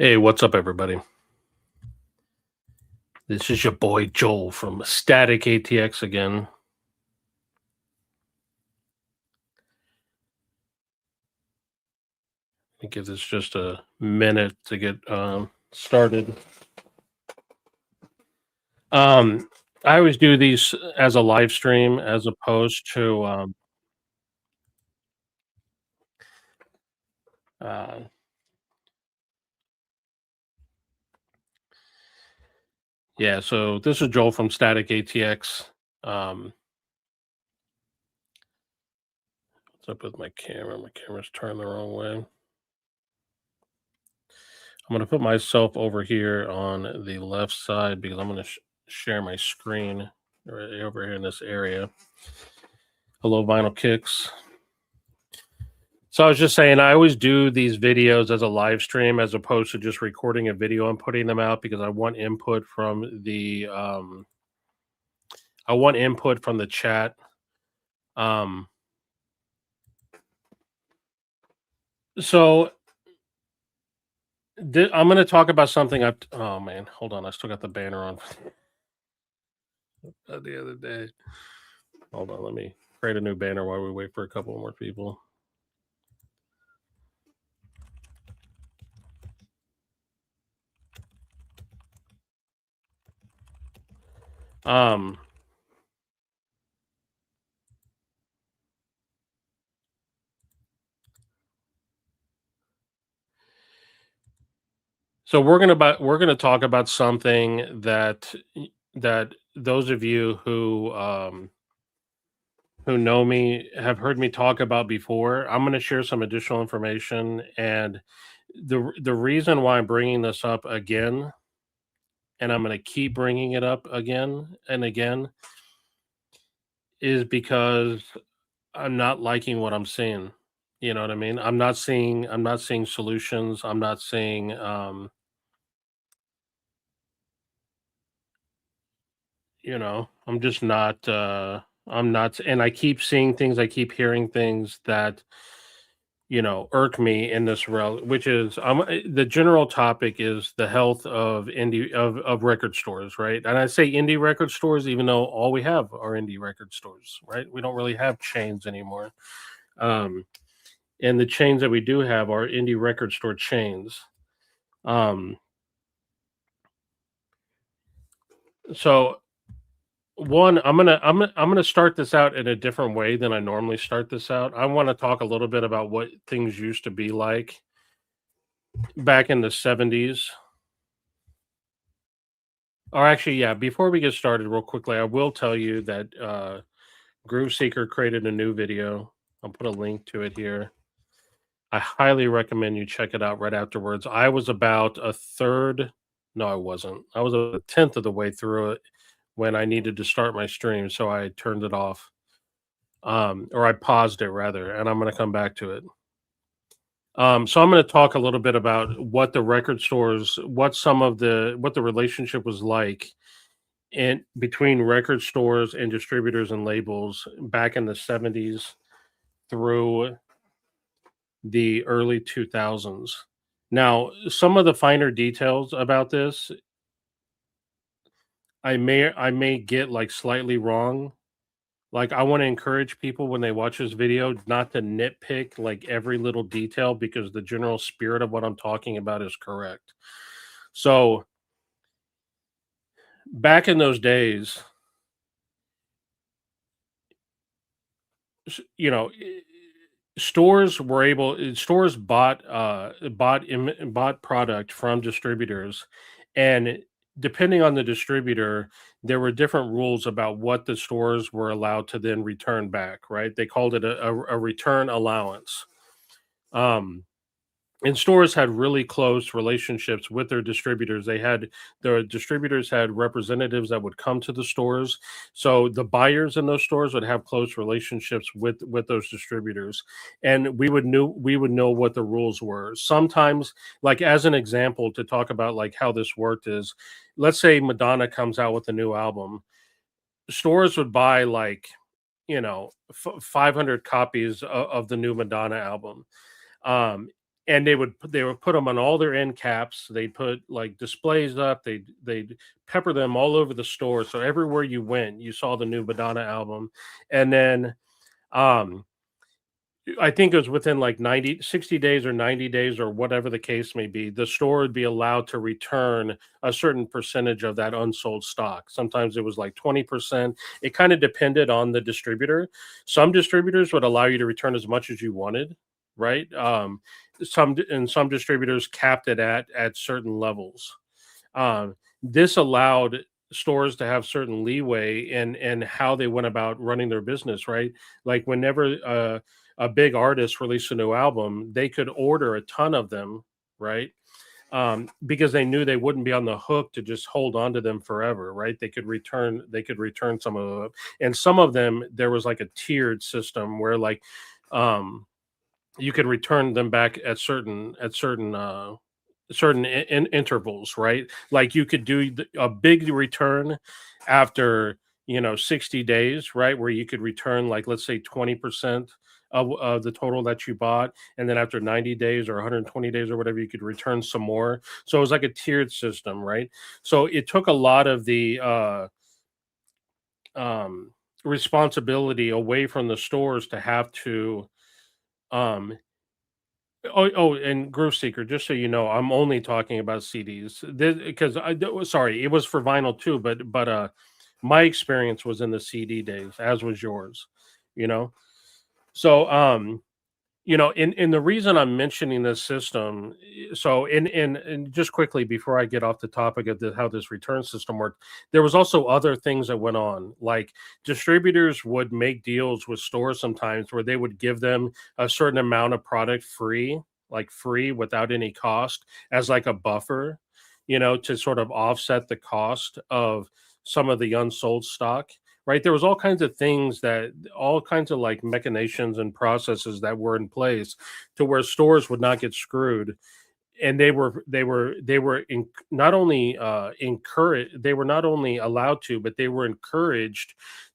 Hey, what's up, everybody? This is your boy Joel from Static ATX again. Let me give this just a minute to get started. Um, I always do these as a live stream as opposed to uh, yeah. So this is Joel from Static ATX. What's up with my camera? My camera's turned the wrong way. I'm gonna put myself over here on the left side because I'm gonna share my screen right over here in this area. Hello, Vinyl Kicks. So I was just saying, I always do these videos as a live stream as opposed to just recording a video and putting them out because I want input from the chat. Um, so I'm going to talk about something. Oh man, hold on, I still got the banner on the other day. Hold on, let me create a new banner while we wait for a couple more people. Um, so we're gonna talk about something that those of you who know me have heard me talk about before. I'm going to share some additional information, and the reason why I'm bringing this up again, and I'm going to keep bringing it up again and again, is because I'm not liking what I'm seeing. You know what I mean? I'm not seeing solutions. I'm not seeing I'm just not I'm not, and I keep seeing things, I keep hearing things that irk me in this rel which is the general topic is the health of of record stores, right? And I say indie record stores even though all we have are indie record stores, right? We don't really have chains anymore. Um, and the chains that we do have are indie record store chains. Um, so one, I'm gonna start this out in a different way than I normally start this out. I want to talk a little bit about what things used to be like back in the 70s. Or actually, yeah, before we get started, real quickly, I will tell you that Groove Seeker created a new video. I'll put a link to it here. I highly recommend you check it out right afterwards. I was about a third, no, I wasn't. I was a tenth of the way through it when I needed to start my stream, so I turned it off, or I paused it rather, and I'm going to come back to it. So I'm going to talk a little bit about what the record stores, what the relationship was like in between record stores and distributors and labels back in the 70s through the early 2000s. Now, some of the finer details about this I may get like slightly wrong. Like I want to encourage people when they watch this video not to nitpick like every little detail because the general spirit of what I'm talking about is correct. So, back in those days, you know, stores bought product from distributors, and depending on the distributor there were different rules about what the stores were allowed to then return back, right? They called it a return allowance. um and stores had really close relationships with their distributors. Their distributors had representatives that would come to the stores, so the buyers in those stores would have close relationships with those distributors, and we would know what the rules were. Sometimes, like as an example, to talk about like how this worked is, let's say Madonna comes out with a new album, stores would buy like 500 copies of the new Madonna album. um and they would put them on all their end caps. They'd put like displays up. They'd pepper them all over the store. So everywhere you went, you saw the new Madonna album. And then um I think it was within like 60 days or 90 days or whatever the case may be, the store would be allowed to return a certain percentage of that unsold stock. Sometimes it was like 20%. It kind of depended on the distributor. Some distributors would allow you to return as much as you wanted, right? Some distributors capped it at certain levels. This allowed stores to have certain leeway in how they went about running their business, right? Like whenever a big artist released a new album, they could order a ton of them, right? Because they knew they wouldn't be on the hook to just hold on to them forever, right? They could return some of them, and some of them there was like a tiered system where like um, you could return them back at certain intervals, right? Like you could do a big return after 60 days, right? Where you could return like let's say 20% of the total that you bought, and then after 90 days or 120 days or whatever, you could return some more. So it was like a tiered system, right? So it took a lot of the um, responsibility away from the stores to have to um, and Groove Seeker, just so you know, I'm only talking about CDs. Because sorry, it was for vinyl too, but my experience was in the CD days, as was yours. You know, so and the reason I'm mentioning this system, so in just quickly before I get off the topic of how this return system worked, there was also other things that went on. Like distributors would make deals with stores sometimes where they would give them a certain amount of product free, like free without any cost, as like a buffer, to sort of offset the cost of some of the unsold stock, right? There was all kinds of like machinations and processes that were in place to where stores would not get screwed. And not only encouraged, they were not only allowed to, but they were encouraged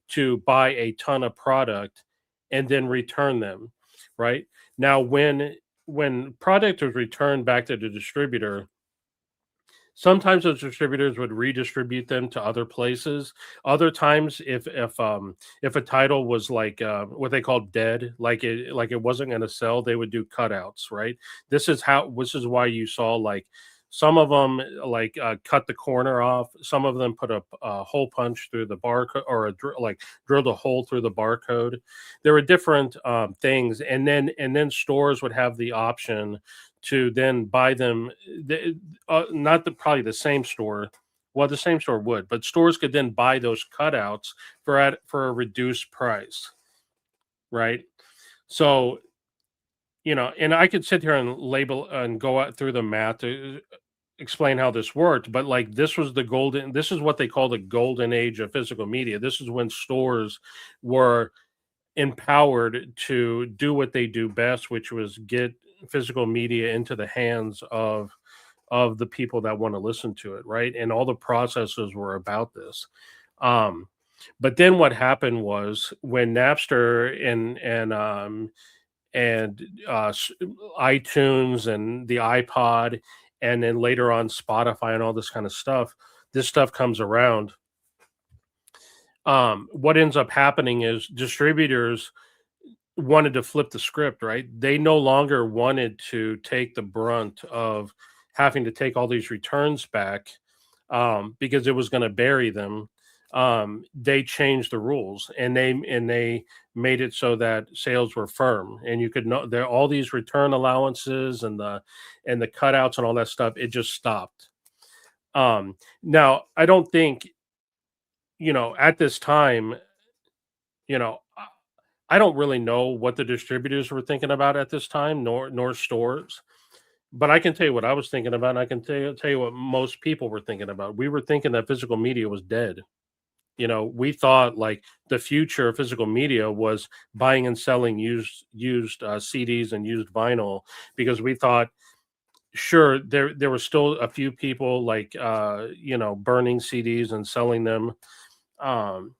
to buy a ton of product and then return them, right? Now when product was returned back to the distributor, sometimes those distributors would redistribute them to other places. Other times, if a title was like what they call dead, like it wasn't going to sell, they would do cutouts. Right. This is why you saw like some of them like cut the corner off. Some of them put a hole punch through the barcode, or like drilled a hole through the barcode. There were different things, and then stores would have the option to then buy them. Not probably the same store. Well, the same store would, but stores could then buy those cutouts for a reduced price, right? So and I could sit here and label and go out through the math to explain how this worked, but like this is what they call the golden age of physical media. This is when stores were empowered to do what they do best, which was get physical media into the hands of the people that want to listen to it, right? And all the processes were about this. Um, but then what happened was when Napster and iTunes and the iPod, and then later on Spotify and all this kind of stuff, this stuff comes around. What ends up happening is distributors wanted to flip the script, right? They no longer wanted to take the brunt of having to take all these returns back because it was going to bury them. They changed the rules, and they made it so that sales were firm, and you could know there all these return allowances and the cutouts and all that stuff. It just stopped. Now I don't think at this time, you know I don't really know what the distributors were thinking about at this time, nor stores. But I can tell you what I was thinking about, and I can tell you what most people were thinking about. We were thinking that physical media was dead. We thought like the future of physical media was buying and selling used CDs and used vinyl, because we thought, sure, there were still a few people like burning CDs and selling them. Um,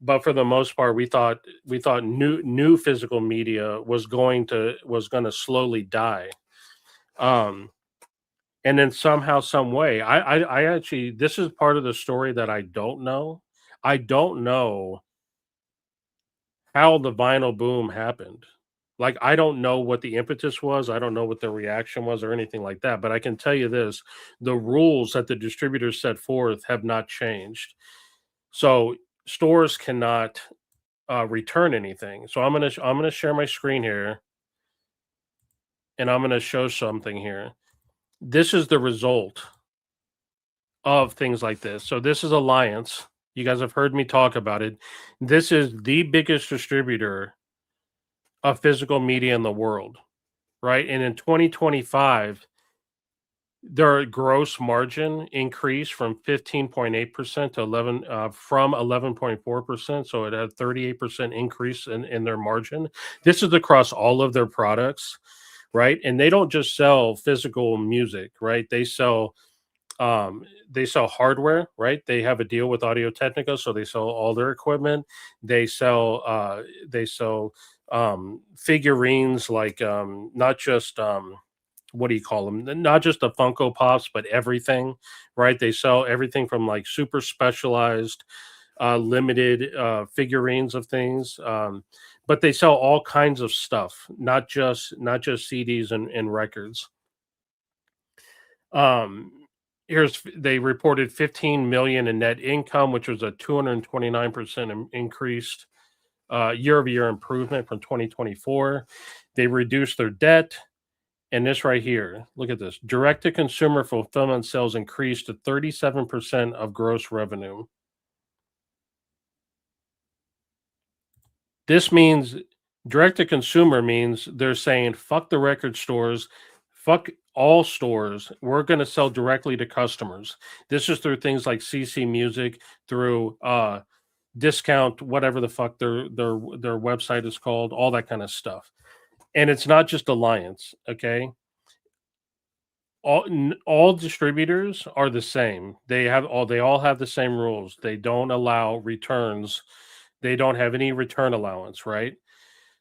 but for the most part, we thought new physical media was going to slowly die. Um, and then somehow, some way, I actually, this is part of the story that I don't know. I don't know how the vinyl boom happened. Like, I don't know what the impetus was. I don't know what the reaction was or anything like that. But I can tell you this: the rules that the distributors set forth have not changed. So stores cannot return anything. So I'm gonna share my screen here, and I'm gonna show something here. This is the result of things like this. So this is Alliance. You guys have heard me talk about it. This is the biggest distributor of physical media in the world, right? And in 2025, their gross margin increased from 15.8% to 11.4%. So it had 38% increase in their margin. This is across all of their products, right? And they don't just sell physical music, right? They sell hardware, right? They have a deal with Audio Technica, so they sell all their equipment. They sell figurines, like not just what do you call them? Not just the Funko Pops, but everything, right? They sell everything from like super specialized, limited figurines of things. But they sell all kinds of stuff, not just CDs and records. Um, they reported 15 million in net income, which was a 229% increased year-over-year improvement from 2024. They reduced their debt. And this right here, look at this. Direct to consumer fulfillment sales increased to 37% of gross revenue. This means direct to consumer means they're saying, fuck the record stores, fuck all stores. We're going to sell directly to customers. This is through things like CC Music, through discount, whatever the fuck their website is called, all that kind of stuff. And it's not just Alliance, okay? All distributors are the same. They all have the same rules. They don't allow returns. They don't have any return allowance, right?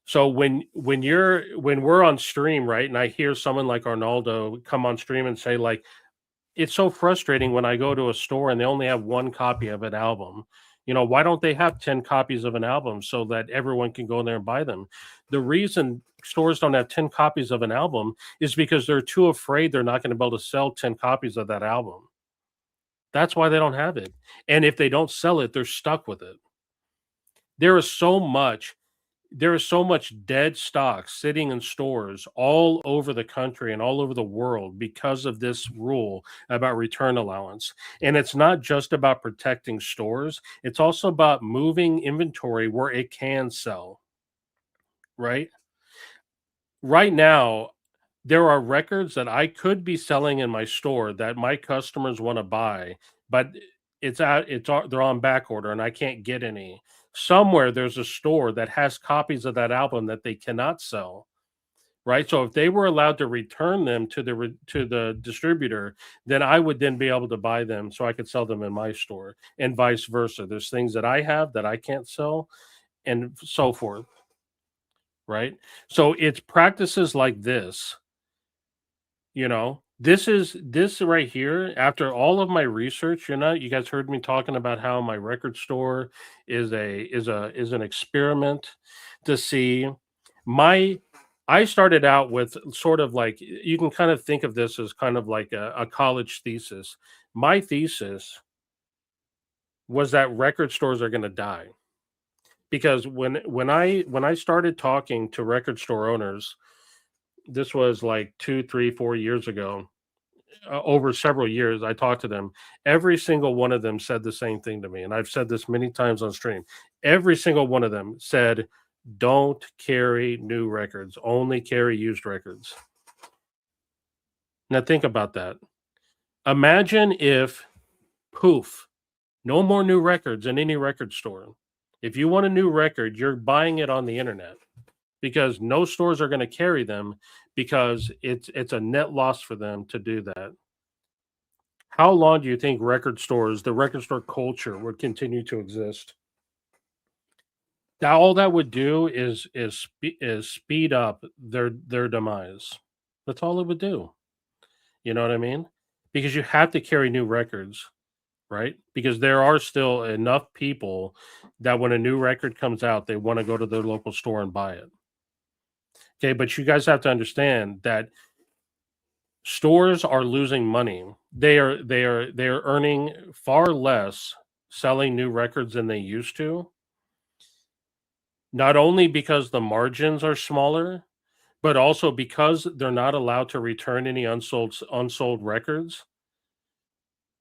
So when we're on stream, right, and I hear someone like Arnaldo come on stream and say, like, it's so frustrating when I go to a store and they only have one copy of an album. Why don't they have 10 copies of an album so that everyone can go in there and buy them? The reason stores don't have 10 copies of an album is because they're too afraid they're not going to be able to sell 10 copies of that album. That's why they don't have it. And if they don't sell it, they're stuck with it. There is so much there is so much dead stock sitting in stores all over the country and all over the world because of this rule about return allowance. And it's not just about protecting stores, it's also about moving inventory where it can sell, right? Right now, there are records that I could be selling in my store that my customers want to buy, but they're on back order and I can't get any. Somewhere there's a store that has copies of that album that they cannot sell, right? So if they were allowed to return them to the distributor, then I would then be able to buy them so I could sell them in my store, and vice versa. There's things that I have that I can't sell, and so forth, right? So it's practices like this. This right here, after all of my research. You guys heard me talking about how my record store is an experiment to see my I started out with sort of like, you can kind of think of this as kind of like a college thesis. My thesis was that record stores are going to die, because when I started talking to record store owners, this was like 2, 3, 4 years ago. Over several years, I talked to them. Every single one of them said the same thing to me, and I've said this many times on stream. Every single one of them said, "Don't carry new records. Only carry used records." Now think about that. Imagine if, poof, no more new records in any record store. If you want a new record, you're buying it on the internet, because no stores are going to carry them, because it's a net loss for them to do that. How long do you think the record store culture would continue to exist? Now, all that would do is speed up their demise. That's all it would do. You know what I mean? Because you have to carry new records, right? Because there are still enough people that when a new record comes out, they want to go to their local store and buy it. Okay, but you guys have to understand that stores are losing money. They are earning far less selling new records than they used to. Not only because the margins are smaller, but also because they're not allowed to return any unsold records,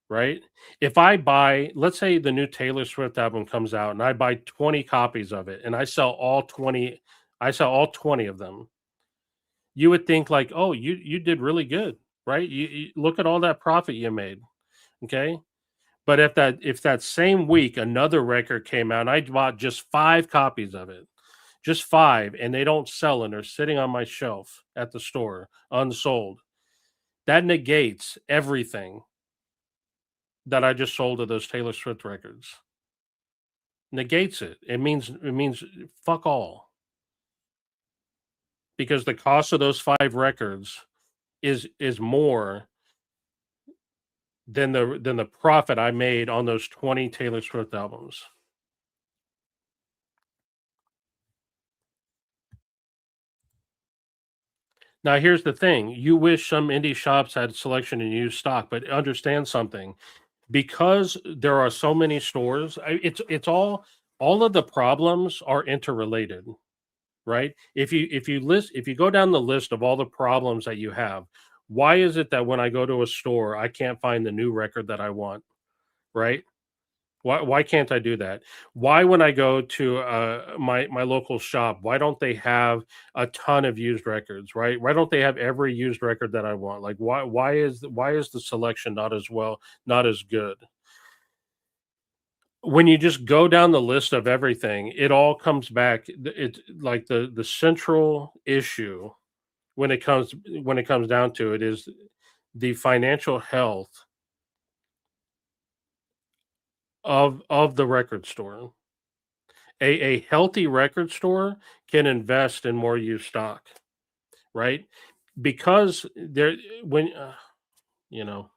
right? If I buy, let's say the new Taylor Swift album comes out and I buy 20 copies of it and I sell all 20 of them. You would think like, "Oh, you did really good." Right? You look at all that profit you made, okay? But if that same week another record came out and I bought just 5 copies of it, just 5, and they don't sell and they're sitting on my shelf at the store unsold, that negates everything that I just sold of those Taylor Swift records. Negates it. It means fuck all. Because the cost of those 5 records is more than the profit I made on those 20 Taylor Swift albums. Now here's the thing, you wish some indie shops had selection in used stock, but understand something, because there are so many stores, it's all of the problems are interrelated, right? If you go down the list of all the problems that you have, why is it that when I go to a store, I can't find the new record that I want, right? Why can't I do that? Why when I go to, my local shop, why don't they have a ton of used records, right? Why don't they have every used record that I want? Like, why is the selection not as good? When you just go down the list of everything, it all comes back it's like the central issue when it comes down to it is the financial health of the record store. A healthy record store can invest in more used stock, right? Because there when you know,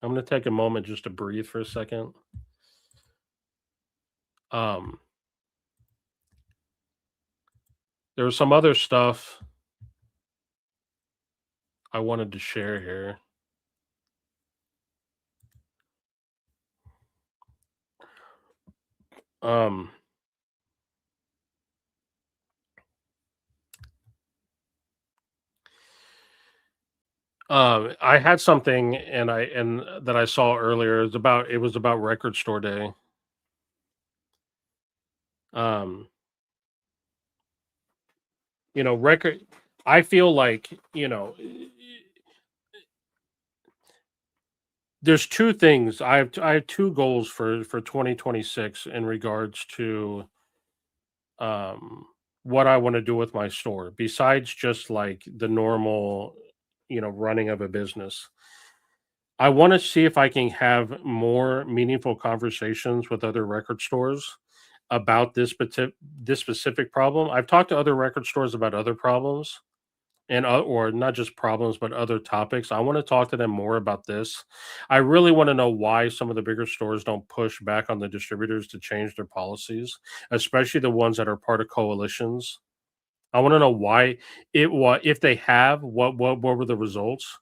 I'm going to take a moment just to breathe for a second. Um there was some other stuff I wanted to share here. Um I had something and that I saw earlier. It was about record store day. Um record I feel like, there's two things. I have two goals for 2026 in regards to um what I want to do with my store besides just like the normal, running of a business. I want to see if I can have more meaningful conversations with other record stores about this specific problem. I've talked to other record stores about other problems and or not just problems but other topics. I want to talk to them more about this. I really want to know why some of the bigger stores don't push back on the distributors to change their policies, especially the ones that are part of coalitions. I want to know why if they have what were the results?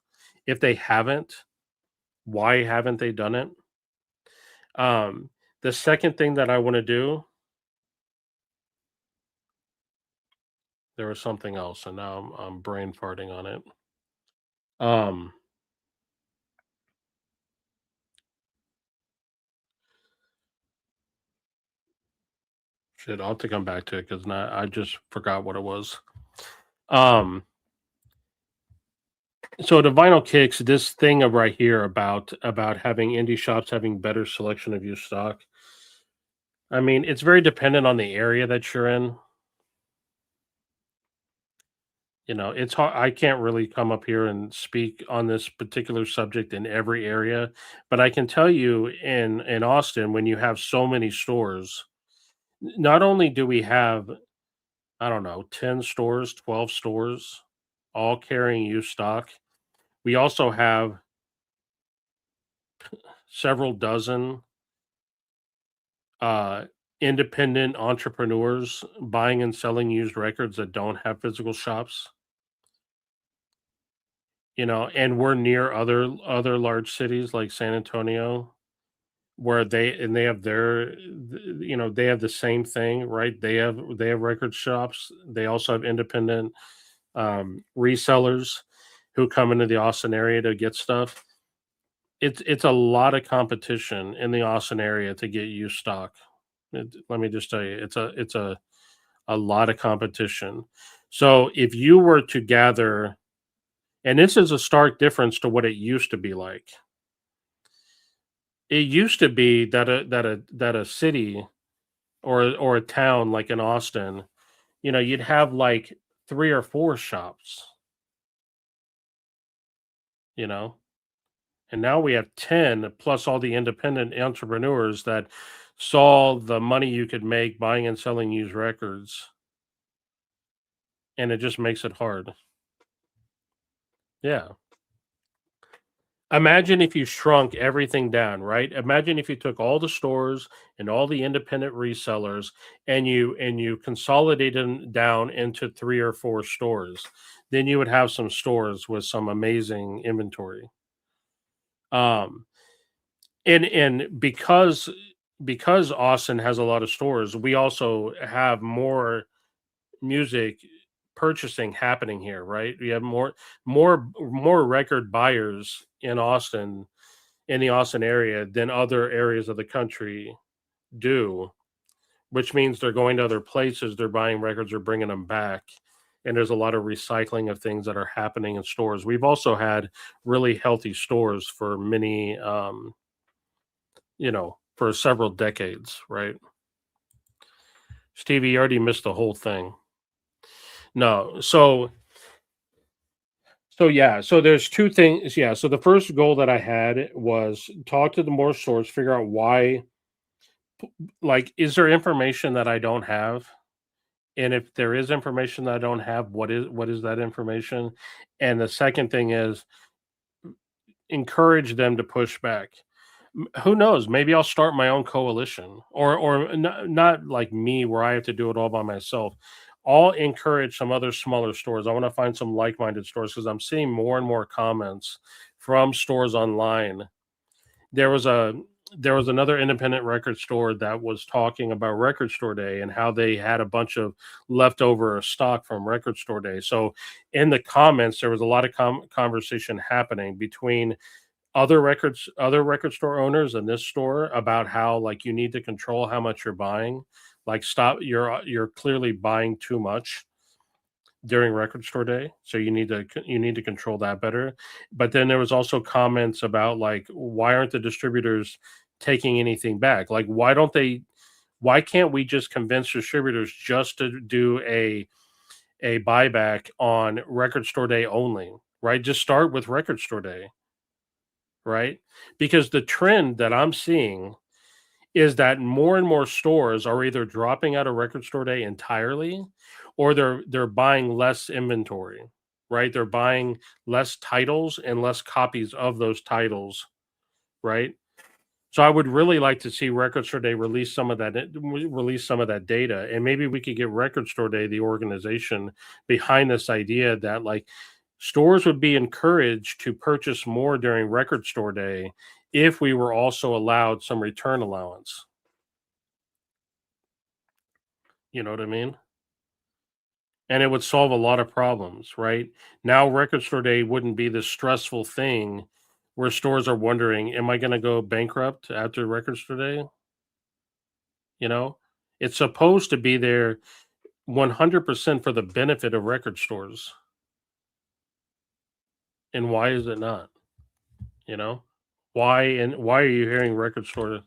If they haven't, why haven't they done it? Um the second thing that I want to do, there was something else and now I'm brain farting on it. Um Shit, I'll have to come back to it because now I just forgot what it was. Um, so the vinyl kicks, this thing of right here about having indie shops having better selection of used stock. I mean, it's very dependent on the area that you're in. It's hard. I can't really come up here and speak on this particular subject in every area, but I can tell you in Austin, when you have so many stores, not only do we have, I don't know, 10 stores, 12 stores, all carrying used stock. We also have several dozen uh, independent entrepreneurs buying and selling used records that don't have physical shops. And we're near other large cities like San Antonio, where they have they have the same thing, right? They have record shops. They also have independent resellers who come into the Austin area to get stuff. It's a lot of competition in the Austin area to get used stock. Let me just tell you, it's a lot of competition. So if you were to gather, and this is a stark difference to what it used to be like. It used to be that a city or a town like in Austin, you'd have like 3 or 4 shops, you know? And now we have 10 plus all the independent entrepreneurs that saw the money you could make buying and selling used records, and it just makes it hard. Yeah. Imagine if you shrunk everything down, right? Imagine if you took all the stores and all the independent resellers and you consolidated them down into 3 or 4 stores. Then you would have some stores with some amazing inventory. Um and because Austin has a lot of stores, we also have more music purchasing happening here, right? We have more record buyers in the Austin area than other areas of the country do, which means they're going to other places, they're buying records or bringing them back. And there's a lot of recycling of things that are happening in stores. We've also had really healthy stores for many, for several decades, right? Stevie, you already missed the whole thing. No, so yeah, so there's two things. Yeah, so the first goal that I had was talk to the more stores, figure out why, like, is there information that I don't have? And if there is information that I don't have, what is that information? And the second thing is encourage them to push back. Who knows? Maybe I'll start my own coalition, or not like me where I have to do it all by myself. I'll encourage some other smaller stores. I want to find some like-minded stores because I'm seeing more and more comments from stores online. There was a there was another independent record store that was talking about Record Store Day and how they had a bunch of leftover stock from Record Store Day. So in the comments, there was a lot of conversation happening between other record store owners and this store about how, like, you need to control how much you're buying. Like, stop, you're clearly buying too much during record store day, so you need to control that better. But then there was also comments about, like, why aren't the distributors taking anything back? Like, why can't we just convince distributors just to do a buyback on record store day only, right? Just start with record store day, right? Because the trend that I'm seeing is that more and more stores are either dropping out of record store day entirely, or they're buying less inventory, right? They're buying less titles and less copies of those titles, right? So I would really like to see Record Store Day release some of that data, and maybe we could get Record Store Day, the organization behind this idea that, like, stores would be encouraged to purchase more during Record Store Day if we were also allowed some return allowance. You know what I mean? And it would solve a lot of problems, right? Now Record Store Day wouldn't be this stressful thing where stores are wondering, am I going to go bankrupt after Record Store Day? You know, it's supposed to be there 100% for the benefit of record stores. And why is it not? You know, why are you hearing record store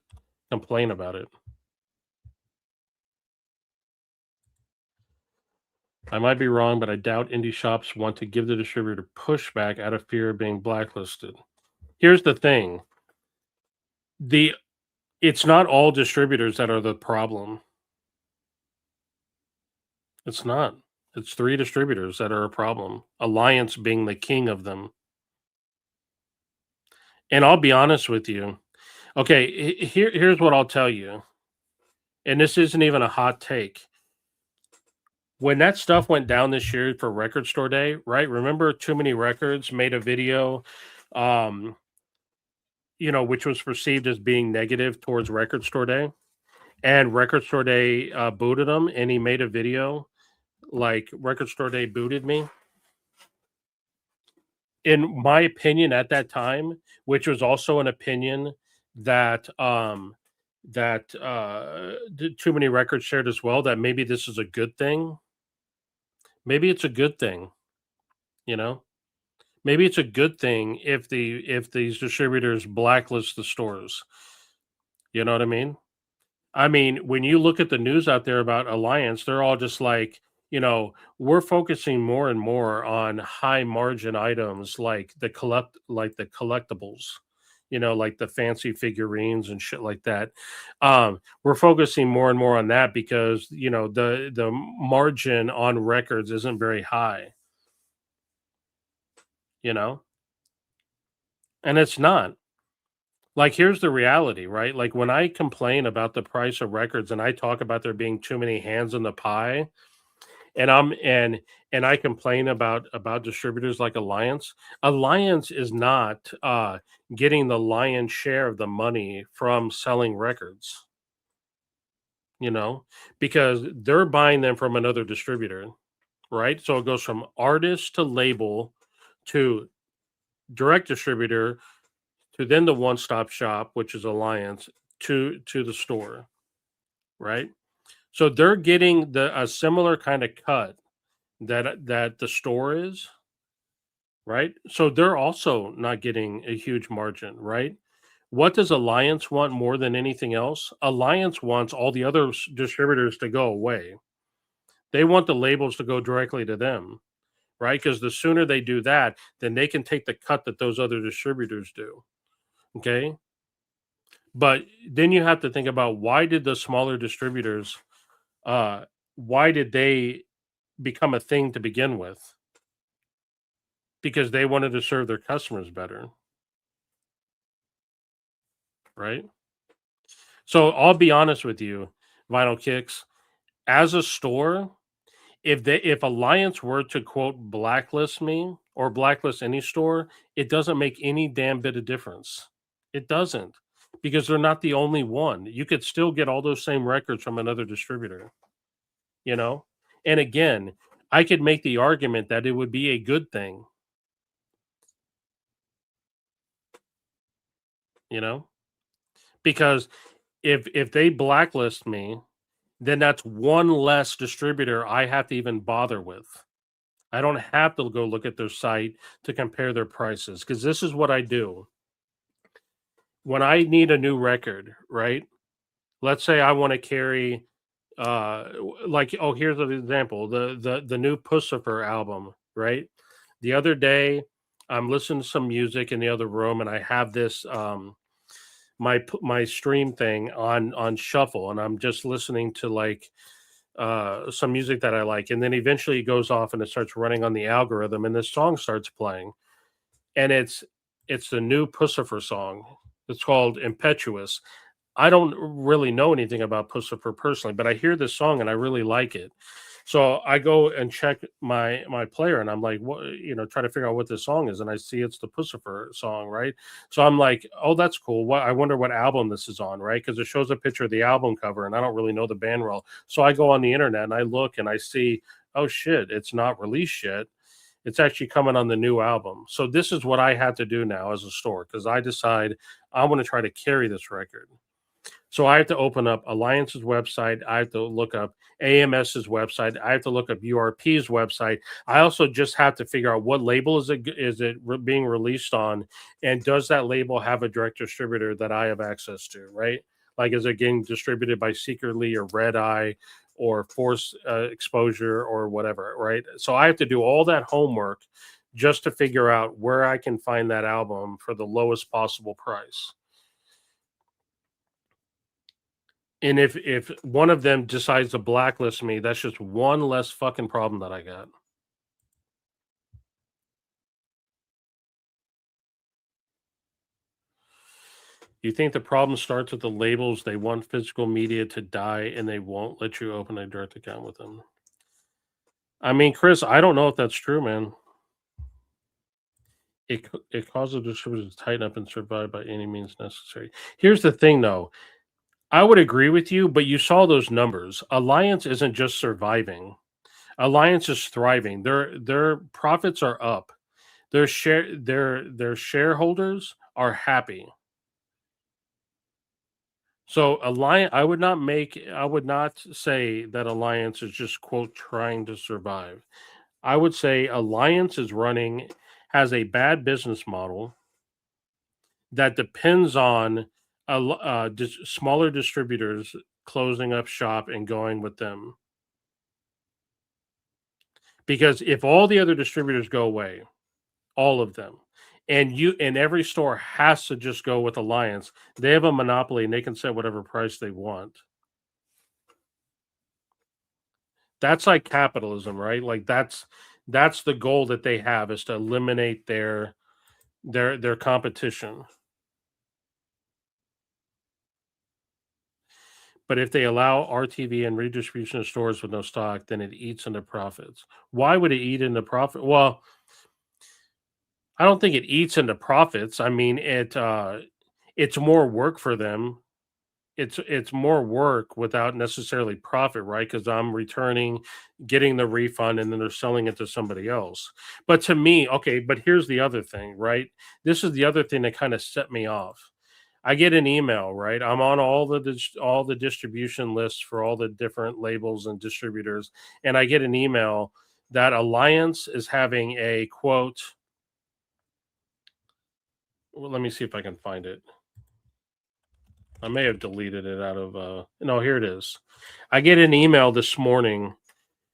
complain about it? I might be wrong, but I doubt indie shops want to give the distributor pushback out of fear of being blacklisted. Here's the thing. The It's not all distributors that are the problem. It's not. It's 3 distributors that are a problem. Alliance being the king of them. And I'll be honest with you. Okay, here's what I'll tell you, and this isn't even a hot take. When that stuff went down this year for Record Store Day, right? Remember, Too Many Records made a video, um, which was perceived as being negative towards Record Store Day, and Record Store Day booted him, and he made a video like Record Store Day booted me. In my opinion, at that time, which was also an opinion that Too Many Records shared as well, that maybe this is a good thing. Maybe it's a good thing, you know. Maybe it's a good thing if these distributors blacklist the stores. You know what I mean? I mean, when you look at the news out there about Alliance, they're all just like, we're focusing more and more on high margin items like the collectibles, like the fancy figurines and shit like that. We're focusing more and more on that because, the margin on records isn't very high, you know? And it's not. Like, here's the reality, right? Like, when I complain about the price of records and I talk about there being too many hands in the pie, and I complain about distributors like Alliance. Alliance is not getting the lion's share of the money from selling records, you know, because they're buying them from another distributor, right? So it goes from artist to label to direct distributor to then the one-stop shop, which is Alliance, to the store, right? So they're getting a similar kind of cut that the store is, right? So they're also not getting a huge margin, right? What does Alliance want more than anything else? Alliance wants all the other distributors to go away. They want the labels to go directly to them, right? Because the sooner they do that, then they can take the cut that those other distributors do. Okay. But then you have to think about, why did the smaller distributors uh why did they become a thing to begin with? Because they wanted to serve their customers better, right? So I'll be honest with you, Vinyl Kicks, as a store, if Alliance were to quote blacklist me or blacklist any store, it doesn't make any damn bit of difference. It doesn't, because they're not the only one. You could still get all those same records from another distributor, you know? And again, I could make the argument that it would be a good thing, you know? Because if they blacklist me, then that's one less distributor I have to even bother with. I don't have to go look at their site to compare their prices, because this is what I do. When I need a new record, right? Let's say I want to carry like, oh, here's an example. The new Pussifer album, right? The other day I'm listening to some music in the other room and I have this my stream thing on shuffle, and I'm just listening to like some music that I like, and then eventually it goes off and it starts running on the algorithm, and this song starts playing, and it's the new Pussifer song. It's called Impetuous. I don't really know anything about Pussifer personally, but I hear this song and I really like it. So I go and check my player, and I'm like, what, try to figure out what this song is, and I see it's the Pussifer song, right? So I'm like, oh, that's cool. What, I wonder what album this is on, right? Because it shows a picture of the album cover, and I don't really know the band well. So I go on the internet and I look and I see, oh shit, it's not released yet. It's actually coming on the new album. So this is what I have to do now as a store, because I decide I want to try to carry this record. So I have to open up Alliance's website. I have to look up AMS's website. I have to look up URP's website. I also just have to figure out what label is it being released on, and does that label have a direct distributor that I have access to, right? Like, is it getting distributed by Secretly or Red Eye or Force Exposure or whatever, right? So I have to do all that homework just to figure out where I can find that album for the lowest possible price. And if one of them decides to blacklist me, that's just one less fucking problem that I got. Do you think the problem starts with the labels? They want physical media to die and they won't let you open a direct account with them. I mean, Chris, I don't know if that's true, man. It causes distributors to tighten up and survive by any means necessary. Here's the thing, though. I would agree with you, but you saw those numbers. Alliance isn't just surviving. Alliance is thriving. Their profits are up. Their shareholders are happy. So Alliance, I would not say that Alliance is just quote trying to survive. I would say Alliance has a bad business model that depends on smaller distributors closing up shop and going with them. Because if all the other distributors go away, all of them, and every store has to just go with Alliance, they have a monopoly and they can set whatever price they want. That's like capitalism, right? Like that's the goal that they have, is to eliminate their competition. But if they allow RTV and redistribution of stores with no stock, then it eats into profits. Why would it eat into profit? Well, I don't think it eats into profits. I mean, it's more work for them. It's more work without necessarily profit, right? Because I'm returning, getting the refund, and then they're selling it to somebody else. But to me, okay, but here's the other thing, right? This is the other thing that kind of set me off. I get an email, right? I'm on all the distribution lists for all the different labels and distributors, and I get an email that Alliance is having a quote. Well, let me see if I can find it. I may have deleted it out of no, here it is. I get an email this morning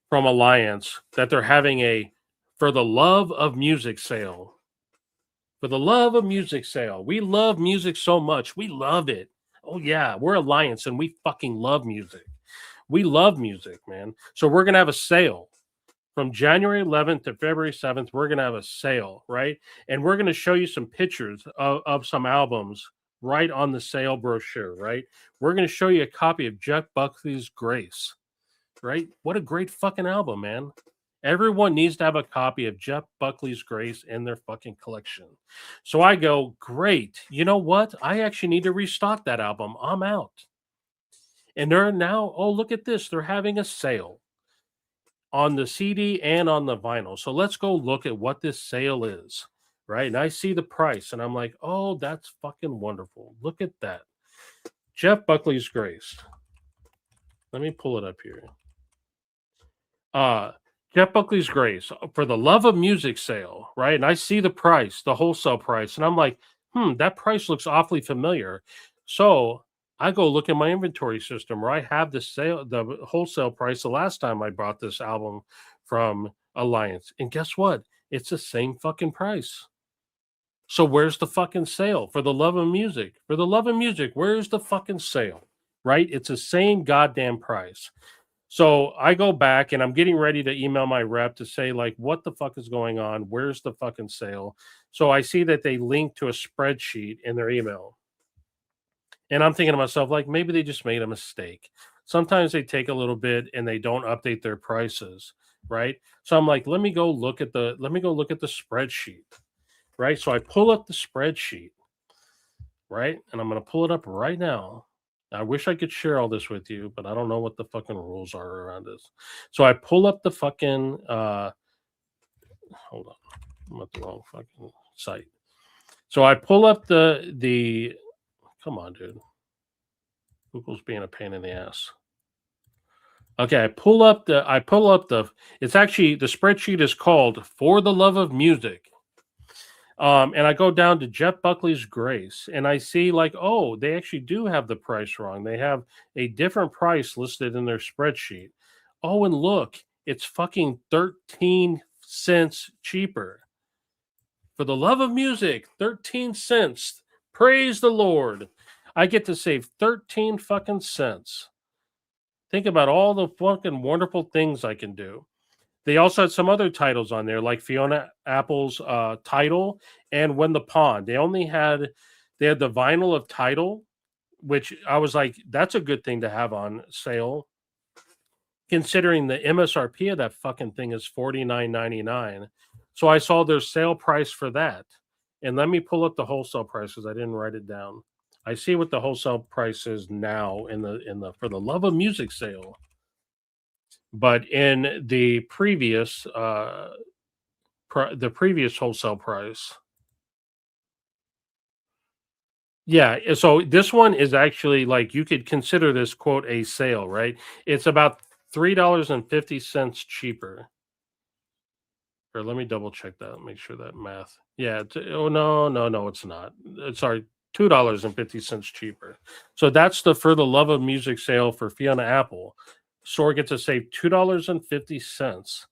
from Alliance that they're having a For the Love of Music sale. For the love of music sale. We love music so much. We love it. Oh yeah, we're Alliance and we fucking love music. We love music, man. So we're going to have a sale. From January 11th to February 7th, we're going to have a sale, right? And we're going to show you some pictures of some albums right on the sale brochure, right? We're going to show you a copy of Jeff Buckley's Grace, right? What a great fucking album, man. Everyone needs to have a copy of Jeff Buckley's Grace in their fucking collection. So I go, great. You know what? I actually need to restock that album. I'm out. And they're now, oh, look at this. They're having a sale on the CD and on the vinyl. So let's go look at what this sale is, right? And I see the price and I'm like, oh, that's fucking wonderful. Look at that. Jeff Buckley's Grace. Let me pull it up here. Jeff Buckley's Grace, For the Love of Music sale, right? And I see the price, the wholesale price, and I'm like, that price looks awfully familiar. So I go look at my inventory system where I have the wholesale price the last time I bought this album from Alliance. And guess what? It's the same fucking price. So where's the fucking sale? For the love of music. For the love of music, where's the fucking sale? Right? It's the same goddamn price. So I go back and I'm getting ready to email my rep to say, like, what the fuck is going on? Where's the fucking sale? So I see that they link to a spreadsheet in their email. And I'm thinking to myself, like, maybe they just made a mistake. Sometimes they take a little bit and they don't update their prices, right? So I'm like, let me go look at the spreadsheet, right? So I pull up the spreadsheet, right? And I'm going to pull it up right now. I wish I could share all this with you, but I don't know what the fucking rules are around this. So I pull up the fucking hold on. I'm at the wrong fucking site. So I pull up the come on, dude. Google's being a pain in the ass. Okay, I pull up the it's actually, the spreadsheet is called For the Love of Music. And I go down to Jeff Buckley's Grace and I see, like, oh, they actually do have the price wrong. They have a different price listed in their spreadsheet. Oh, and look, it's fucking 13 cents cheaper. For the love of music, 13 cents. Praise the Lord. I get to save 13 fucking cents. Think about all the fucking wonderful things I can do. They also had some other titles on there, like Fiona Apple's Title and When the Pond. They only had They had the vinyl of Tidal, which I was like, that's a good thing to have on sale, considering the MSRP of that fucking thing is $49.99. So I saw their sale price for that. And let me pull up the wholesale price because I didn't write it down. I see what the wholesale price is now in the for the Love of Music sale. But in the previous the previous wholesale price. Yeah, so this one is actually like you could consider this quote a sale, right? It's about $3.50 cheaper. Or let me double check that. Make sure that math. Yeah. Oh no, it's not. Sorry, $2.50 cheaper. So that's the For the Love of Music sale for Fiona Apple. Store gets to save $2.50.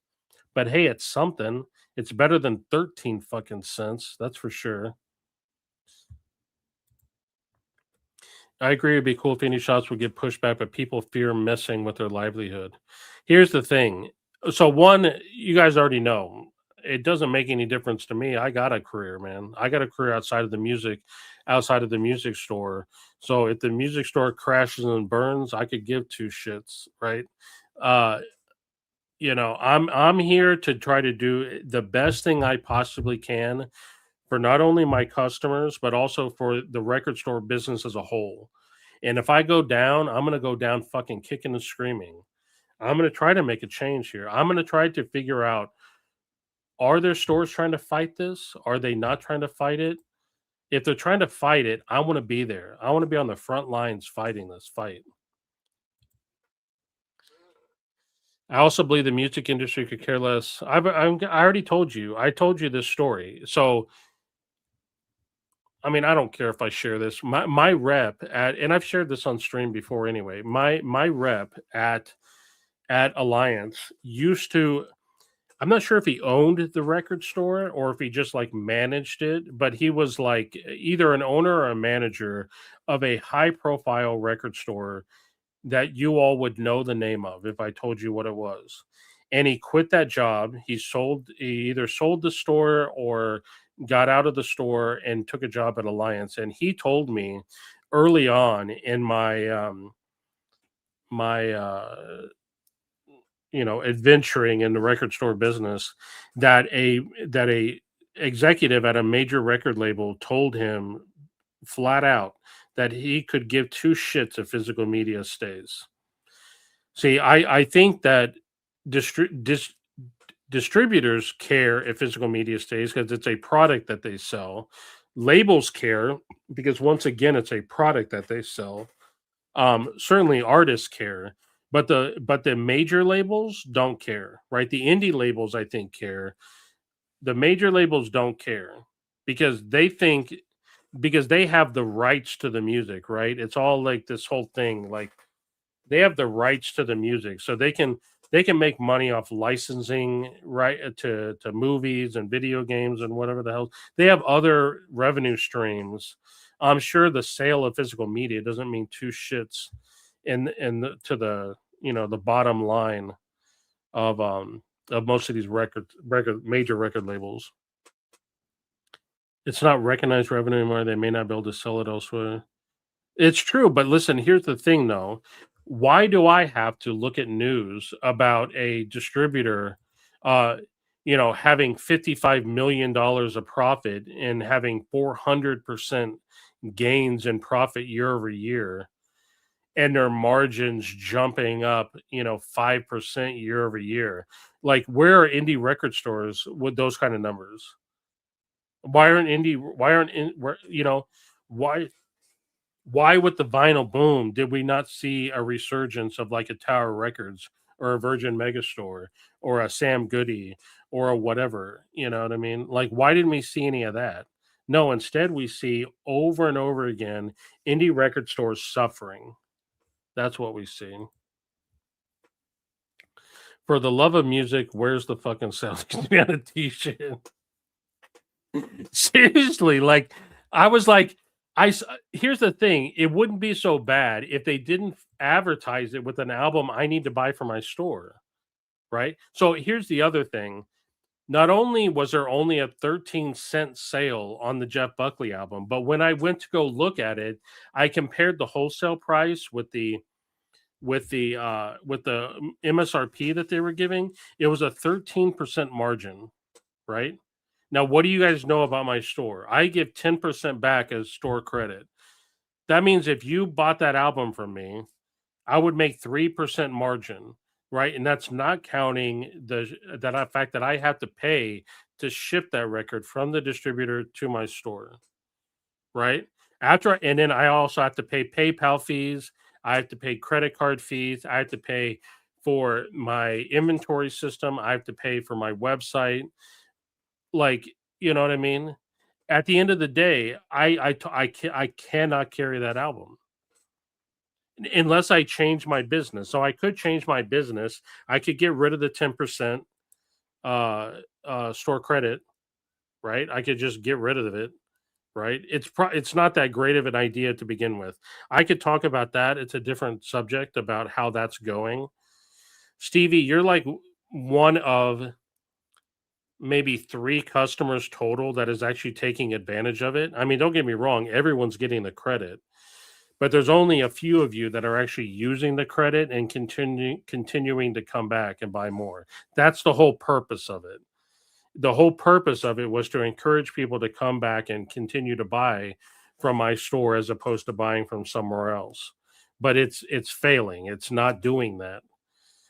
But hey, it's something. It's better than 13 fucking cents. That's for sure. I agree. It'd be cool if indie shops would get pushback, but people fear messing with their livelihood. Here's the thing. So one, you guys already know, it doesn't make any difference to me. I got a career, man. I got a career outside of the music store. So if the music store crashes and burns, I could give two shits, right? Uh, I'm here to try to do the best thing I possibly can for not only my customers, but also for the record store business as a whole. And if I go down, I'm going to go down fucking kicking and screaming. I'm going to try to make a change here. I'm going to try to figure out, are there stores trying to fight this? Are they not trying to fight it? If they're trying to fight it, I want to be there. I want to be on the front lines fighting this fight. I also believe the music industry could care less. I already told you. I told you this story. So I mean, I don't care if I share this. My rep at, and I've shared this on stream before anyway. My rep at Alliance used to, I'm not sure if he owned the record store or if he just like managed it, but he was like either an owner or a manager of a high profile record store that you all would know the name of if I told you what it was. And he quit that job. He either sold the store or got out of the store and took a job at Alliance. And he told me early on in my adventuring in the record store business that a executive at a major record label told him flat out that he could give two shits if physical media stays. See, I think that distributors care if physical media stays because it's a product that they sell. Labels care because once again, it's a product that they sell. Certainly, artists care, but the major labels don't care, right? The indie labels, I think, care. The major labels don't care because they have the rights to the music, right? It's all like this whole thing, like they have the rights to the music, so they can make money off licensing right to movies and video games and whatever the hell. They have other revenue streams. I'm sure the sale of physical media doesn't mean two shits to the the bottom line of most of these major record labels. It's not recognized revenue anymore. They may not be able to sell it elsewhere. It's true, but listen, here's the thing though. Why do I have to look at news about a distributor having $55 million of profit and having 400% gains in profit year over year and their margins jumping up, 5% year over year? Like, where are indie record stores with those kind of numbers? Why aren't in where why why with the vinyl boom did we not see a resurgence of like a Tower Records or a Virgin Megastore or a Sam Goody or a whatever? You know what I mean? Like, why didn't we see any of that? No, instead we see over and over again indie record stores suffering. That's what we see. For the Love of Music, where's the fucking sales? Can be on a t-shirt. Seriously, like I was like, here's the thing: it wouldn't be so bad if they didn't advertise it with an album I need to buy for my store, right? So here's the other thing: Not only was there only a 13-cent sale on the Jeff Buckley album, but when I went to go look at it, I compared the wholesale price with the MSRP that they were giving. It was a 13% margin, right? Now, what do you guys know about my store? I give 10% back as store credit. That means if you bought that album from me, I would make 3% margin, right? And that's not counting the fact that I have to pay to ship that record from the distributor to my store, right? And then I also have to pay PayPal fees, I have to pay credit card fees, I have to pay for my inventory system, I have to pay for my website. Like, you know what I mean? At the end of the day, I cannot carry that album unless I change my business. So I could change my business. I could get rid of the 10% store credit, right? I could just get rid of it, right? It's not that great of an idea to begin with. I could talk about that. It's a different subject about how that's going. Stevie, you're like one of maybe 3 customers total that is actually taking advantage of it. I mean, don't get me wrong, everyone's getting the credit, but there's only a few of you that are actually using the credit and continuing to come back and buy more. That's the whole purpose of it. The whole purpose of it was to encourage people to come back and continue to buy from my store as opposed to buying from somewhere else. But it's failing. It's not doing that.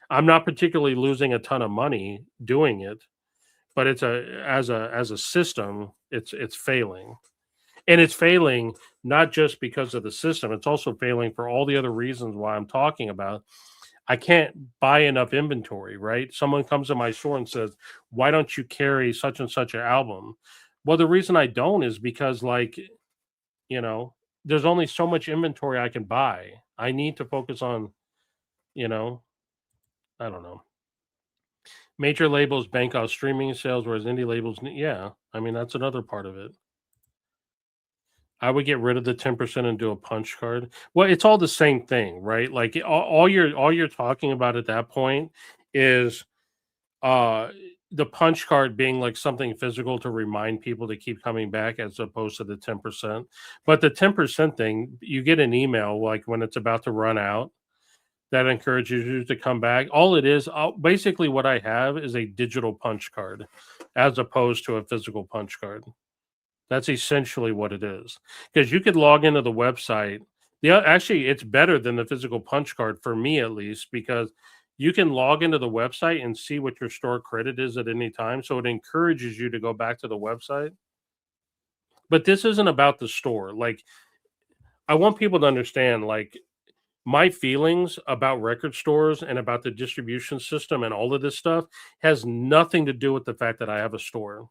I'm not particularly losing a ton of money doing it, but it's as a system, it's failing. And it's failing not just because of the system, it's also failing for all the other reasons why I'm talking about. I can't buy enough inventory, right? Someone comes to my store and says, "Why don't you carry such and such an album?" Well, the reason I don't is because, like, you know, there's only so much inventory I can buy. I need to focus on, you know, I don't know. Major labels bank off streaming sales, whereas indie labels, yeah, I mean, that's another part of it. I would get rid of the 10% and do a punch card. Well, it's all the same thing, right? Like all you're talking about at that point is uh the punch card being like something physical to remind people to keep coming back as opposed to the 10%. But the 10% thing, you get an email like when it's about to run out that encourages you to come back. All it is, basically what I have is a digital punch card as opposed to a physical punch card. That's essentially what it is. Because you could log into the website. Yeah, actually, it's better than the physical punch card for me at least, because you can log into the website and see what your store credit is at any time. So it encourages you to go back to the website. But this isn't about the store. Like, I want people to understand, like, my feelings about record stores and about the distribution system and all of this stuff has nothing to do with the fact that I have a store.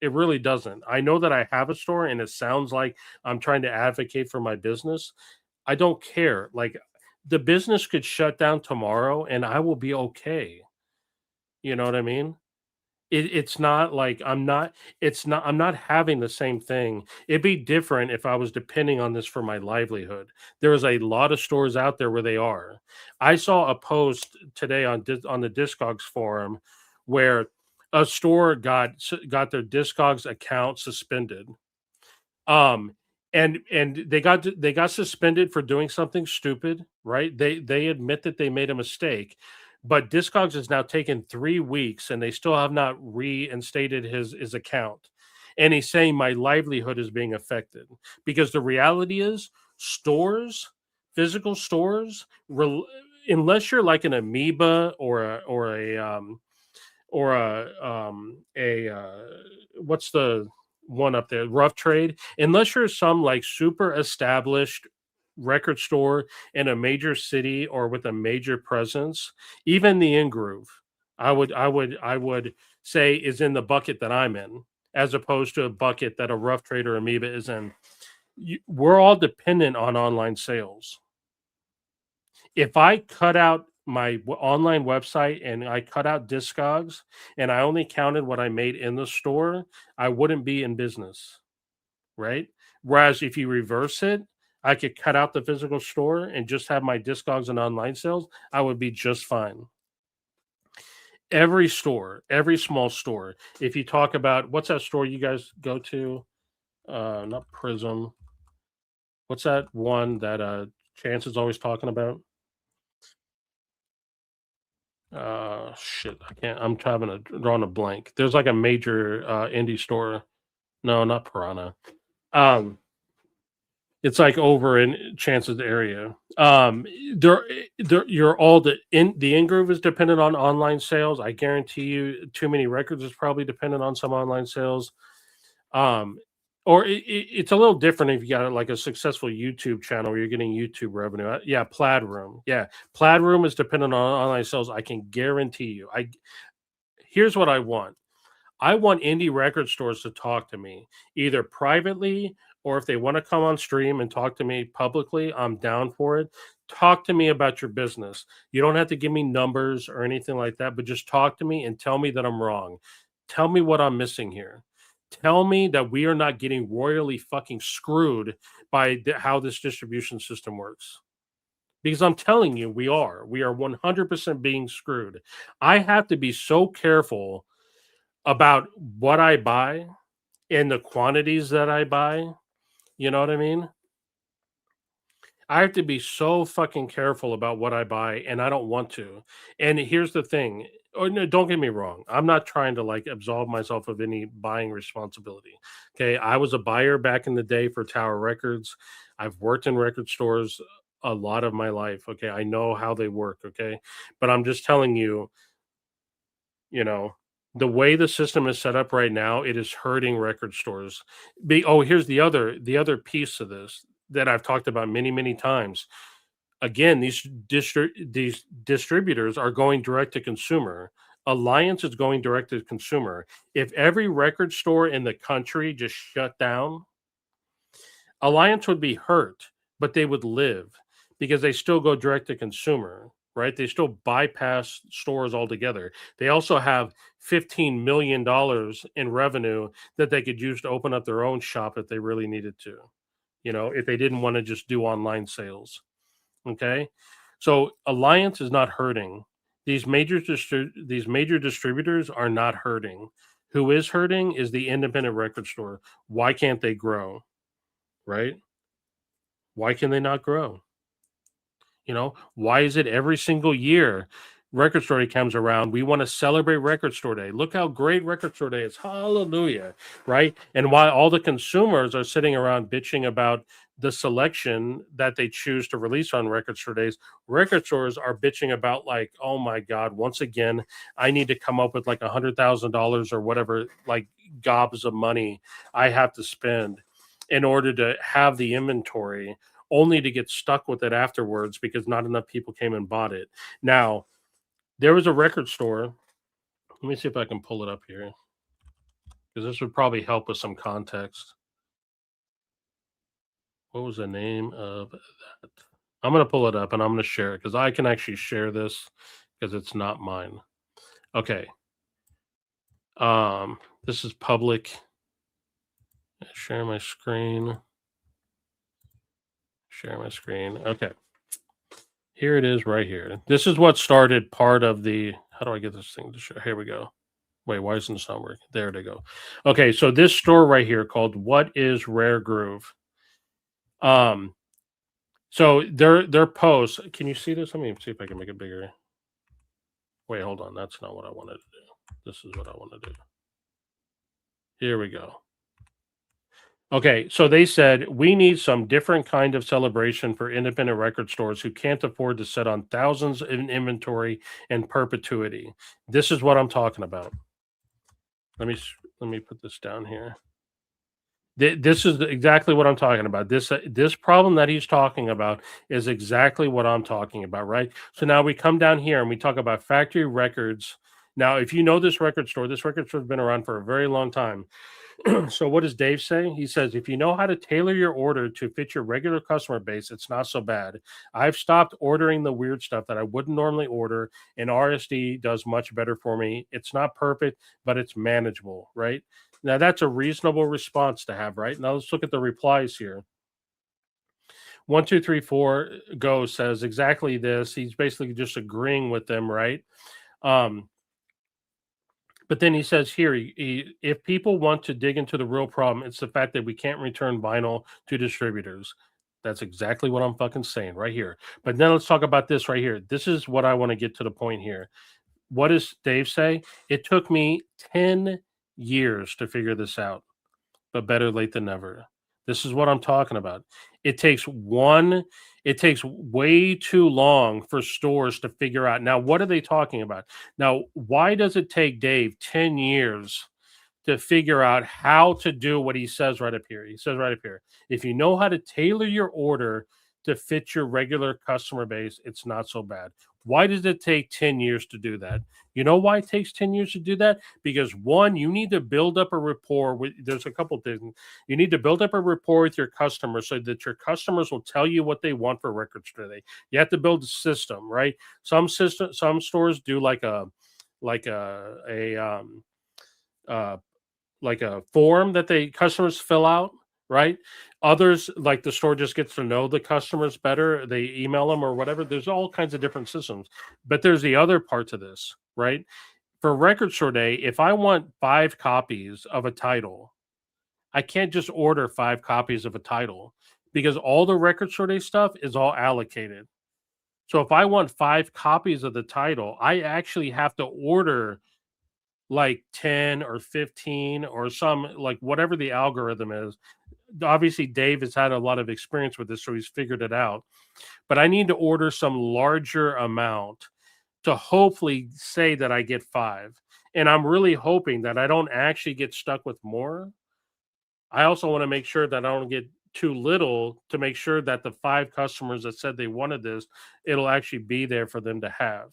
It really doesn't. I know that I have a store and it sounds like I'm trying to advocate for my business. I don't care. Like, the business could shut down tomorrow and I will be okay. You know what I mean? It's not like I'm not having the same thing. It'd be different if I was depending on this for my livelihood. There's a lot of stores out there where they are. I saw a post today on the Discogs forum where a store got their Discogs account suspended. Um and they got suspended for doing something stupid, right? They admit that they made a mistake, but Discogs has now taken 3 weeks and they still have not reinstated his account. And he's saying my livelihood is being affected because the reality is stores, physical stores, unless you're like an Amoeba or a what's the one up there, Rough Trade, unless you're some like super established record store in a major city or with a major presence, even the In Groove, I would say is in the bucket that I'm in, as opposed to a bucket that a Rough Trade or Amoeba is in. We're all dependent on online sales. If I cut out my online website and I cut out Discogs and I only counted what I made in the store, I wouldn't be in business, right? Whereas if you reverse it, I could cut out the physical store and just have my Discogs and online sales, I would be just fine. every store, every small store. If you talk about what's that store you guys go to? Not Prism. What's that one that Chance is always talking about? Shit, I can't. I'm having a drawing a blank. There's like a major indie store. No, not Piranha. Um, it's like over in Chance's area. You're all the in groove is dependent on online sales. I guarantee you, Too Many Records is probably dependent on some online sales. Um, or it's a little different if you got like a successful YouTube channel where you're getting YouTube revenue. Yeah, Plaid Room. Yeah, Plaid Room is dependent on online sales. I can guarantee you. Here's what I want. I want indie record stores to talk to me either privately or if they want to come on stream and talk to me publicly, I'm down for it. Talk to me about your business. You don't have to give me numbers or anything like that, but just talk to me and tell me that I'm wrong. Tell me what I'm missing here. Tell me that we are not getting royally fucking screwed by how this distribution system works. Because I'm telling you, we are. We are 100% being screwed. I have to be so careful about what I buy and the quantities that I buy. You know what I mean? I have to be so fucking careful about what I buy, and I don't want to. And here's the thing. Oh, no, don't get me wrong. I'm not trying to like absolve myself of any buying responsibility. Okay. I was a buyer back in the day for Tower Records. I've worked in record stores a lot of my life. Okay. I know how they work. Okay. But I'm just telling you, you know, the way the system is set up right now, it is hurting record stores. Here's the other piece of this that I've talked about many times. Again, these distributors are going direct to consumer. Alliance is going direct to consumer. If every record store in the country just shut down, Alliance would be hurt, but they would live because they still go direct to consumer, right? They still bypass stores altogether. They also have $15 million in revenue that they could use to open up their own shop if they really needed to, if they didn't want to just do online sales. Okay. So Alliance is not hurting. These major distributors are not hurting. Who is hurting is the independent record store. Why can't they grow? Right? Why can they not grow? Why is it every single year Record Store Day comes around, we want to celebrate Record Store Day? Look how great Record Store Day is. Hallelujah. Right? And why all the consumers are sitting around bitching about the selection that they choose to release on Record Store Days, record stores are bitching about like, oh my God, once again, I need to come up with like $100,000 or whatever, like gobs of money I have to spend in order to have the inventory, only to get stuck with it afterwards because not enough people came and bought it. Now, there was a record store. Let me see if I can pull it up here because this would probably help with some context. What was the name of that? I'm going to pull it up and I'm going to share it because I can actually share this because it's not mine. Okay. This is public. Share my screen. Share my screen. Okay. Here it is right here. This is what started part of the, how do I get this thing to show? Here we go. Wait, why isn't this not working? There they go. Okay, so this store right here called What is Rare Groove? So their posts, can you see this? Let me see if I can make it bigger. Wait, hold on. That's not what I wanted to do. This is what I want to do. Here we go. Okay, so they said we need some different kind of celebration for independent record stores who can't afford to sit on thousands in inventory in perpetuity. This is what I'm talking about. Let me put this down here. This is exactly what I'm talking about. This problem that he's talking about is exactly what I'm talking about, right? So now we come down here and we talk about factory records. Now, if you know this record store has been around for a very long time. So what does Dave say? He says, if you know how to tailor your order to fit your regular customer base, it's not so bad. I've stopped ordering the weird stuff that I wouldn't normally order, and RSD does much better for me. It's not perfect, but it's manageable, right? Now that's a reasonable response to have, right? Now let's look at the replies here. 1234 Go says exactly this. He's basically just agreeing with them, right? But then he says here, if people want to dig into the real problem, it's the fact that we can't return vinyl to distributors. That's exactly what I'm fucking saying right here. But then let's talk about this right here. This is what I want to get to the point here. What does Dave say? It took me 10 years to figure this out, but better late than never. This is what I'm talking about. It takes way too long for stores to figure out. Now, what are they talking about? Now, why does it take Dave 10 years to figure out how to do what he says right up here? He says right up here, if you know how to tailor your order to fit your regular customer base, it's not so bad. Why does it take 10 years to do that? You know why it takes 10 years to do that? Because one, you need to build up a rapport with, there's a couple things. You need to build up a rapport with your customers so that your customers will tell you what they want for record store day. You have to build a system, right? Some stores do like a uh, like a form that they customers fill out, right? Others, like the store just gets to know the customers better. They email them or whatever. There's all kinds of different systems. But there's the other part to this, right? For record store day, if I want 5 copies of a title, I can't just order 5 copies of a title because all the record store day stuff is all allocated. So if I want 5 copies of the title, I actually have to order like 10 or 15 or some, like whatever the algorithm is. Obviously, Dave has had a lot of experience with this, so he's figured it out. But I need to order some larger amount to hopefully say that I get 5. And I'm really hoping that I don't actually get stuck with more. I also want to make sure that I don't get too little to make sure that the 5 customers that said they wanted this, it'll actually be there for them to have.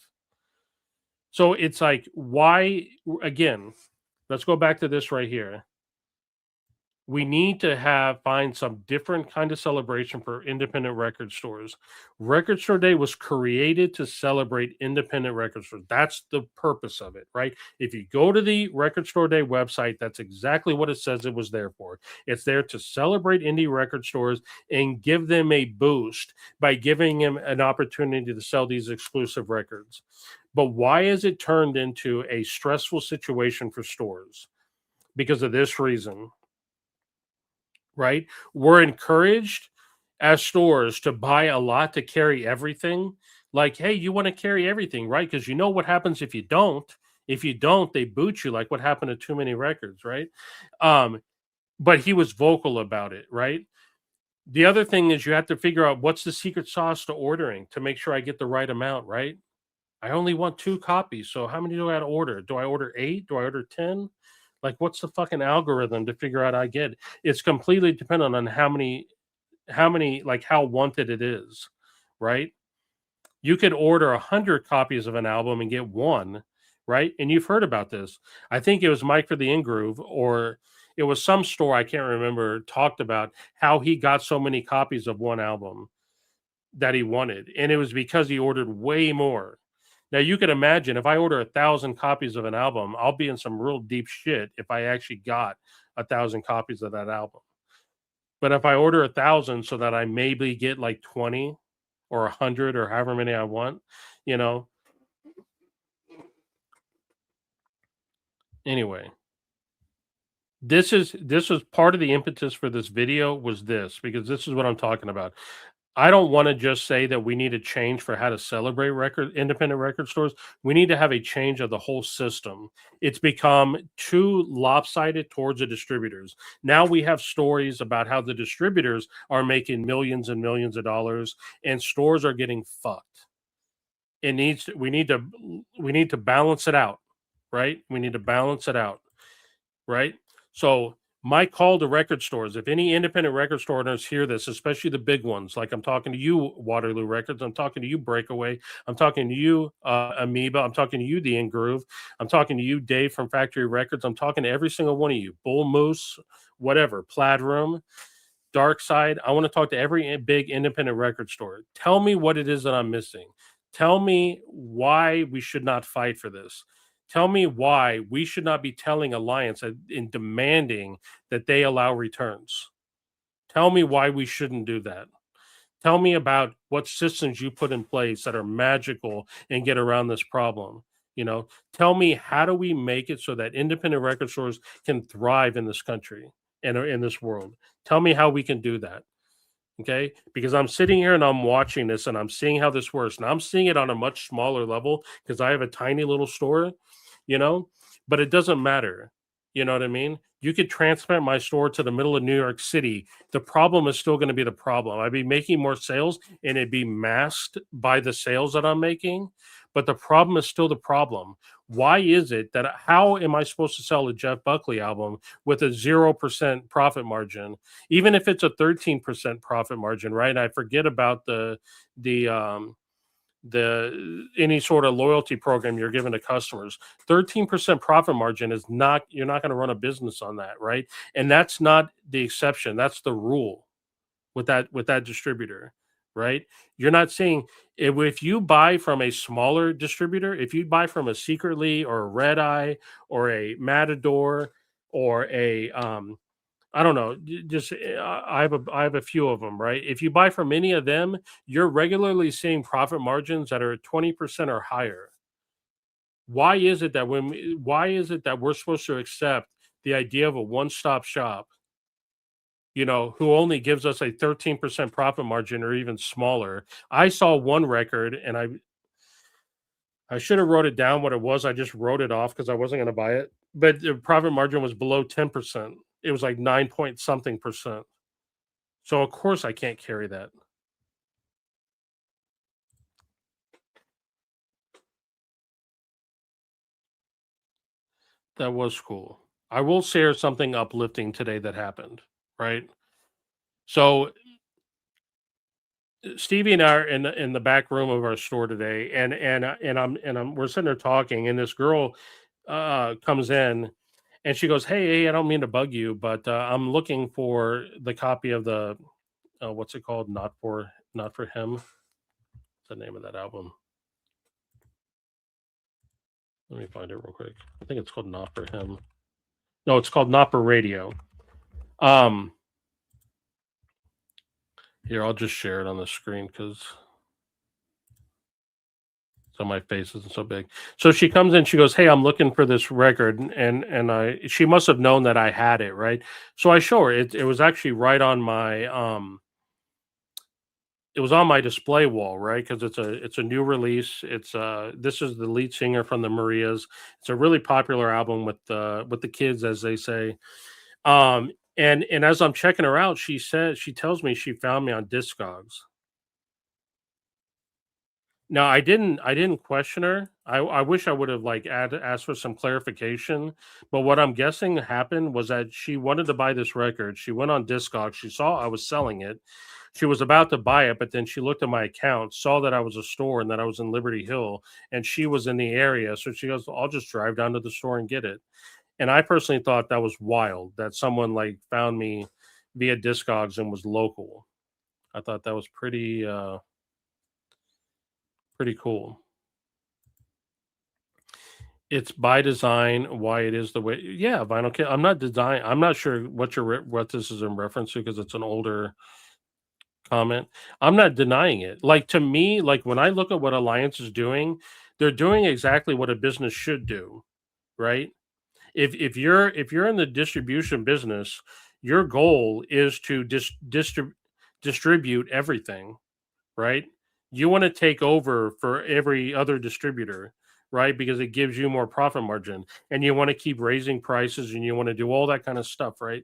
So it's like, why, again, let's go back to this right here. We need to find some different kind of celebration for independent record stores. Record Store Day was created to celebrate independent record stores. That's the purpose of it, right? If you go to the Record Store Day website, that's exactly what it says it was there for. It's there to celebrate indie record stores and give them a boost by giving them an opportunity to sell these exclusive records. But why is it turned into a stressful situation for stores? Because of this reason, right? We're encouraged as stores to buy a lot to carry everything. Like, hey, you want to carry everything, right? Because you know what happens if you don't. If you don't, they boot you, like what happened to Too Many Records, right? But he was vocal about it, right? The other thing is you have to figure out what's the secret sauce to ordering to make sure I get the right amount, right? I only want 2 copies, so how many do I have to order? Do I order 8? Do I order 10? Like, what's the fucking algorithm to figure out I get? It's completely dependent on how many, like, how wanted it is, right? You could order 100 copies of an album and get 1, right? And you've heard about this. I think it was Mike for the In-Groove, or it was some store, I can't remember, talked about how he got so many copies of one album that he wanted, and it was because he ordered way more. Now you could imagine if I order 1,000 copies of an album, I'll be in some real deep shit if I actually got 1,000 copies of that album. But if I order 1,000 so that I maybe get like 20 or 100 or however many I want, you know. Anyway, this was part of the impetus for this video, was this, because this is what I'm talking about. I don't want to just say that we need a change for how to celebrate independent record stores. We need to have a change of the whole system. It's become too lopsided towards the distributors. Now we have stories about how the distributors are making millions and millions of dollars and stores are getting fucked. We need to balance it out, right? We need to balance it out, right? So my call to record stores, if any independent record store owners hear this, especially the big ones, like I'm talking to you, Waterloo Records, I'm talking to you, Breakaway, I'm talking to you, Amoeba, I'm talking to you, The In-Groove, I'm talking to you, Dave from Factory Records, I'm talking to every single one of you, Bull Moose, whatever, Plaid Room, Dark Side. I want to talk to every big independent record store. Tell me what it is that I'm missing. Tell me why we should not fight for this. Tell me why we should not be telling Alliance and demanding that they allow returns. Tell me why we shouldn't do that. Tell me about what systems you put in place that are magical and get around this problem. You know, tell me, how do we make it so that independent record stores can thrive in this country and in this world? Tell me how we can do that. Okay, because I'm sitting here and I'm watching this and I'm seeing how this works, and I'm seeing it on a much smaller level because I have a tiny little store, you know, but it doesn't matter. You know what I mean? You could transplant my store to the middle of New York City. The problem is still going to be the problem. I'd be making more sales and it'd be masked by the sales that I'm making, but the problem is still the problem. Why is it that how am I supposed to sell a Jeff Buckley album with a 0% profit margin, even if it's a 13% profit margin, right? And I forget about the any sort of loyalty program you're giving to customers. 13% profit margin is not, you're not going to run a business on that, right? And that's not the exception, that's the rule with that distributor, right? You're not seeing, if you buy from a smaller distributor, if you buy from a Secretly or a Red Eye or a Matador or a I don't know, just I have a few of them, right? If you buy from any of them, you're regularly seeing profit margins that are 20% or higher. Why is it that why is it that we're supposed to accept the idea of a one-stop shop, you know, who only gives us a 13% profit margin or even smaller? I saw one record and I should have wrote it down what it was. I just wrote it off because I wasn't going to buy it. But the profit margin was below 10%. It was like 9 point something percent. So of course I can't carry that. That was cool. I will share something uplifting today that happened, right? So Stevie and I are in the back room of our store today, and we're sitting there talking, and this girl comes in, and she goes, "Hey, I don't mean to bug you, but I'm looking for the copy of the what's it called? Not for him. What's the name of that album? Let me find it real quick. I think it's called Not for Him. No, it's called Not for Radio. Um, Here, I'll just share it on the screen because so my face isn't so big. So she comes in, she goes, "Hey, I'm looking for this record," and I she must have known that I had it, right? So I show her. It was actually right on my it was on my display wall, right? Because it's a new release. It's this is the lead singer from the Marias. It's a really popular album with the kids, as they say. And as I'm checking her out, she tells me she found me on Discogs. No, I didn't question her. I wish I would have like asked for some clarification. But what I'm guessing happened was that she wanted to buy this record. She went on Discogs. She saw I was selling it. She was about to buy it, but then she looked at my account, saw that I was a store and that I was in Liberty Hill, and she was in the area. So she goes, "I'll just drive down to the store and get it." And I personally thought that was wild that someone like found me via Discogs and was local. I thought that was pretty cool. It's by design why it is the way. Yeah, vinyl kit. I'm not sure what this is in reference to because it's an older comment. I'm not denying it. Like to me, like when I look at what Alliance is doing, they're doing exactly what a business should do, right? If you're in the distribution business, your goal is to distribute everything, right? You want to take over for every other distributor, right? Because it gives you more profit margin, and you want to keep raising prices, and you want to do all that kind of stuff, right?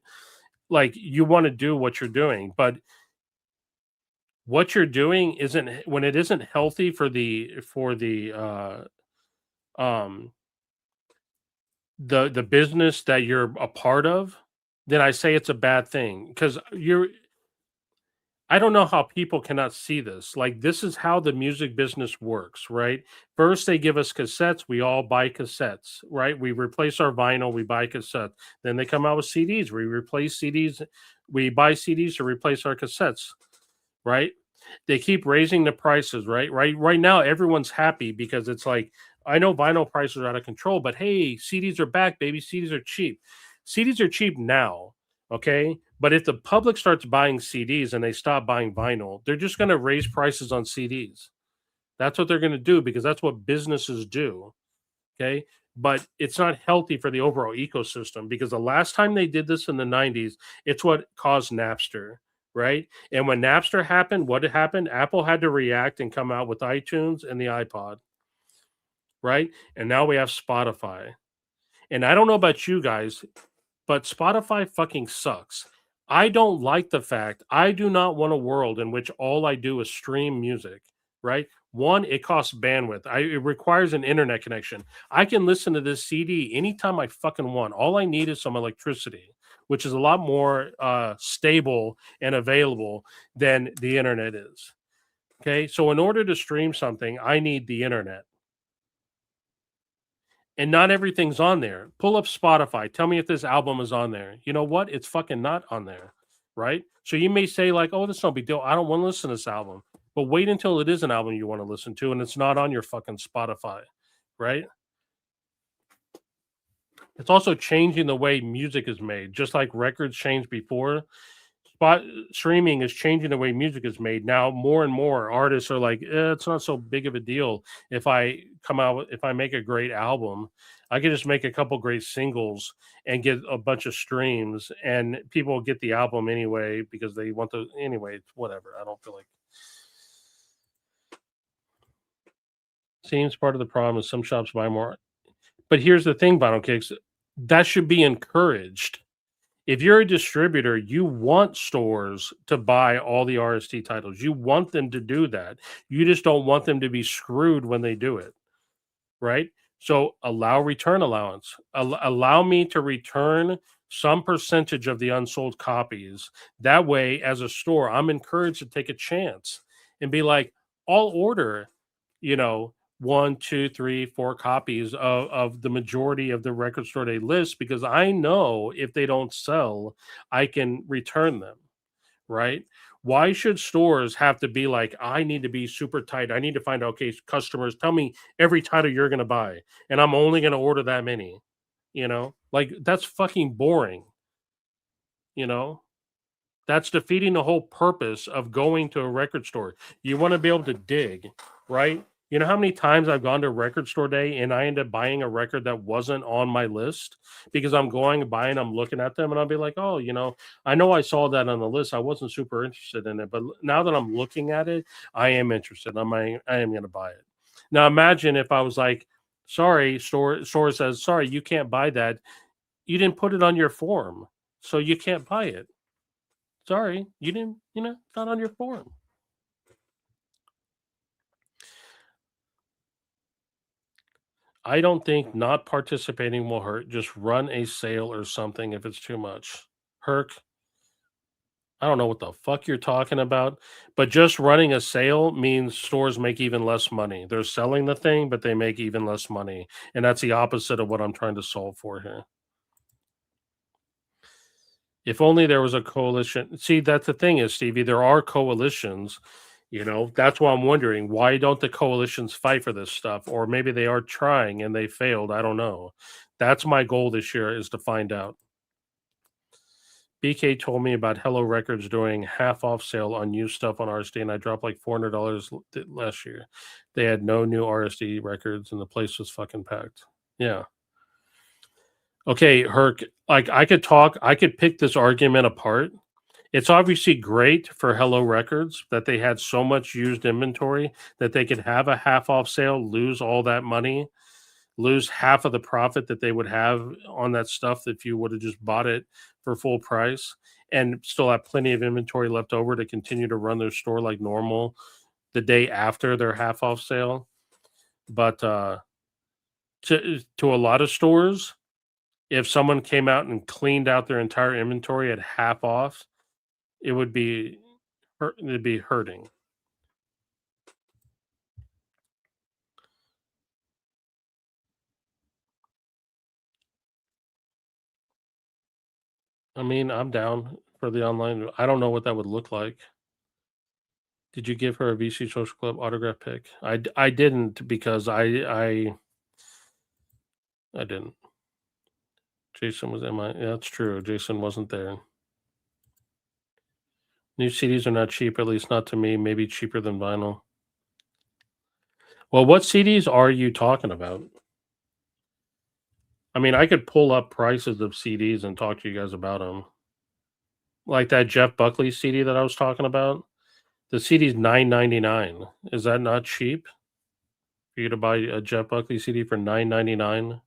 Like you want to do what you're doing, but what you're doing isn't, when it isn't healthy for um the business that you're a part of, then I say it's a bad thing because you're I don't know how people cannot see this. Like, this is how the music business works, right? First, they give us cassettes. We all buy cassettes, right? We replace our vinyl, we buy cassettes. Then they come out with CDs. We replace CDs. We buy CDs to replace our cassettes, right? They keep raising the prices, right? Right now, everyone's happy because it's like, I know vinyl prices are out of control, but hey, CDs are back, baby. CDs are cheap. CDs are cheap now, okay? But if the public starts buying CDs and they stop buying vinyl, they're just going to raise prices on CDs. That's what they're going to do because that's what businesses do. Okay. But it's not healthy for the overall ecosystem because the last time they did this in the 90s, it's what caused Napster, right? And when Napster happened, what happened? Apple had to react and come out with iTunes and the iPod, right? And now we have Spotify. And I don't know about you guys, but Spotify fucking sucks. I don't like the fact I do not want a world in which all I do is stream music, right? One, it costs bandwidth. It requires an internet connection. I can listen to this CD anytime I fucking want. All I need is some electricity, which is a lot more stable and available than the internet is. Okay, so in order to stream something, I need the internet. And not everything's on there. Pull up Spotify. Tell me if this album is on there. You know what? It's fucking not on there, right? So you may say like, "Oh, this is no big deal. I don't want to listen to this album." But wait until it is an album you want to listen to, and it's not on your fucking Spotify, right? It's also changing the way music is made, just like records changed before. Spot streaming is changing the way music is made now. More and more artists are like, it's not so big of a deal if I make a great album. I can just make a couple great singles and get a bunch of streams, and people will get the album anyway because they want the anyway. Whatever. I don't feel like. Seems part of the problem is some shops buy more. But here's the thing, Vinyl Kicks, that should be encouraged. If you're a distributor, you want stores to buy all the RST titles. You want them to do that. You just don't want them to be screwed when they do it, right? So allow return allowance. Allow me to return some percentage of the unsold copies. That way, as a store, I'm encouraged to take a chance and be like, I'll order, you know, 1, 2, 3, 4 copies of the majority of the record store day list because I know if they don't sell, I can return them, right? Why should stores have to be like, I need to be super tight? I need to find out, okay, customers, tell me every title you're going to buy, and I'm only going to order that many, Like, that's fucking boring, you know? That's defeating the whole purpose of going to a record store. You want to be able to dig, right? You know how many times I've gone to record store day and I end up buying a record that wasn't on my list because I'm going and buying, I'm looking at them and I'll be like, oh, I know I saw that on the list. I wasn't super interested in it, but now that I'm looking at it, I am interested. I am going to buy it. Now imagine if I was like, sorry, store says, sorry, you can't buy that. You didn't put it on your form, so you can't buy it. Sorry, you didn't, it's not on your form. I don't think not participating will hurt. Just run a sale or something if it's too much. Herc, I don't know what the fuck you're talking about, but just running a sale means stores make even less money. They're selling the thing, but they make even less money. And that's the opposite of what I'm trying to solve for here. If only there was a coalition. See, that's the thing is, Stevie, there are coalitions. That's why I'm wondering, why don't the coalitions fight for this stuff? Or maybe they are trying and they failed. I don't know. That's my goal this year is to find out. BK told me about Hello Records doing half off sale on used stuff on RSD, and I dropped like $400 last year. They had no new RSD records, and the place was fucking packed. Yeah. Okay, Herc, like I could pick this argument apart. It's obviously great for Hello Records that they had so much used inventory that they could have a half off sale, lose all that money, lose half of the profit that they would have on that stuff if you would have just bought it for full price and still have plenty of inventory left over to continue to run their store like normal the day after their half off sale. But to a lot of stores, if someone came out and cleaned out their entire inventory at half off, it'd be hurting. I mean, I'm down for the online. I don't know what that would look like. Did you give her a VC Social Club autograph pic? I didn't because I didn't. Jason was in my. Yeah, that's true. Jason wasn't there. New CDs are not cheap, at least not to me. Maybe cheaper than vinyl. Well, what CDs are you talking about? I mean, I could pull up prices of CDs and talk to you guys about them. Like that Jeff Buckley CD that I was talking about. The CD's $9.99. Is that not cheap for you to buy a Jeff Buckley CD for $9.99?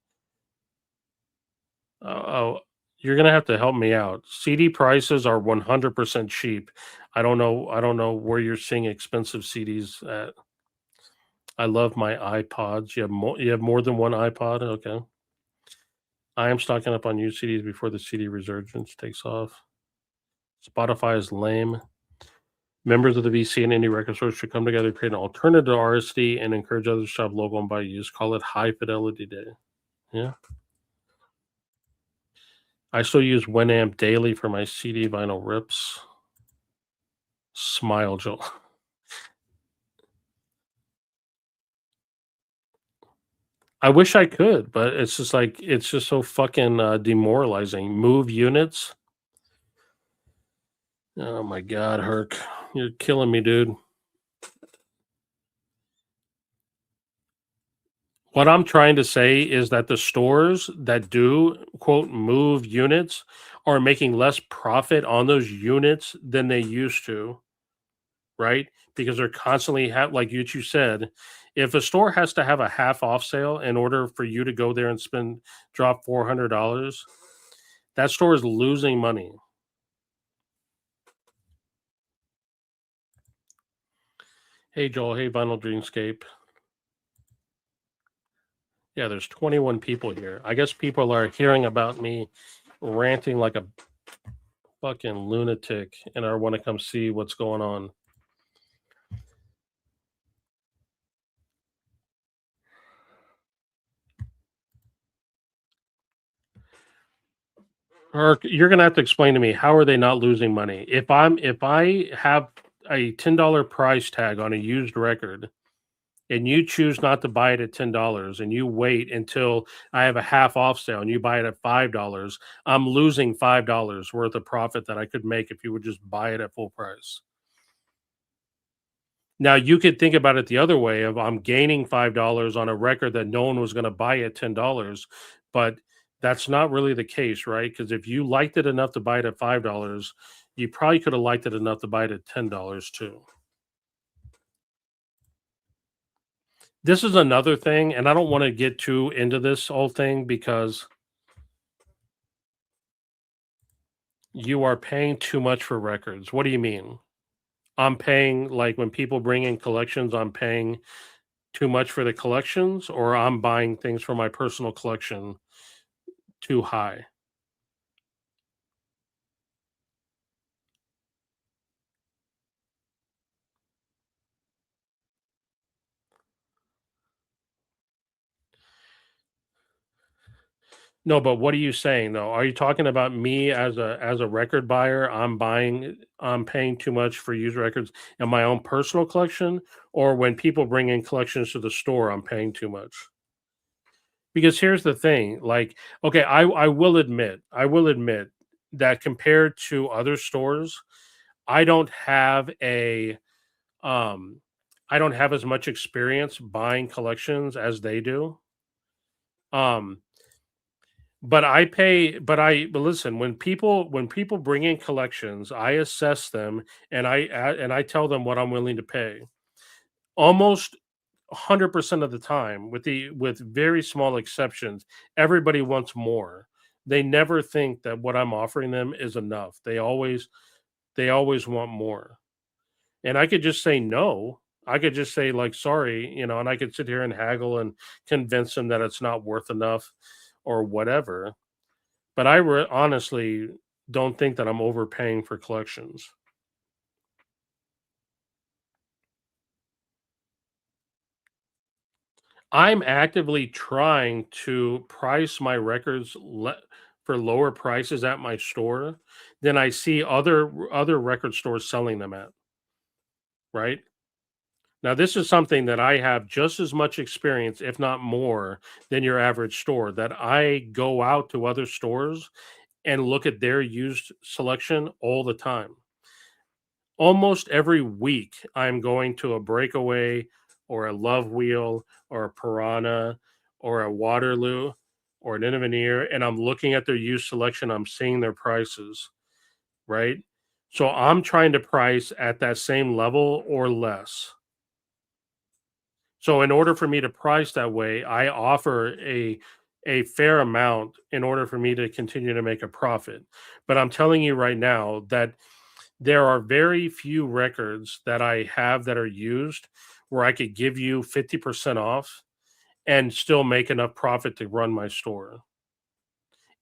Oh, you're gonna have to help me out. CD prices are 100% cheap. I don't know where you're seeing expensive CDs at. I love my iPods. You have more than one iPod? Okay. I am stocking up on used CDs before the CD resurgence takes off. Spotify is lame. Members of the VC and indie record stores should come together, create an alternative to RSD, and encourage others to shop local and buy used. Call it High Fidelity Day. Yeah. I still use Winamp daily for my CD vinyl rips. Smile, Joel. I wish I could, but it's just like it's just so fucking demoralizing. Move units. Oh my god, Herc, you're killing me, dude. What I'm trying to say is that the stores that do quote move units are making less profit on those units than they used to, right? Because they're constantly like you said, if a store has to have a half off sale in order for you to go there and drop $400, that store is losing money. Hey Joel, hey Vinyl Dreamscape. Yeah, there's 21 people here. I guess people are hearing about me ranting like a fucking lunatic and I want to come see what's going on. Or you're gonna have to explain to me how are they not losing money? If I have a $10 price tag on a used record and you choose not to buy it at $10 and you wait until I have a half off sale and you buy it at $5, I'm losing $5 worth of profit that I could make if you would just buy it at full price. Now you could think about it the other way of I'm gaining $5 on a record that no one was going to buy at $10, but that's not really the case, right? Because if you liked it enough to buy it at $5, you probably could have liked it enough to buy it at $10 too. This is another thing, and I don't want to get too into this whole thing because you are paying too much for records. What do you mean? I'm paying like when people bring in collections, I'm paying too much for the collections, or I'm buying things for my personal collection too high. No, but what are you saying though? Are you talking about me as a record buyer? I'm paying too much for used records in my own personal collection, or when people bring in collections to the store, I'm paying too much. Because here's the thing, like, okay, I will admit that compared to other stores, I don't have a um I don't have as much experience buying collections as they do. Um but listen, when people bring in collections, I assess them and I tell them what I'm willing to pay. Almost 100% of the time, with very small exceptions, everybody wants more. They never think that what I'm offering them is enough. They always want more. And I could just say no. I could just say like sorry, and I could sit here and haggle and convince them that it's not worth enough or whatever. But honestly don't think that I'm overpaying for collections. I'm actively trying to price my records for lower prices at my store than I see other record stores selling them at, right? Now, this is something that I have just as much experience, if not more, than your average store. That I go out to other stores and look at their used selection all the time. Almost every week, I'm going to a Breakaway or a Love Wheel or a Piranha or a Waterloo or an Innoveneer, and I'm looking at their used selection, I'm seeing their prices, right? So I'm trying to price at that same level or less. So in order for me to price that way, I offer a fair amount in order for me to continue to make a profit. But I'm telling you right now that there are very few records that I have that are used where I could give you 50% off and still make enough profit to run my store.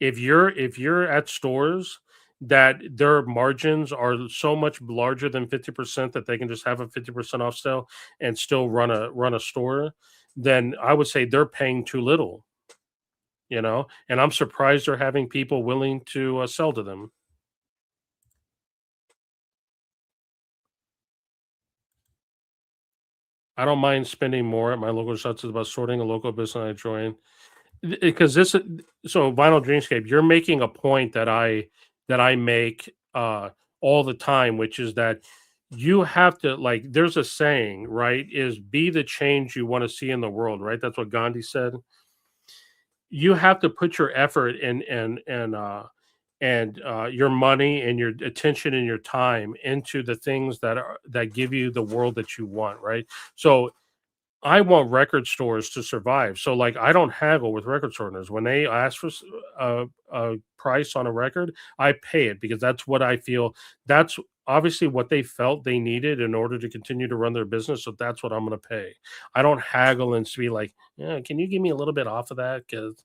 If you're at stores that their margins are so much larger than 50% that they can just have a 50% off sale and still run a store, then I would say they're paying too little, you know? And I'm surprised they're having people willing to sell to them. I don't mind spending more at my local shops. It's about sorting a local business I join. Because this so Vinyl Dreamscape, you're making a point that I make all the time, which is that you have to, like, there's a saying, right? Is be the change you want to see in the world, right? That's what Gandhi said. You have to put your effort and your money and your attention and your time into the things that give you the world that you want, right? So I want record stores to survive. So, like, I don't haggle with record store owners. When they ask for a price on a record, I pay it because that's what I feel. That's obviously what they felt they needed in order to continue to run their business. So that's what I'm going to pay. I don't haggle and be like, yeah, can you give me a little bit off of that? Because,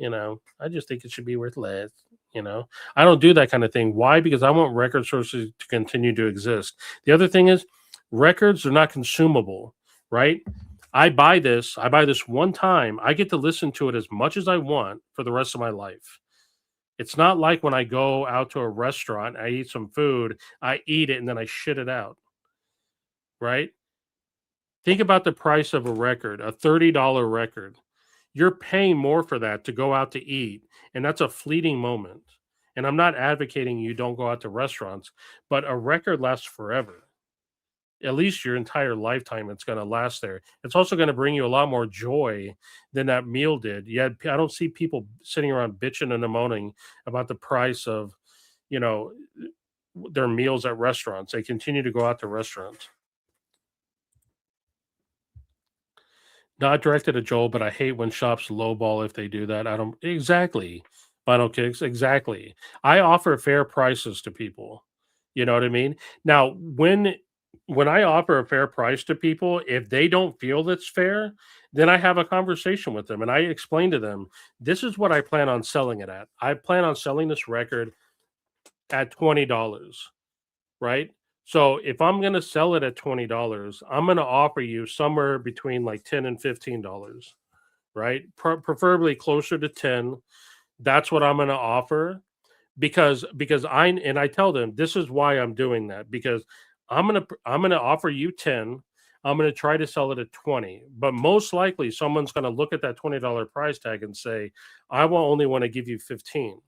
I just think it should be worth less. I don't do that kind of thing. Why? Because I want record stores to continue to exist. The other thing is, records are not consumable, right? I buy this one time. I get to listen to it as much as I want for the rest of my life. It's not like when I go out to a restaurant, I eat some food, I eat it and then I shit it out, right? Think about the price of a record, a $30 record. You're paying more for that to go out to eat, and that's a fleeting moment. And I'm not advocating you don't go out to restaurants, but a record lasts forever, at least your entire lifetime. It's going to last there. It's also going to bring you a lot more joy than that meal did. Yet I don't see people sitting around bitching and moaning about the price of, you know, their meals at restaurants. They continue to go out to restaurants. Not directed at Joel, but I hate when shops lowball if they do that. I don't exactly. Final kicks, exactly. I offer fair prices to people. You know what I mean? Now, when I offer a fair price to people, if they don't feel that's fair, then I have a conversation with them and I explain to them, this is what I plan on selling it at. I plan on selling this record at $20, right? So if I'm going to sell it at $20, I'm going to offer you somewhere between like 10 and $15, right? Preferably closer to 10. That's what I'm going to offer because I tell them this is why I'm doing that because I'm gonna offer you 10. I'm gonna try to sell it at 20, but most likely someone's gonna look at that $20 price tag and say, I will only want to give you 15,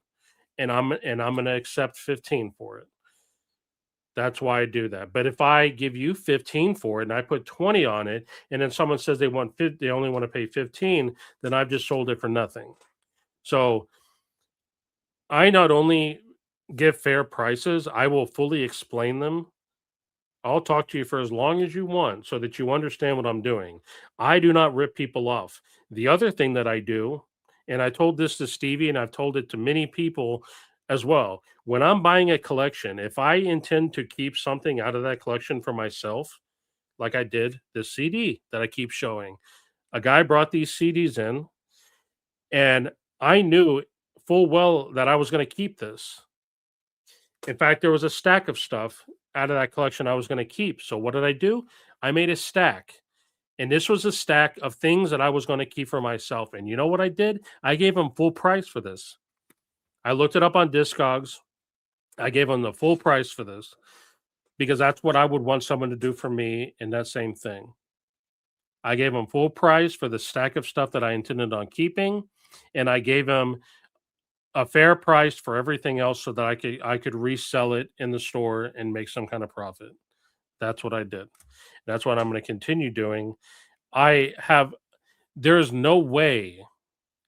and I'm gonna accept 15 for it. That's why I do that. But if I give you 15 for it and I put 20 on it, and then someone says they only want to pay 15, then I've just sold it for nothing. So I not only give fair prices, I will fully explain them. I'll talk to you for as long as you want so that you understand what I'm doing. I do not rip people off. The other thing that I do, and I told this to Stevie and I've told it to many people as well. When I'm buying a collection, if I intend to keep something out of that collection for myself, like I did this CD that I keep showing, a guy brought these CDs in and I knew full well that I was going to keep this. In fact, there was a stack of stuff out of that collection I was going to keep. So what did I do? I made a stack. And this was a stack of things that I was going to keep for myself. And you know what I did? I gave them full price for this. I looked it up on Discogs. I gave them the full price for this because that's what I would want someone to do for me in that same thing. I gave them full price for the stack of stuff that I intended on keeping, and I gave them a fair price for everything else so that I could resell it in the store and make some kind of profit. That's what I did. That's what I'm going to continue doing. I have There's no way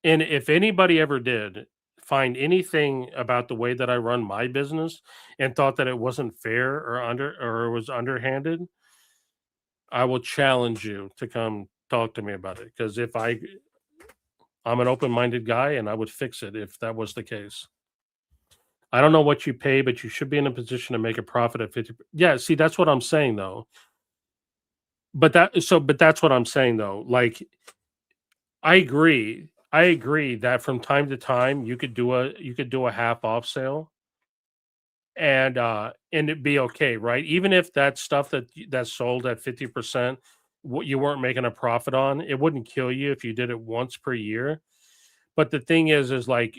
And if anybody ever did find anything about the way that I run my business and thought that it wasn't fair or was underhanded, I will challenge you to come talk to me about it. Because I'm an open-minded guy and I would fix it if that was the case. I don't know what you pay, but you should be in a position to make a profit at 50. Yeah, see, that's what I'm saying though. But that's what I'm saying though. Like, I agree. I agree that from time to time you could do a half off sale and it'd be okay, right? Even if that stuff that's sold at 50%, what you weren't making a profit on, it wouldn't kill you if you did it once per year. But the thing is like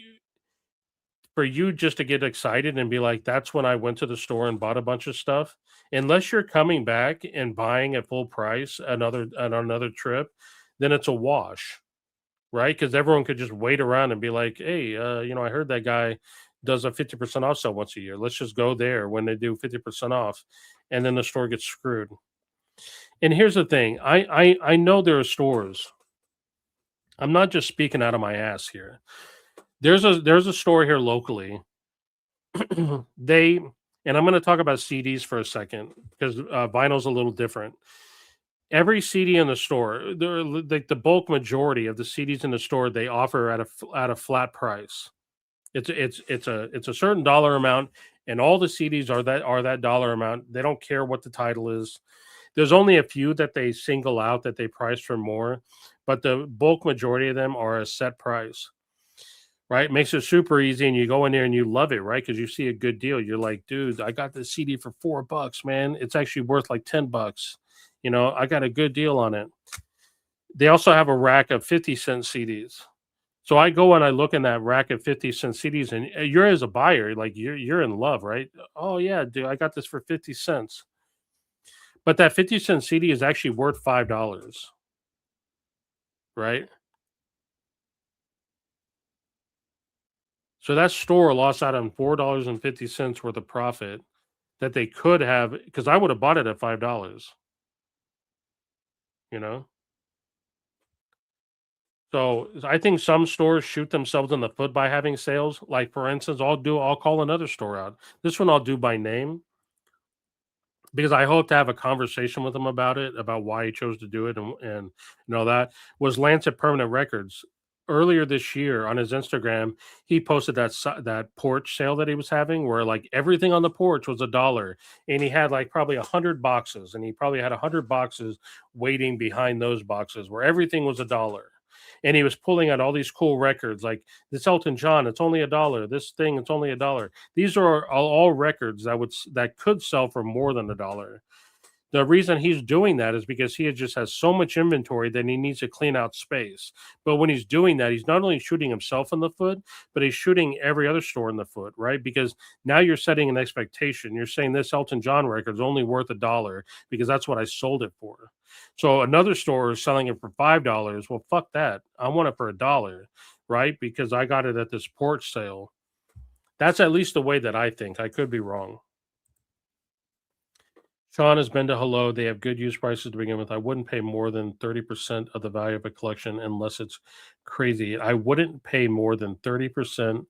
for you just to get excited and be like, that's when I went to the store and bought a bunch of stuff. Unless you're coming back and buying at full price another trip, then it's a wash, right? Because everyone could just wait around and be like, hey, I heard that guy does a 50% off sale once a year. Let's just go there when they do 50% off. And then the store gets screwed. And here's the thing. I know there are stores. I'm not just speaking out of my ass here. There's a store here locally. they and I'm going to talk about CDs for a second because vinyl's a little different. Every CD in the store, like the bulk majority of the CDs in the store, they offer at a flat price. It's a certain dollar amount, and all the CDs are that dollar amount. They don't care what the title is. There's only a few that they single out that they price for more, but the bulk majority of them are a set price. Right? Makes it super easy, and you go in there and you love it, right? Because you see a good deal. You're like, dude, I got this CD for $4, man. It's actually worth like $10. I got a good deal on it. They also have a rack of 50-cent CDs. So I go and I look in that rack of 50-cent CDs, and you're as a buyer, like you're in love, right? Oh yeah, dude, I got this for 50 cents. But that 50-cent CD is actually worth $5, right? So that store lost out on $4.50 worth of profit that they could have because I would have bought it at $5, you know? So I think some stores shoot themselves in the foot by having sales. Like for instance, I'll call another store out. This one I'll do by name because I hope to have a conversation with him about it, about why he chose to do it and all that. Was Lancet Permanent Records. Earlier this year on his Instagram, he posted that porch sale that he was having where like everything on the porch was $1 and he had like probably 100 boxes and he probably had 100 boxes waiting behind those boxes where everything was $1. And he was pulling out all these cool records like this Elton John, it's only $1. This thing, it's only $1. These are all records that could sell for more than $1. The reason he's doing that is because he just has so much inventory that he needs to clean out space. But when he's doing that, he's not only shooting himself in the foot, but he's shooting every other store in the foot, right? Because now you're setting an expectation. You're saying this Elton John record is only worth $1 because that's what I sold it for. So another store is selling it for $5. Well, fuck that. I want it for $1, right? Because I got it at this porch sale. That's at least the way that I think. I could be wrong. Sean has been to Hello. They have good used prices to begin with. I wouldn't pay more than 30% of the value of a collection unless it's crazy. I wouldn't pay more than 30%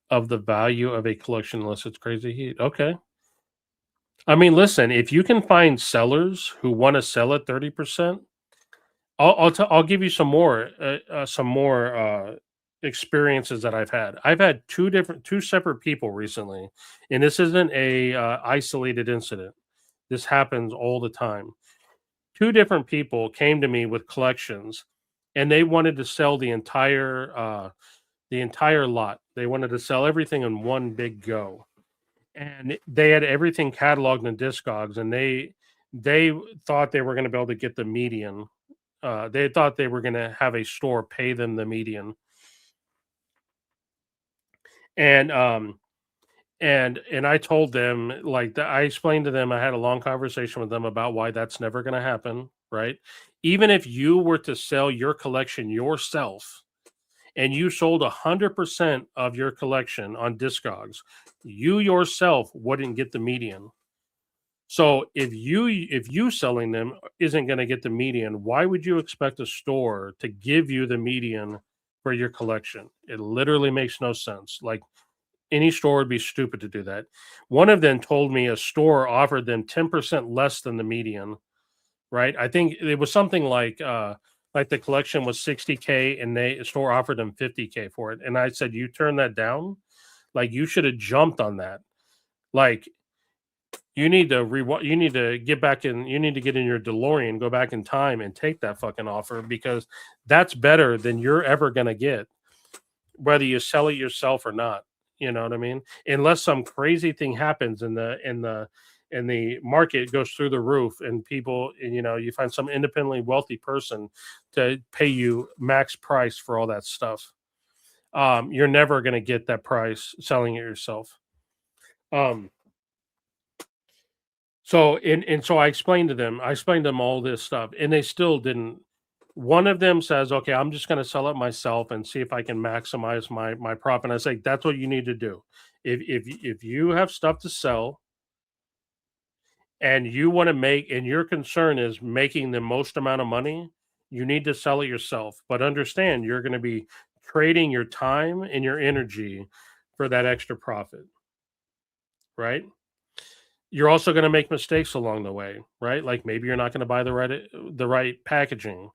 of the value of a collection unless it's crazy heat. Okay. I mean, listen, if you can find sellers who want to sell at 30%, I'll give you some more experiences that I've had. I've had two separate people recently, and this isn't a isolated incident. This happens all the time. Two different people came to me with collections, and they wanted to sell the entire lot. They wanted to sell everything in one big go, and they had everything cataloged in Discogs, and they thought they were going to be able to get the median. They thought they were going to have a store pay them the median, and I told them like that. I explained to them. I had a long conversation with them about why that's never going to happen. Right? Even if you were to sell your collection yourself, and you sold 100% of your collection on Discogs, you yourself wouldn't get the median. So if you selling them isn't going to get the median, why would you expect a store to give you the median for your collection. It literally makes no sense. Like, any store would be stupid to do that. One of them told me a store offered them 10% less than the median, right? I think it was something like the collection was 60K and the store offered them 50K for it. And I said, "You turn that down? Like, you should have jumped on that. Like, you need to you need to get back in, you need to get in your DeLorean, go back in time and take that fucking offer, because that's better than you're ever going to get, whether you sell it yourself or not." You know what I mean? Unless some crazy thing happens and the market goes through the roof, and people, and, you find some independently wealthy person to pay you max price for all that stuff. You're never going to get that price selling it yourself. So I explained to them all this stuff, and they still didn't. One of them says, "Okay, I'm just going to sell it myself and see if I can maximize my profit." And I say, "That's what you need to do. If you have stuff to sell and you want to make, and your concern is making the most amount of money, you need to sell it yourself. But understand, you're going to be trading your time and your energy for that extra profit, right? You're also going to make mistakes along the way, right? Like, maybe you're not going to buy the right packaging,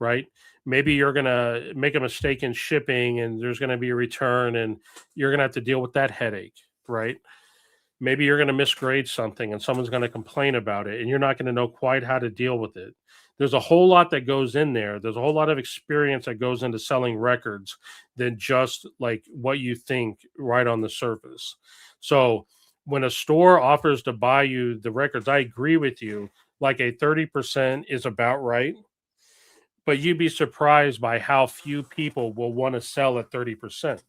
right? Maybe you're going to make a mistake in shipping and there's going to be a return, and you're going to have to deal with that headache, right? Maybe you're going to misgrade something and someone's going to complain about it, and you're not going to know quite how to deal with it. There's a whole lot that goes in there. There's a whole lot of experience that goes into selling records than just like what you think right on the surface. So when a store offers to buy you the records, I agree with you. Like, a 30% is about right, but you'd be surprised by how few people will want to sell at 30,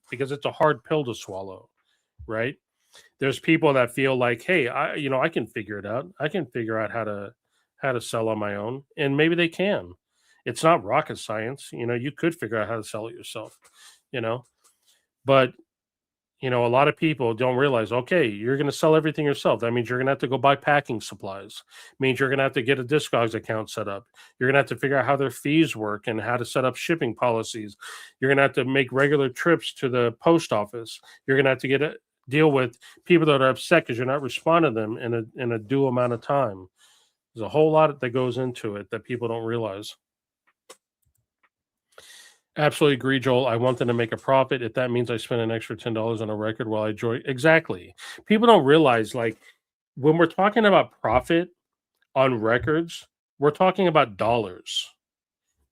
because it's a hard pill to swallow, right? There's people that feel like, "Hey, I can figure it out. I can figure out how to sell on my own," and maybe they can. It's not rocket science. You could figure out how to sell it yourself. You know, but a lot of people don't realize, okay, you're going to sell everything yourself. That means you're going to have to go buy packing supplies. Means you're going to have to get a Discogs account set up. You're going to have to figure out how their fees work and how to set up shipping policies. You're going to have to make regular trips to the post office. You're going to have to deal with people that are upset because you're not responding to them in a due amount of time. There's a whole lot that goes into it that people don't realize. Absolutely agree, Joel. I want them to make a profit. If that means I spend an extra $10 on a record while I enjoy, exactly. People don't realize, like, when we're talking about profit on records, we're talking about dollars.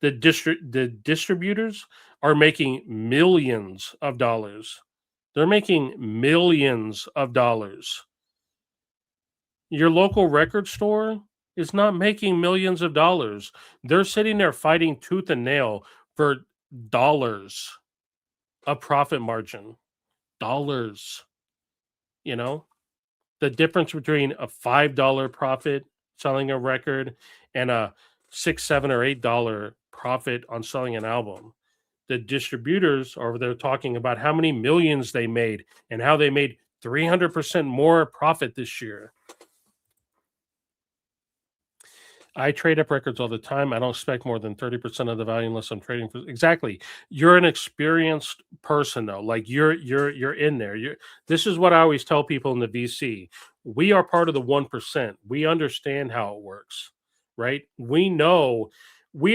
The distributors are making millions of dollars. They're making millions of dollars. Your local record store is not making millions of dollars. They're sitting there fighting tooth and nail for dollars of profit margin. Dollars. The difference between a $5 profit selling a record and a $6, $7, or $8 profit on selling an album. The distributors are there talking about how many millions they made and how they made 300% more profit this year. I trade up records all the time. I don't expect more than 30% of the value unless I'm trading for. Exactly. You're an experienced person though. Like, you're in there. This is what I always tell people in the VC. We are part of the 1%. We understand how it works, right? We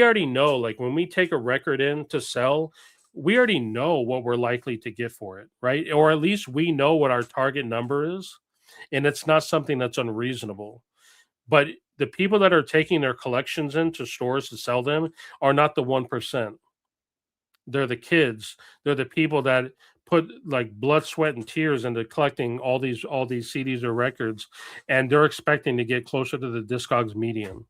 already know, like, when we take a record in to sell, we already know what we're likely to get for it, right? Or at least we know what our target number is, and it's not something that's unreasonable. But the people that are taking their collections into stores to sell them are not the 1%. They're the kids. They're the people that put, like, blood, sweat, and tears into collecting all these CDs or records, and they're expecting to get closer to the Discogs median.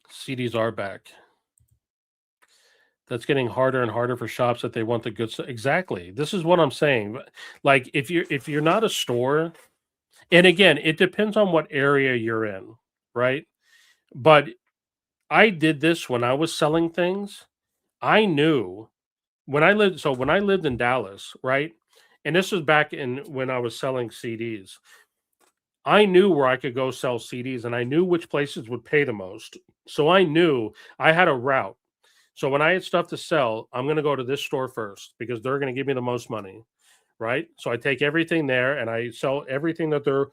CDs are back. That's getting harder and harder for shops that they want the good stuff. Exactly. This is what I'm saying. Like, if you're not a store, and again, it depends on what area you're in, right? But I did this when I was selling things. I knew when I lived in Dallas, right? And this was back in when I was selling CDs. I knew where I could go sell CDs, and I knew which places would pay the most. So I knew I had a route. So when I had stuff to sell, I'm going to go to this store first because they're going to give me the most money, right? So I take everything there and I sell everything that they're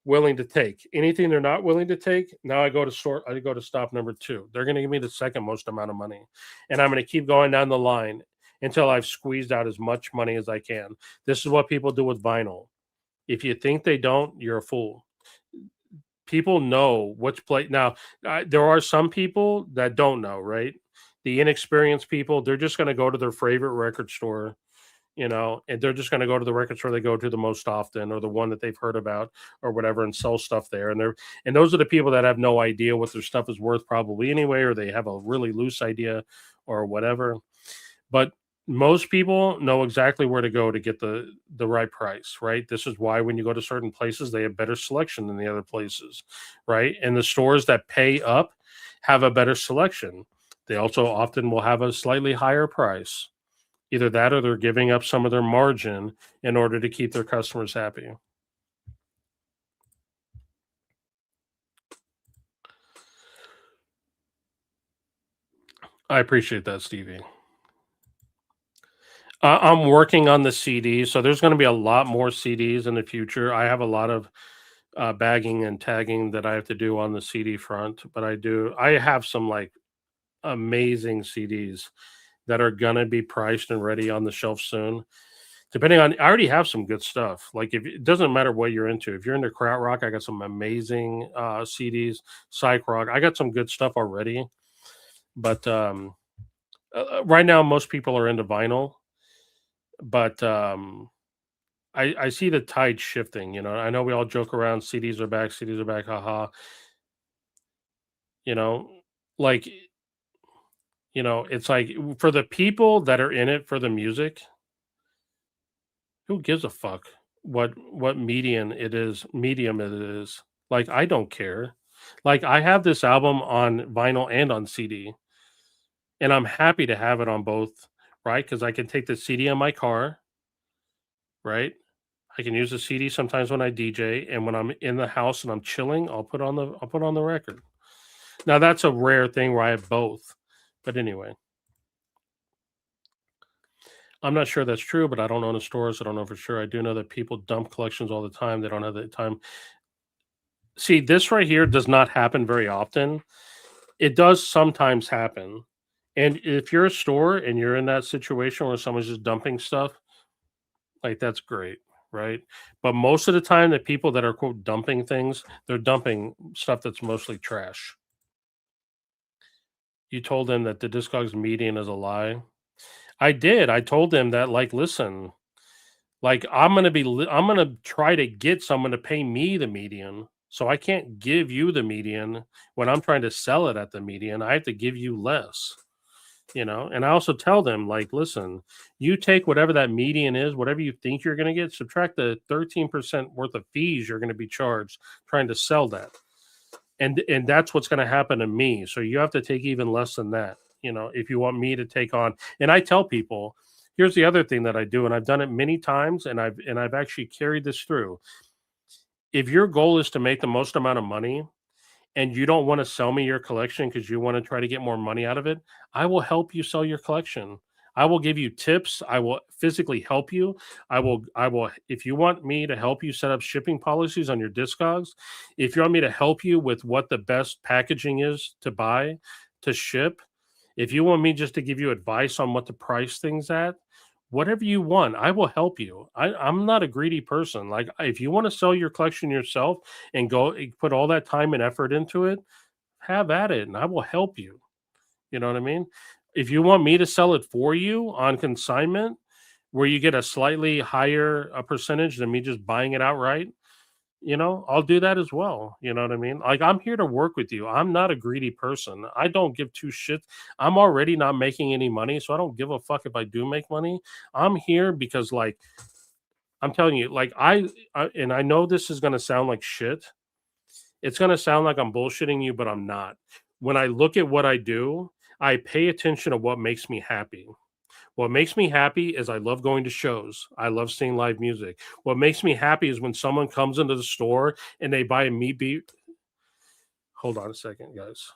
willing to take. Anything they're not willing to take, now I go to stop number 2. They're going to give me the second most amount of money. And I'm going to keep going down the line until I've squeezed out as much money as I can. This is what people do with vinyl. If you think they don't, you're a fool. People know which play. Now, there are some people that don't know, right? The inexperienced people, they're just going to go to their favorite record store, and they're just going to go to the record store they go to the most often, or the one that they've heard about, or whatever, and sell stuff there. And those are the people that have no idea what their stuff is worth, probably anyway, or they have a really loose idea, or whatever. But most people know exactly where to go to get the right price, right? This is why when you go to certain places, they have better selection than the other places, right? And the stores that pay up have a better selection. They also often will have a slightly higher price. Either that or they're giving up some of their margin in order to keep their customers happy. I appreciate that, Stevie. I'm working on the CD, so there's going to be a lot more CDs in the future. I have a lot of bagging and tagging that I have to do on the CD front, but I have some like amazing CDs that are gonna be priced and ready on the shelf soon. Depending on, I already have some good stuff. Like if it doesn't matter what you're into. If you're into krautrock, I got some amazing CDs. Psych rock, I got some good stuff already. But right now, most people are into vinyl. But I see the tide shifting. I know we all joke around. CDs are back, haha. You know, like it's like for the people that are in it for the music, who gives a fuck what medium it is? Like, I don't care. Like, I have this album on vinyl and on CD, and I'm happy to have it on both, right? Because I can take the CD in my car, right? I can use the CD sometimes when I DJ, and when I'm in the house and I'm chilling, I'll put on the record. Now that's a rare thing where I have both. But anyway, I'm not sure that's true, but I don't own the stores. I don't know for sure. I do know that people dump collections all the time. They don't have the time. See, this right here does not happen very often. It does sometimes happen. And if you're a store and you're in that situation where someone's just dumping stuff, like that's great, right? But most of the time, the people that are quote dumping things, they're dumping stuff that's mostly trash. You told them that the Discogs median is a lie. I did. I told them that, like, listen, like I'm gonna try to get someone to pay me the median. So I can't give you the median when I'm trying to sell it at the median. I have to give you less, And I also tell them, like, listen, you take whatever that median is, whatever you think you're gonna get, subtract the 13% worth of fees you're gonna be charged trying to sell that. And that's what's gonna happen to me. So you have to take even less than that, if you want me to take on. And I tell people, here's the other thing that I do, and I've done it many times, and I've actually carried this through. If your goal is to make the most amount of money and you don't want to sell me your collection because you want to try to get more money out of it, I will help you sell your collection. I will give you tips. I will physically help you. I will if you want me to help you set up shipping policies on your Discogs, if you want me to help you with what the best packaging is to buy, to ship, if you want me just to give you advice on what to price things at, whatever you want, I will help you. I'm not a greedy person. Like, if you want to sell your collection yourself and go put all that time and effort into it, have at it, and I will help you. You know what I mean? If you want me to sell it for you on consignment, where you get a slightly higher percentage than me just buying it outright, I'll do that as well. You know what I mean? Like, I'm here to work with you. I'm not a greedy person. I don't give two shits. I'm already not making any money, so I don't give a fuck if I do make money. I'm here because, like, I'm telling you, like, and I know this is going to sound like shit. It's going to sound like I'm bullshitting you, but I'm not. When I look at what I do, I pay attention to what makes me happy. What makes me happy is I love going to shows. I love seeing live music. What makes me happy is when someone comes into the store and they buy a meat beef. Hold on a second, guys.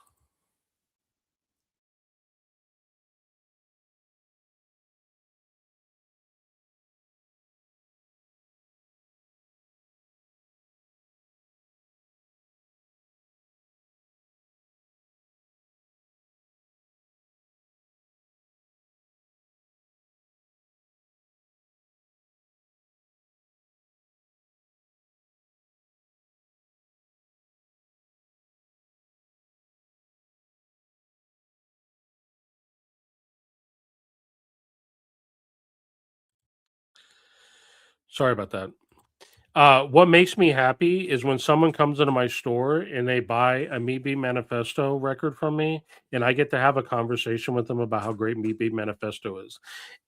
Sorry about that. What makes me happy is when someone comes into my store and they buy a Meat Beat Manifesto record from me, and I get to have a conversation with them about how great Meat Beat Manifesto is.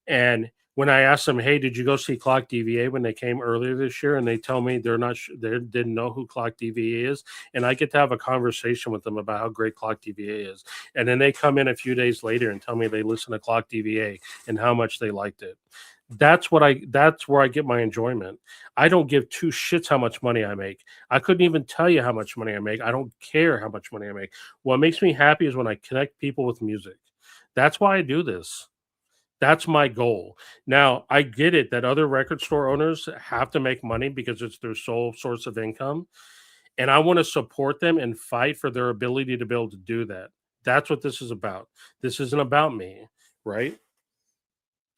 And when I ask them, "Hey, did you go see Clock DVA when they came earlier this year?" and they tell me they're not, they didn't know who Clock DVA is, and I get to have a conversation with them about how great Clock DVA is, and then they come in a few days later and tell me they listened to Clock DVA and how much they liked it. That's where I get my enjoyment. I don't give two shits how much money I make. I couldn't even tell you how much money I make. I don't care how much money I make. What makes me happy is when I connect people with music. That's why I do this. That's my goal. Now, I get it that other record store owners have to make money because it's their sole source of income, and I wanna support them and fight for their ability to be able to do that. That's what this is about. This isn't about me, right?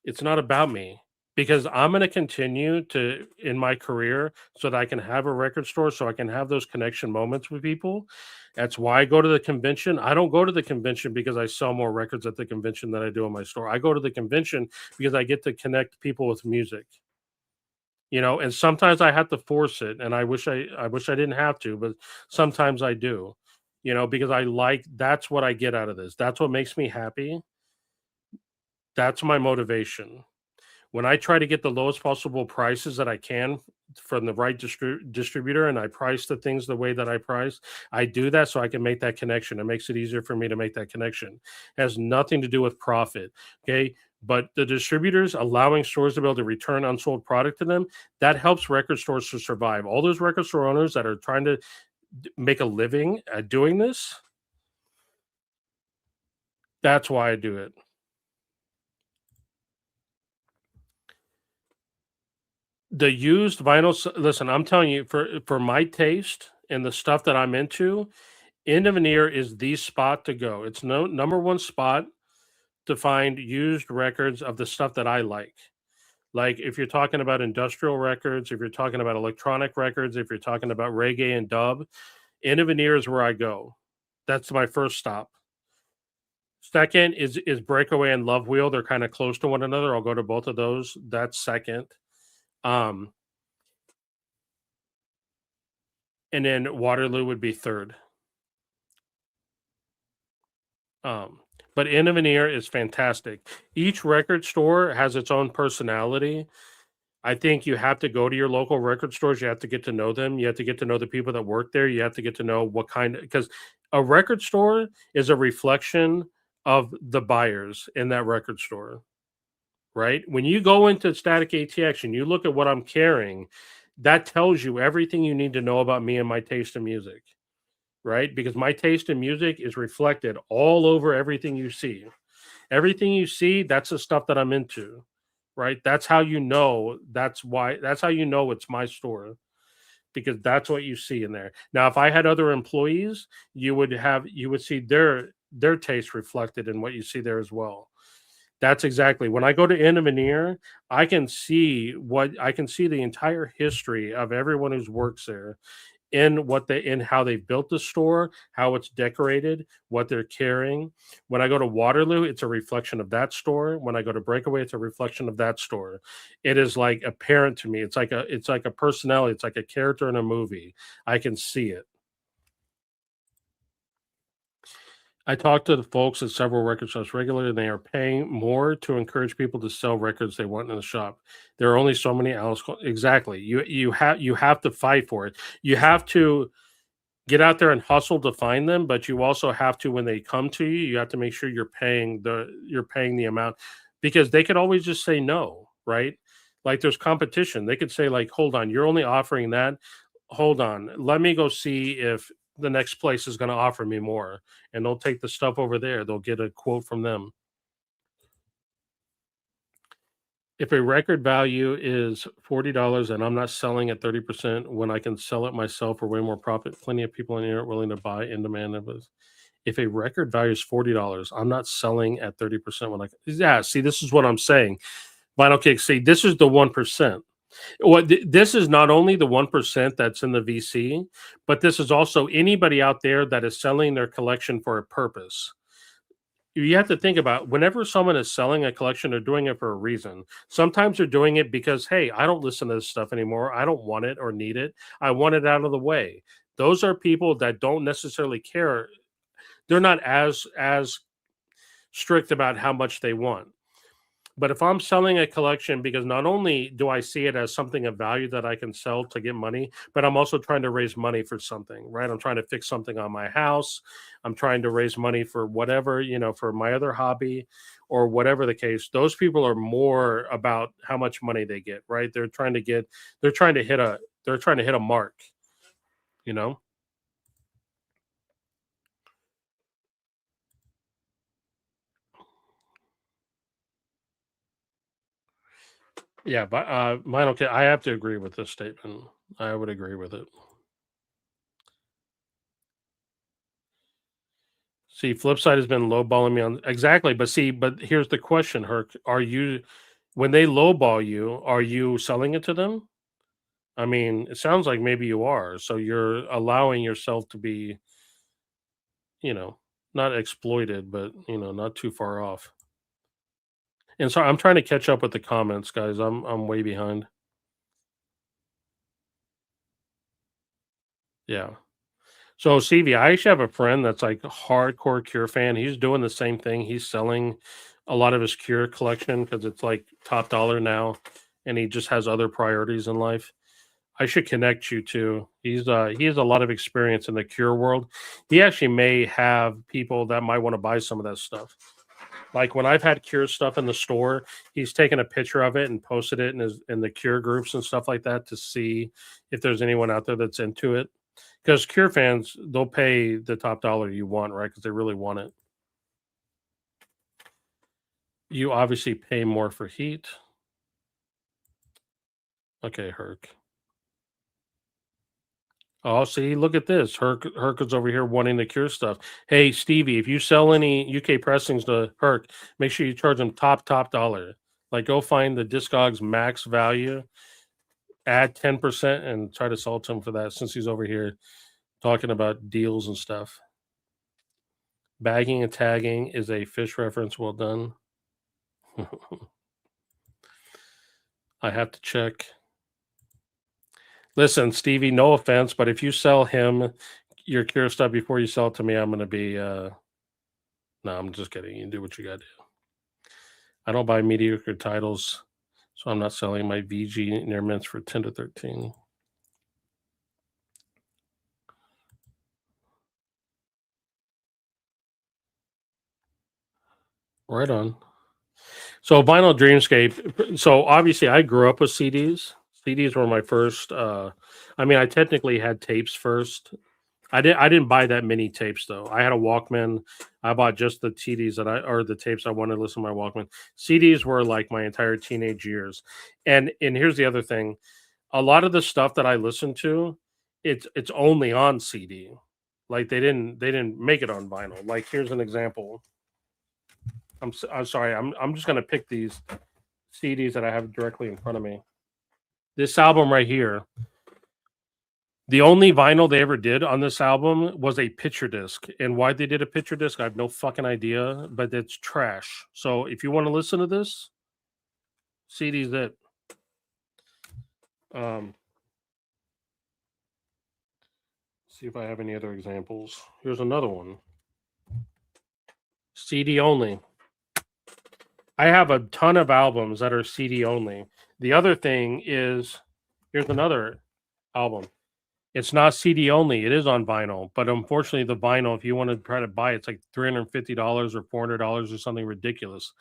It's not about me because I'm gonna continue to in my career so that I can have a record store, so I can have those connection moments with people. That's why I go to the convention. I don't go to the convention because I sell more records at the convention than I do in my store. I go to the convention because I get to connect people with music. And sometimes I have to force it, and I wish I didn't have to, but sometimes I do. Because that's what I get out of this. That's what makes me happy. That's my motivation. When I try to get the lowest possible prices that I can from the right distributor and I price the things the way that I do that so I can make that connection. It makes it easier for me to make that connection. It has nothing to do with profit. Okay. But the distributors allowing stores to be able to return unsold product to them, that helps record stores to survive. All those record store owners that are trying to make a living at doing this, that's why I do it. The used vinyl, listen, I'm telling you, for my taste and the stuff that I'm into, End of an Ear is the spot to go. It's no number one spot to find used records of the stuff that I like. Like if you're talking about industrial records, if you're talking about electronic records, if you're talking about reggae and dub, End of an Ear is where I go. That's my first stop. Second is Breakaway and Love Wheel. They're kind of close to one another. I'll go to both of those. That's second. Um, and then Waterloo would be third. Um, but End of an Ear is fantastic. Each record store has its own personality. I think you have to go to your local record stores. You have to get to know them. You have to get to know the people that work there. You have to get to know what kind of, because a record store is a reflection of the buyers in that record store, right? When you go into Static ATX and you look at what I'm carrying, that tells you everything you need to know about me and my taste in music, right? Because my taste in music is reflected all over everything you see. Everything you see, that's the stuff that I'm into, right? That's how you know. That's how you know it's my store because that's what you see in there. Now, if I had other employees, you would see their taste reflected in what you see there as well. That's exactly when I go to End of an Ear, I can see the entire history of everyone who's works there in how they built the store, how it's decorated, what they're carrying. When I go to Waterloo, it's a reflection of that store. When I go to Breakaway, it's a reflection of that store. It is like apparent to me. It's like a personality. It's like a character in a movie. I can see it. I talk to the folks at several record shops regularly, and they are paying more to encourage people to sell records they want in the shop. There are only so many exactly. You have to fight for it. You have to get out there and hustle to find them, but you also have to when they come to you, you have to make sure you're paying the amount. because they could always just say no, right? Like there's competition. They could say like, hold on, you're only offering that. Hold on, let me go see if the next place is going to offer me more, and they'll take the stuff over there. They'll get a quote from them. If a record value is $40 and I'm not selling at 30% when I can sell it myself for way more profit, plenty of people in here are willing to buy in demand of it. If a record value is $40, I'm not selling at 30% when yeah, see, this is what I'm saying. Vinyl Kick, see, this is the 1%. This is not only the 1% that's in the VC, but this is also anybody out there that is selling their collection for a purpose. You have to think about whenever someone is selling a collection, they're doing it for a reason. Sometimes they're doing it because, hey, I don't listen to this stuff anymore. I don't want it or need it. I want it out of the way. Those are people that don't necessarily care. They're not as strict about how much they want. But if I'm selling a collection, because not only do I see it as something of value that I can sell to get money, but I'm also trying to raise money for something, right? I'm trying to fix something on my house. I'm trying to raise money for whatever, for my other hobby or whatever the case. Those people are more about how much money they get, right? They're trying to hit a mark, you know? Yeah, but mine okay. I have to agree with this statement. I would agree with it. See, Flipside has been lowballing me on exactly, but here's the question, Herc. Are you when they lowball you, are you selling it to them? I mean, it sounds like maybe you are. So you're allowing yourself to be, you know, not exploited, but not too far off. And so I'm trying to catch up with the comments, guys. I'm way behind. Yeah. So CV, I actually have a friend that's like a hardcore Cure fan. He's doing the same thing. He's selling a lot of his Cure collection because it's like top dollar now, and he just has other priorities in life. I should connect you to. He has a lot of experience in the Cure world. He actually may have people that might want to buy some of that stuff. Like when I've had Cure stuff in the store, he's taken a picture of it and posted it in the Cure groups and stuff like that to see if there's anyone out there that's into it. Because Cure fans, they'll pay the top dollar you want, right? Because they really want it. You obviously pay more for heat. Okay, Herc. Oh, see, look at this. Herc is over here wanting the Cure stuff. Hey, Stevie, if you sell any UK pressings to Herc, make sure you charge him top dollar. Like, go find the Discogs max value, add 10%, and try to sell to him for that since he's over here talking about deals and stuff. Bagging and tagging is a fish reference. Well done. I have to check. Listen, Stevie, no offense, but if you sell him your Cure stuff before you sell it to me, I'm gonna be no, I'm just kidding. You do what you gotta do. I don't buy mediocre titles, so I'm not selling my VG near mints for 10 to 13. Right on. So Vinyl Dreamscape. So obviously I grew up with CDs. CDs were my first I mean I technically had tapes first. I didn't buy that many tapes though. I had a Walkman. I bought just the CDs or the tapes I wanted to listen to my Walkman. CDs were like my entire teenage years. And here's the other thing. A lot of the stuff that I listened to, it's only on CD. Like they didn't make it on vinyl. Like here's an example. I'm sorry. I'm just gonna pick these CDs that I have directly in front of me. This album right here. The only vinyl they ever did on this album was a picture disc. And why they did a picture disc, I have no fucking idea, but it's trash. So if you want to listen to this, CD's it. See if I have any other examples. Here's another one. CD only. I have a ton of albums that are CD only. The other thing is here's another album. It's not CD only. It is on vinyl, but unfortunately, the vinyl, if you want to try to buy it, it's like $350 or $400 or something ridiculous.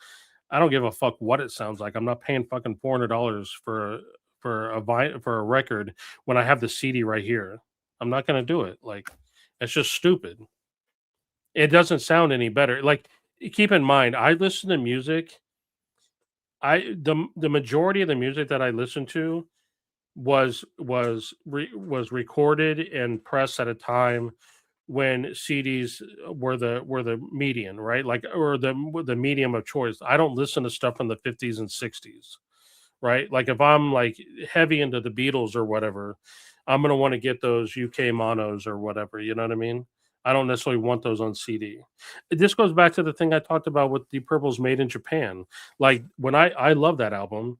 I don't give a fuck what it sounds like. I'm not paying fucking $400 for a record when I have the CD right here. I'm not gonna do it. Like, it's just stupid. It doesn't sound any better. Like, keep in mind, I listen to music. The majority of the music that I listen to was recorded and pressed at a time when CDs were the median, right? Like, or the medium of choice. I don't listen to stuff from the 50s and 60s, right? Like, if I'm like heavy into the Beatles or whatever, I'm gonna want to get those UK monos or whatever. You know what I mean? I don't necessarily want those on CD. This goes back to the thing I talked about with Deep Purple's Made in Japan. Like, when I love that album.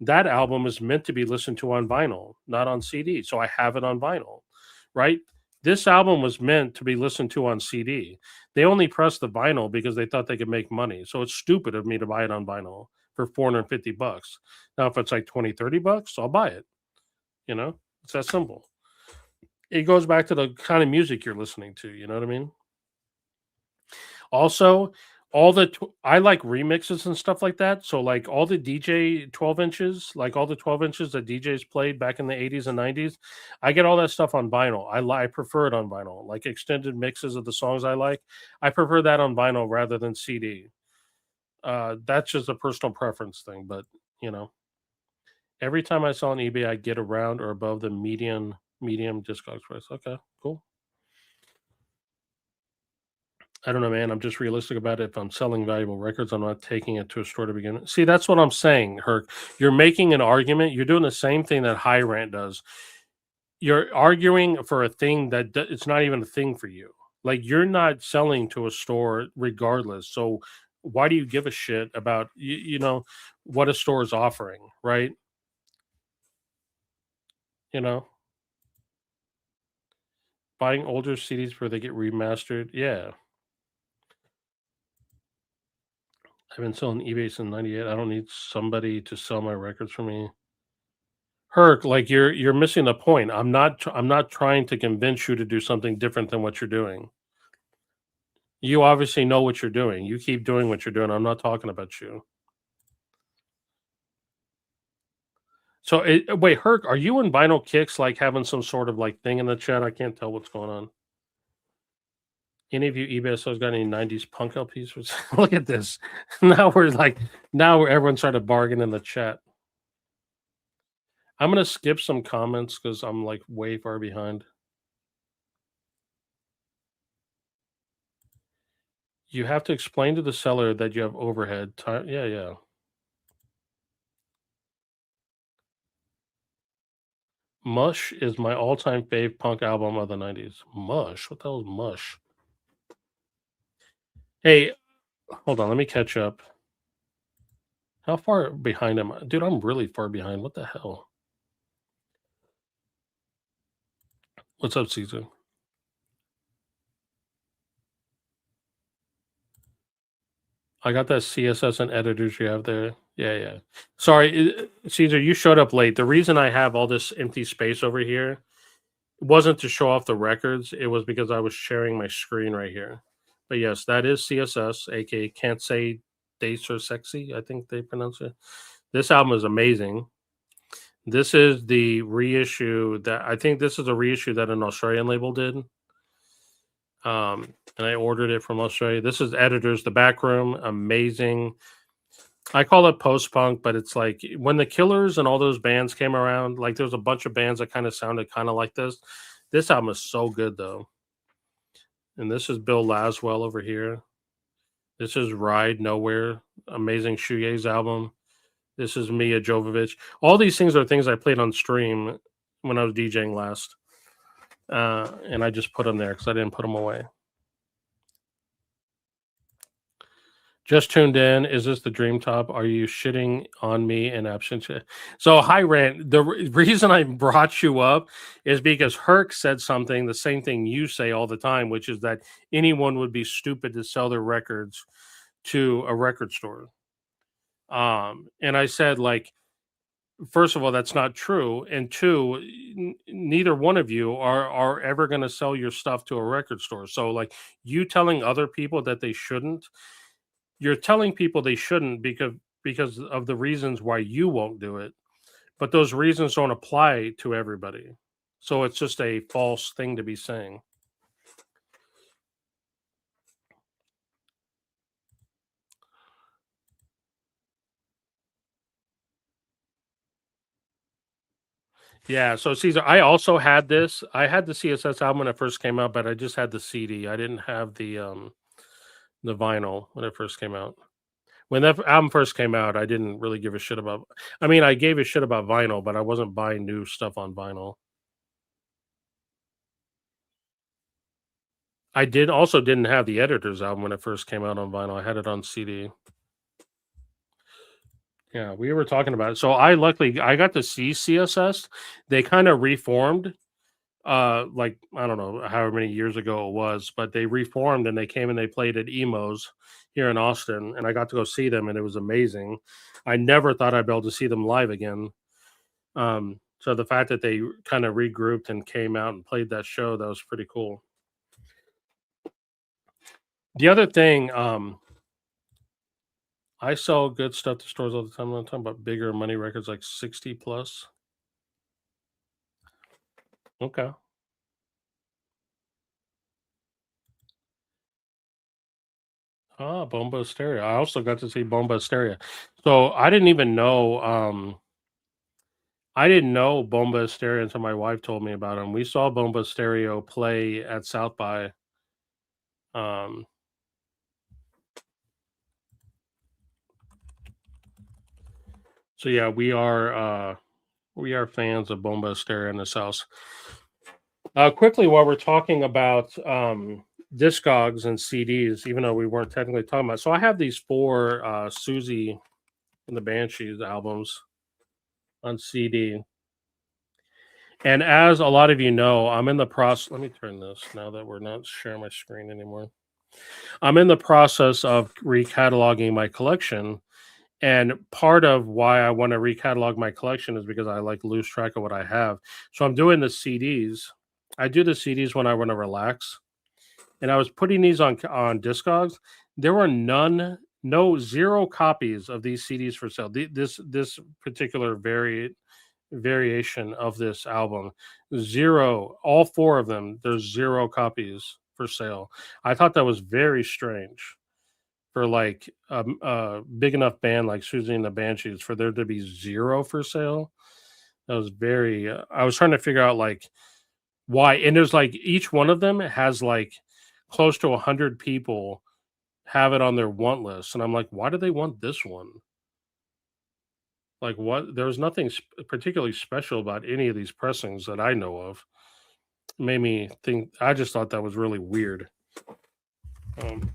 That album is meant to be listened to on vinyl, not on CD. So I have it on vinyl, right? This album was meant to be listened to on CD. They only pressed the vinyl because they thought they could make money. So it's stupid of me to buy it on vinyl for $450. Now, if it's like 20, $30, I'll buy it. You know, it's that simple. It goes back to the kind of music you're listening to. You know what I mean? Also, I like remixes and stuff like that. So like all the DJ 12 inches, like all the 12 inches that DJs played back in the 80s and 90s, I get all that stuff on vinyl. I prefer it on vinyl, like extended mixes of the songs I like. I prefer that on vinyl rather than CD. That's just a personal preference thing, but you know, every time I sell on eBay, I get around or above the medium Discogs price. Okay, cool. I don't know, man. I'm just realistic about it. If I'm selling valuable records, I'm not taking it to a store to begin with. See, that's what I'm saying, Herc. You're making an argument. You're doing the same thing that High Rant does. You're arguing for a thing that it's not even a thing for you. Like, you're not selling to a store regardless. So why do you give a shit about what a store is offering, right? You know, buying older CDs where they get remastered. Yeah, I've been selling eBay since '98. I don't need somebody to sell my records for me. Herc, like, you're missing the point. I'm not trying to convince you to do something different than what you're doing. You obviously know what you're doing. You keep doing what you're doing. I'm not talking about you. So, wait, Herc, are you and Vinyl Kicks like having some sort of like thing in the chat? I can't tell what's going on. Any of you eBay sellers got any '90s punk LPs? Look at this. Now everyone's trying to bargain in the chat. I'm gonna skip some comments because I'm like way far behind. You have to explain to the seller that you have overhead time. Yeah, yeah. Mush is my all-time fave punk album of the '90s. Mush? What the hell is Mush? Hey, hold on, let me catch up. How far behind am I? Dude, I'm really far behind. What the hell? What's up, Caesar? I got that CSS and editors you have there. Yeah, yeah. Sorry, Caesar, you showed up late. The reason I have all this empty space over here wasn't to show off the records. It was because I was sharing my screen right here. But yes, that is CSS, aka Can't Say Dates Are Sexy, I think they pronounce it. This album is amazing. This is the reissue that I think this is a reissue that an Australian label did. And I ordered it from Australia. This is Editors, The Back Room, amazing. I call it post punk, but it's like when the Killers and all those bands came around, like there's a bunch of bands that kind of sounded kind of like this. This album is so good though. And this is Bill Laswell over here. This is Ride Nowhere, amazing shoegaze album. This is Mia Jovovich. All these things are things I played on stream when I was DJing last. And I just put them there because I didn't put them away. Just tuned in. Is this the Dream Top? Are you shitting on me in absentia? So, High Rant, the reason I brought you up is because Herc said something, the same thing you say all the time, which is that anyone would be stupid to sell their records to a record store. And I said, like, first of all, that's not true. And two, neither one of you are ever going to sell your stuff to a record store. So, like, you telling other people that they shouldn't you're telling people they shouldn't because of the reasons why you won't do it, but those reasons don't apply to everybody. So it's just a false thing to be saying. Yeah, so Caesar, I also had this. I had the CSS album when it first came out, but I just had the CD. I didn't have the vinyl when it first came out. When that album first came out, I didn't really give a shit about. I mean, I gave a shit about vinyl, but I wasn't buying new stuff on vinyl. I didn't have the Editor's album when it first came out on vinyl. I had it on CD. Yeah, we were talking about it. So I got to see CSS. They kind of reformed like I don't know however many years ago it was, but they reformed and they came and they played at Emos here in Austin, and I got to go see them and it was amazing. I never thought I'd be able to see them live again. So the fact that they kind of regrouped and came out and played that show, that was pretty cool. The other thing, I sell good stuff to stores all the time. I'm talking about bigger money records like 60 plus. Okay. Ah, Bomba Stereo. I also got to see Bomba Stereo. So I didn't know Bomba Stereo until my wife told me about him. We saw Bomba Stereo play at South by. Um, so yeah, we are fans of Bomba Stereo in this house. Quickly, while we're talking about Discogs and CDs, even though we weren't technically talking about, so I have these four Susie and the Banshees albums on CD. And as a lot of you know, I'm in the process. Let me turn this now that we're not sharing my screen anymore. I'm in the process of recataloging my collection. And part of why I want to recatalog my collection is because I like lose track of what I have. So I'm doing the CDs. I do the CDs when I want to relax. And I was putting these on Discogs. There were zero copies of these CDs for sale. This particular variation of this album, zero. All four of them, there's zero copies for sale. I thought that was very strange for like a big enough band like Susie and the Banshees for there to be zero for sale. That was very. I was trying to figure out like why, and there's like each one of them has like close to 100 people have it on their want list, and I'm like, why do they want this one? Like, what? There was nothing particularly special about any of these pressings that I know of. Made me think. I just thought that was really weird. Um,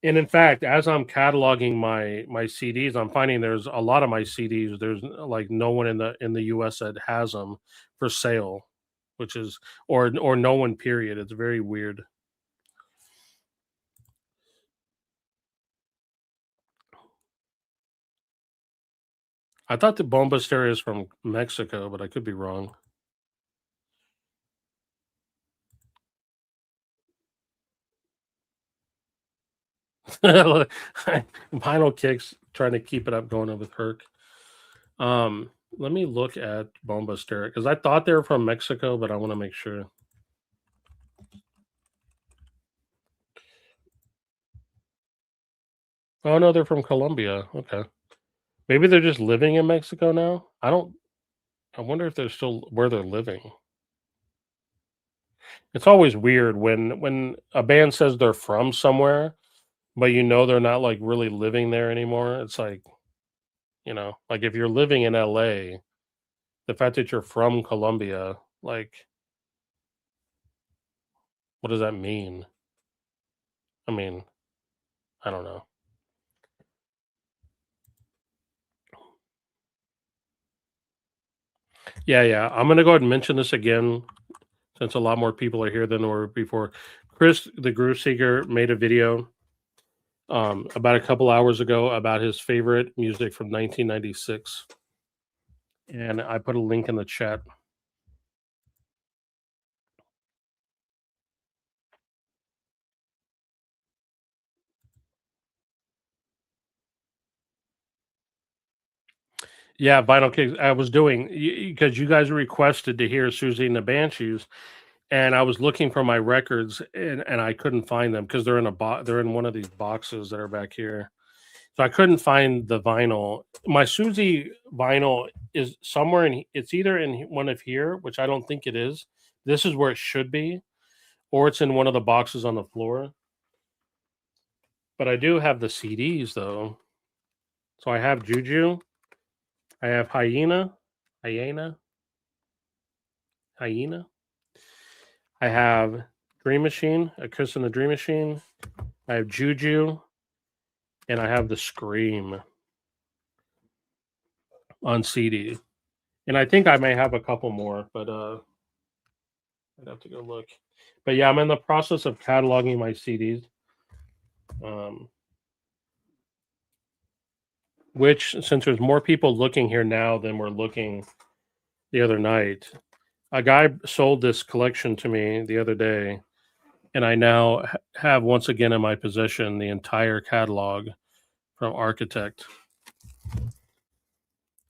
and in fact, as I'm cataloging my CDs, I'm finding there's a lot of my CDs. There's like no one in the U.S. that has them for sale, which is or no one. Period. It's very weird. I thought the Bomba Stereo is from Mexico, but I could be wrong. Vinyl Kicks trying to keep it up going up with Herc. Let me look at Bomba Stereo because I thought they were from Mexico, but I want to make sure. Oh no, they're from Colombia. Okay, maybe they're just living in Mexico now. I don't. I wonder if they're still where they're living. It's always weird when a band says they're from somewhere, but you know they're not like really living there anymore. It's like like if you're living in LA, the fact that you're from Colombia, like, what does that mean? I mean, I don't know. Yeah, yeah. I'm gonna go ahead and mention this again since a lot more people are here than there were before. Chris, the Groove Seeker, made a video about a couple hours ago about his favorite music from 1996, and I put a link in the chat. Yeah, Vinyl Kicks. I was doing because you guys requested to hear Susie and the Banshees, and I was looking for my records and I couldn't find them because they're in a they're in one of these boxes that are back here. So I couldn't find the vinyl. My Susie vinyl is somewhere in it's either in one of here, which I don't think it is. This is where it should be, or it's in one of the boxes on the floor. But I do have the CDs though. So I have Juju, I have Hyena. I have Dream Machine, A Kiss in the Dream Machine. I have Juju, and I have the Scream on CD. And I think I may have a couple more, but I'd have to go look. But yeah, I'm in the process of cataloging my CDs. Which, since there's more people looking here now than were looking the other night, a guy sold this collection to me the other day, and I now have once again in my possession the entire catalog from Architect.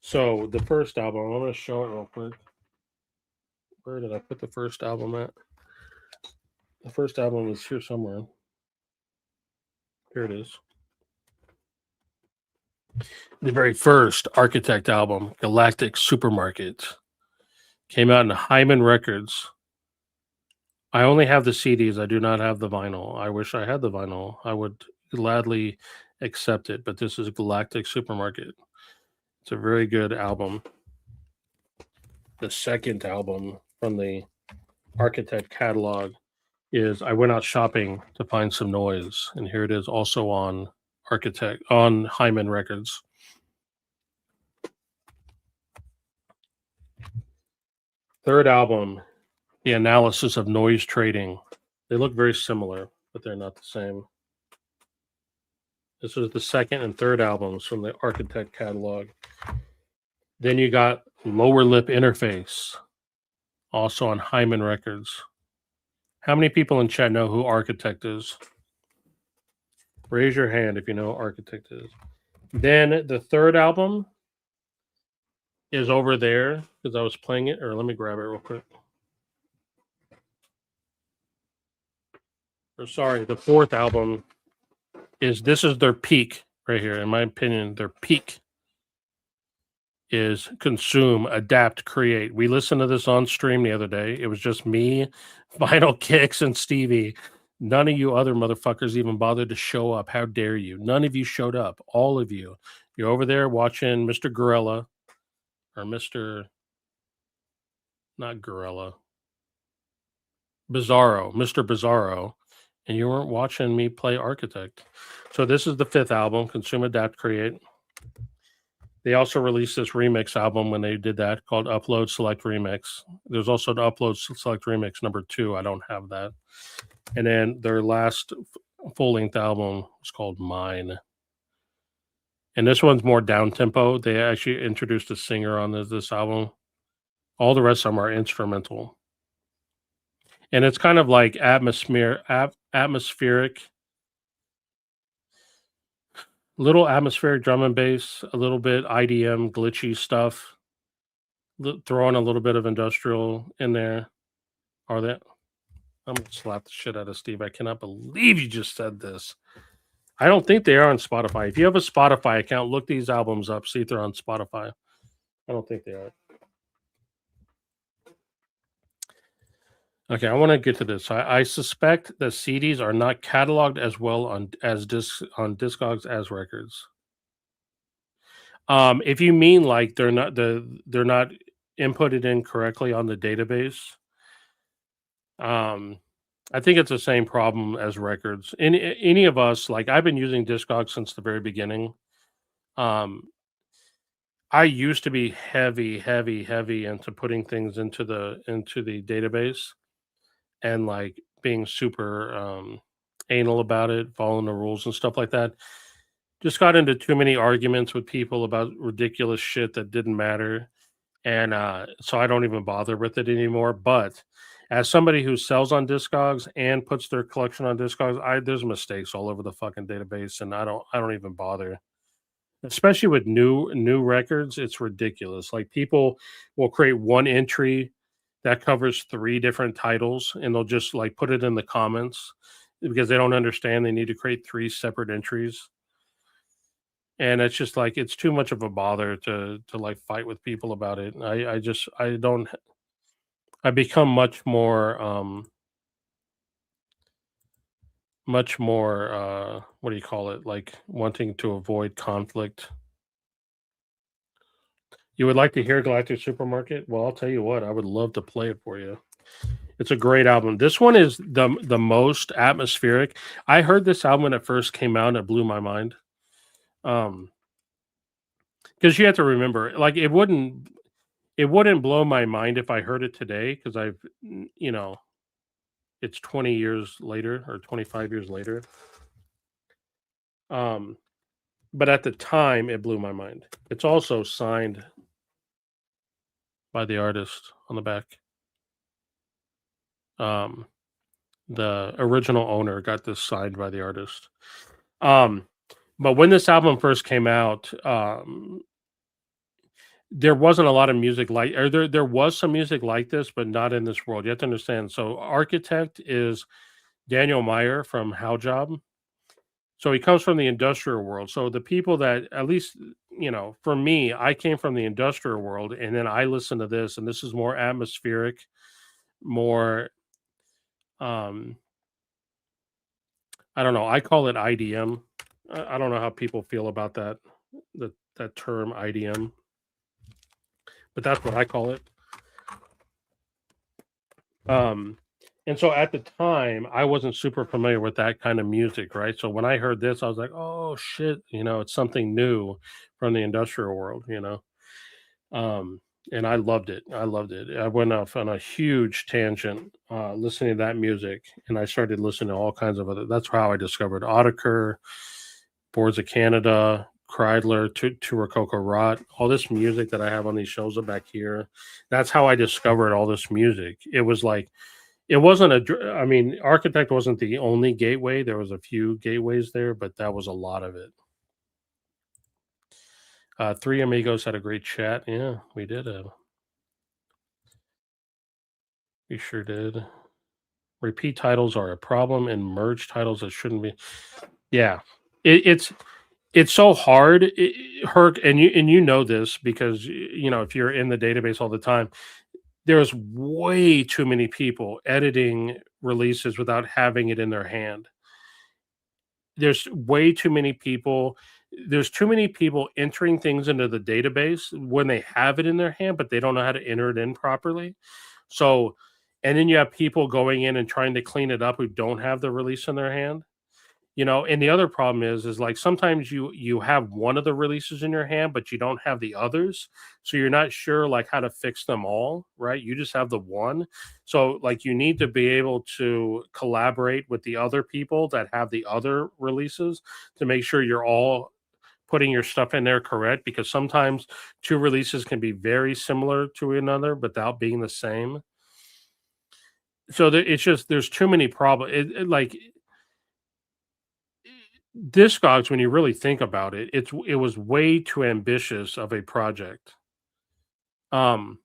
So the first album, I'm going to show it real quick. Where did I put the first album at? The first album is here somewhere. Here it is. The very first Architect album, Galactic Supermarket, came out in Hyman Records. I only have the CDs. I do not have the vinyl. I wish I had the vinyl. I would gladly accept it, but this is Galactic Supermarket. It's a very good album. The second album from the Architect catalog is I Went Out Shopping to Find Some Noise, and here it is also on Architect on Hyman Records. Third album, The Analysis of Noise Trading. They look very similar, but they're not the same. This is the second and third albums from the Architect catalog. Then you got Lower Lip Interface, also on Hyman Records. How many people in chat know who Architect is? Raise your hand if you know who Architect is. Then the third album is over there because I was playing it. Or let me grab it real quick. Or sorry, the fourth album is this is their peak right here. In my opinion, their peak is Consume, Adapt, Create. We listened to this on stream the other day. It was just me, Vinyl Kicks, and Stevie. None of you other motherfuckers even bothered to show up. How dare you? None of you showed up. All of you. You're over there watching Mr. Gorilla or Mr. Not Gorilla. Bizarro, Mr. Bizarro, and you weren't watching me play Architect. So this is the fifth album, Consume, Adapt, Create. They also released this remix album when they did that called Upload Select Remix. There's also the Upload Select Remix number 2. I don't have that. And then their last full-length album was called Mine. And this one's more down-tempo. They actually introduced a singer on this album. All the rest of them are instrumental. And it's kind of like atmospheric, little atmospheric drum and bass, a little bit IDM glitchy stuff, throwing a little bit of industrial in there. Are they? I'm gonna slap the shit out of Steve. I cannot believe you just said this. I don't think they are on Spotify. If you have a Spotify account, look these albums up, see if they're on Spotify. I don't think they are. Okay, I want to get to this. I suspect that CDs are not cataloged as well on Discogs as records. If you mean like they're not inputted in correctly on the database, I think it's the same problem as records. Any of us, like I've been using Discogs since the very beginning. I used to be heavy into putting things into the database and like being super anal about it, following the rules and stuff like that. Just got into too many arguments with people about ridiculous shit that didn't matter. And so I don't even bother with it anymore. But as somebody who sells on Discogs and puts their collection on Discogs, there's mistakes all over the fucking database, and I don't even bother. especially with new records. It's ridiculous. Like people will create one entry that covers three different titles, and they'll just like put it in the comments because they don't understand they need to create three separate entries. And it's just like it's too much of a bother to like fight with people about it. I don't I become much more what do you call it, like wanting to avoid conflict. You would like to hear Galactic Supermarket? Well, I'll tell you what, I would love to play it for you. It's a great album. This one is the most atmospheric. I heard this album when it first came out, it blew my mind. Um, because you have to remember, like it wouldn't blow my mind if I heard it today because you know, it's 20 years later or 25 years later. Um, but at the time, it blew my mind. It's also signed by the artist on the back. Um, the original owner got this signed by the artist. Um, but when this album first came out, there wasn't a lot of music like, or there was some music like this, but not in this world. You have to understand. So, Architect is Daniel Meyer from How Job. So he comes from the industrial world. So the people that, at least, for me, I came from the industrial world, and then I listened to this, and this is more atmospheric, more um I don't know, I call it IDM. I don't know how people feel about that term IDM, but that's what I call it. Um and so at the time I wasn't super familiar with that kind of music, right? So when I heard this, I was like, oh shit, it's something new from the industrial world. Um, and I loved it. I loved it. I went off on a huge tangent listening to that music, and I started listening to all kinds of other. That's how I discovered Autechre, Boards of Canada, Kreidler, to Rococo Rot, all this music that I have on these shows are back here. That's how I discovered all this music. It was like it wasn't I mean, Architect wasn't the only gateway. There was a few gateways there, but that was a lot of it. Three Amigos had a great chat. Yeah, we did. We sure did. Repeat titles are a problem, and merge titles that shouldn't be. Yeah, it's so hard, Herc, and you know this because if you're in the database all the time, there's way too many people editing releases without having it in their hand. There's way too many people. There's too many people entering things into the database when they have it in their hand, but they don't know how to enter it in properly. So, and then you have people going in and trying to clean it up who don't have the release in their hand. And the other problem is like sometimes you have one of the releases in your hand, but you don't have the others. So you're not sure like how to fix them all, right? You just have the one. So like you need to be able to collaborate with the other people that have the other releases to make sure you're all putting your stuff in there correct, because sometimes two releases can be very similar to another without being the same. So it's just there's too many problems. Like Discogs, when you really think about it, it was way too ambitious of a project. Um,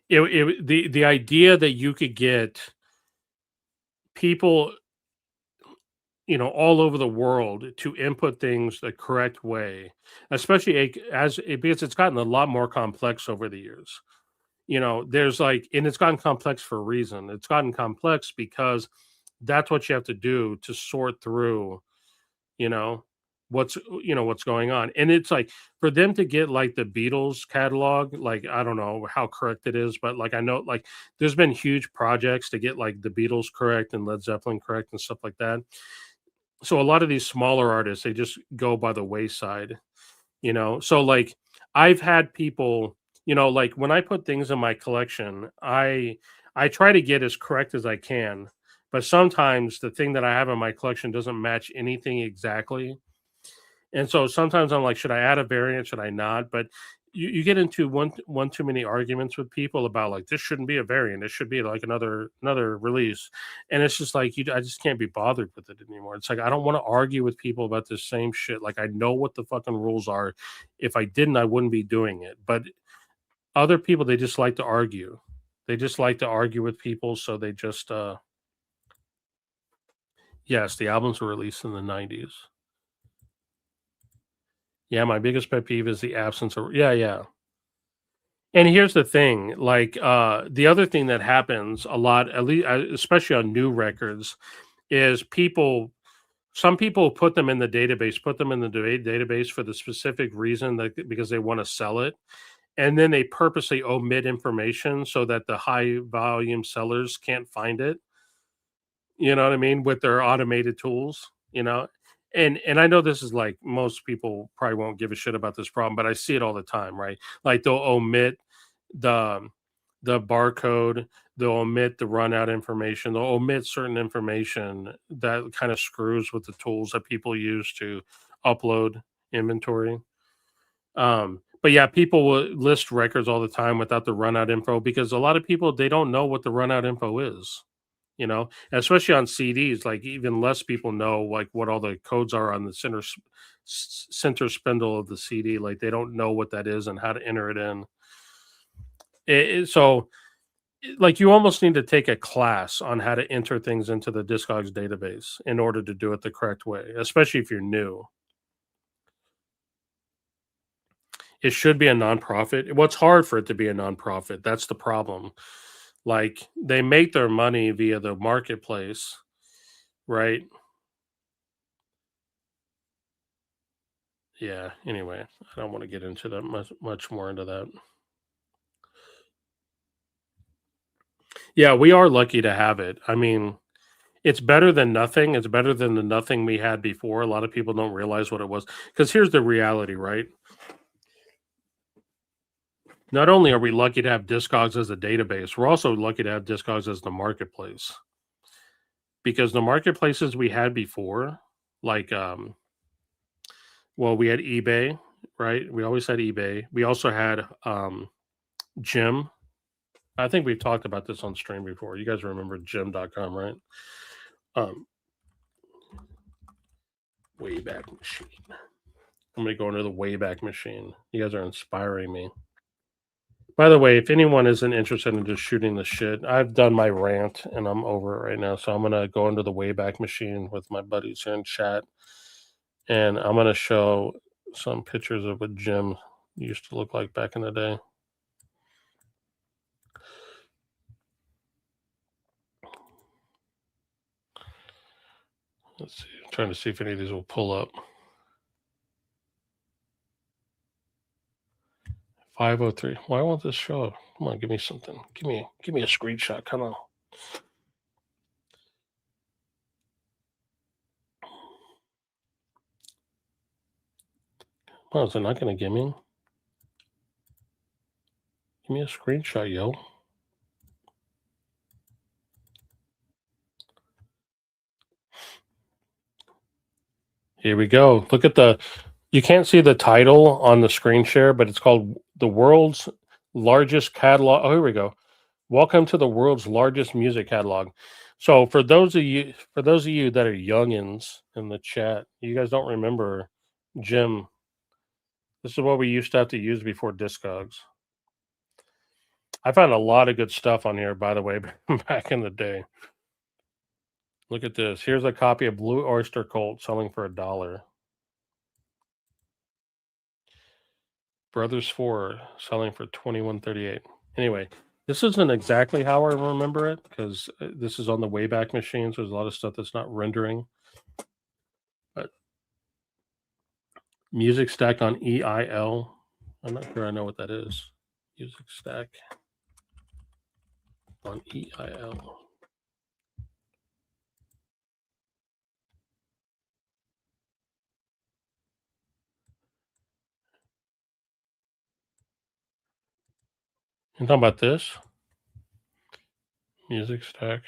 the idea that you could get people, all over the world to input things the correct way, especially because it's gotten a lot more complex over the years. There's like, and it's gotten complex for a reason. It's gotten complex because that's what you have to do to sort through you know what's going on. And it's like for them to get like the Beatles catalog, like I don't know how correct it is, but like I know like there's been huge projects to get like the Beatles correct and Led Zeppelin correct and stuff like that. So a lot of these smaller artists, they just go by the wayside. So like I've had people, like when I put things in my collection, I try to get as correct as I can, but sometimes the thing that I have in my collection doesn't match anything exactly. And so sometimes I'm like, should I add a variant? Should I not? But you get into one too many arguments with people about like this shouldn't be a variant. It should be like another release, and it's just like I just can't be bothered with it anymore. It's like I don't want to argue with people about the same shit. Like I know what the fucking rules are. If I didn't, I wouldn't be doing it. But other people, they just like to argue. They just like to argue with people, so they just yes, the albums were released in the 90s. Yeah, my biggest pet peeve is the absence of yeah. And here's the thing, like, the other thing that happens a lot, at least, especially on new records, is some people put them in the database, put them in the database for the specific reason that because they want to sell it, and then they purposely omit information so that the high volume sellers can't find it. You know what I mean? With their automated tools, you know? And I know this is like most people probably won't give a shit about this problem, but I see it all the time, right? Like they'll omit the barcode, they'll omit the run out information, they'll omit certain information that kind of screws with the tools that people use to upload inventory. But yeah, people will list records all the time without the run out info because a lot of people they don't know what the run out info is, you know, and especially on CDs, like even less people know like what all the codes are on the center spindle of the CD. Like they don't know what that is and how to enter it in. So like you almost need to take a class on how to enter things into the Discogs database in order to do it the correct way, especially if you're new. It should be a nonprofit. What's hard for it to be a nonprofit? That's the problem. Like they make their money via the marketplace, right? Yeah. Anyway, I don't want to get into that much more into that. Yeah, we are lucky to have it. I mean, it's better than nothing. It's better than the nothing we had before. A lot of people don't realize what it was. Because here's the reality, right? Not only are we lucky to have Discogs as a database, we're also lucky to have Discogs as the marketplace. Because the marketplaces we had before, like well, we had eBay, right? We always had eBay. We also had Jim. I think we've talked about this on stream before. You guys remember Jim.com, right? Um, Wayback Machine. I'm gonna go into the Wayback Machine. You guys are inspiring me. By the way, if anyone isn't interested in just shooting the shit, I've done my rant and I'm over it right now. So I'm gonna go into the Wayback Machine with my buddies here in chat, and I'm gonna show some pictures of what Jim used to look like back in the day. Let's see. I'm trying to see if any of these will pull up. 503. Why won't this show up? Come on, give me something. Give me a screenshot. Come on. Oh, is it not gonna give me? Give me a screenshot, yo. Here we go. Look at you can't see the title on the screen share, but it's called The World's Largest Catalog. Oh, here we go. Welcome to the world's largest music catalog. So for those of you that are youngins in the chat, you guys don't remember Jim. This is what we used to have to use before Discogs. I found a lot of good stuff on here, by the way, back in the day. Look at this. Here's a copy of Blue Oyster Cult selling for $1. Brothers 4 selling for $21.38. Anyway, this isn't exactly how I remember it because this is on the Wayback Machine, so there's a lot of stuff that's not rendering. But Music Stack on EIL. I'm not sure I know what that is. Music Stack on EIL. You talking about this? Music Stack.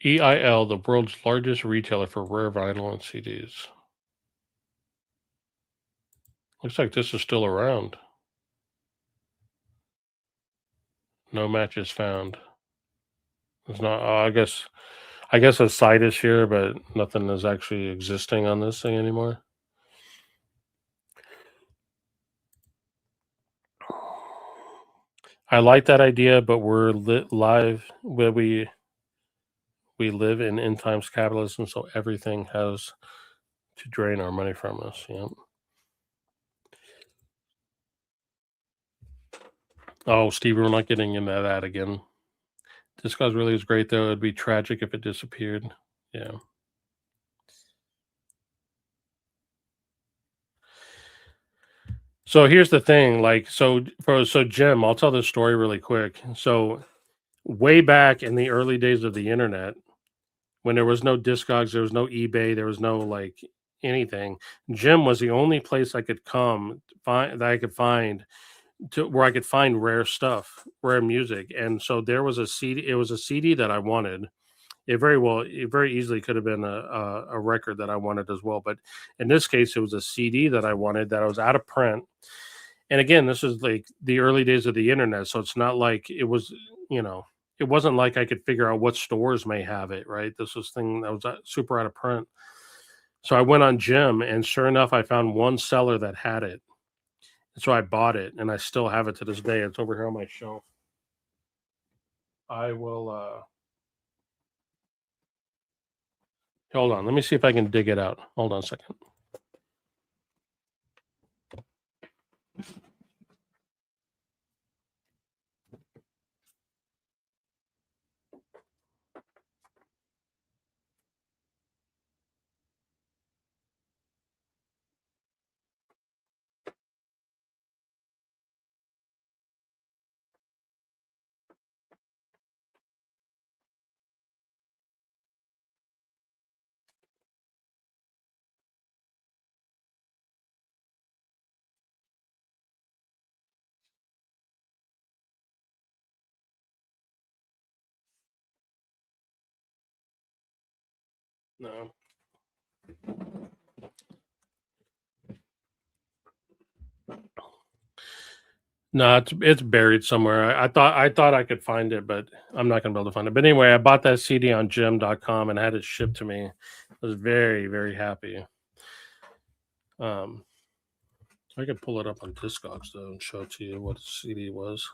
EIL, the world's largest retailer for rare vinyl and CDs. Looks like this is still around. No matches found. It's not. I guess a site is here, but nothing is actually existing on this thing anymore. I like that idea, but we're live where we live in end times capitalism, so everything has to drain our money from us. Yeah. Oh, Steven, we're not getting into that again. Discuss really is great, though. It'd be tragic if it disappeared. Yeah. So here's the thing, like, so Jim, I'll tell this story really quick. So way back in the early days of the internet, when there was no Discogs, there was no eBay, there was no like anything. Jim was the only place I could find that I could find to where I could find rare stuff, rare music. And so there was a CD. It was a CD that I wanted. It very easily could have been a record that I wanted as well. But in this case, it was a CD that I wanted that I was out of print. And again, this is like the early days of the internet, so it's not like it was, you know, it wasn't like I could figure out what stores may have it, right? This was thing that was super out of print. So I went on Jim, and sure enough, I found one seller that had it. And so I bought it, and I still have it to this day. It's over here on my shelf. I will hold on. Let me see if I can dig it out. Hold on a second. No. No, it's buried somewhere. I thought I could find it, but I'm not gonna be able to find it. But anyway, I bought that CD on Jim.com and had it shipped to me. I was very, very happy. I could pull it up on Discogs though and show it to you what the CD was.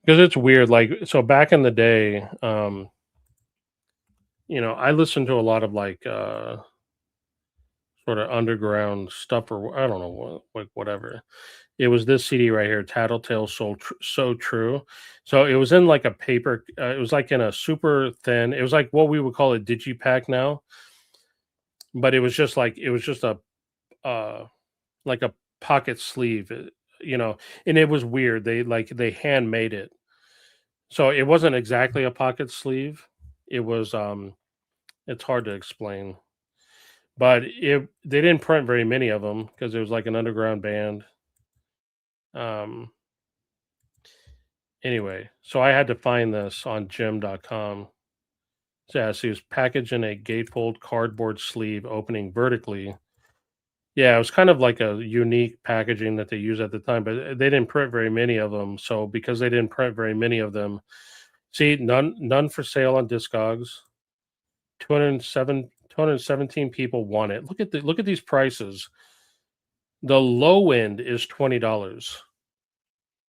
Because it's weird, like so back in the day, I listened to a lot of like sort of underground stuff or I don't know what like whatever. It was this CD right here, Tattletale So True. So it was in like a paper. It was like in a super thin. It was like what we would call a digipack now, but it was just a like a pocket sleeve, and it was weird. They handmade it, so it wasn't exactly a pocket sleeve. It was it's hard to explain, but they didn't print very many of them because it was like an underground band. Um, Anyway, so I had to find this on Jim.com. So, yeah, so it was packaged in a gatefold cardboard sleeve opening vertically. Yeah, it was kind of like a unique packaging that they used at the time, but they didn't print very many of them. So because they didn't print very many of them, see, none for sale on Discogs. 217 people want it. Look at these prices. The low end is $20.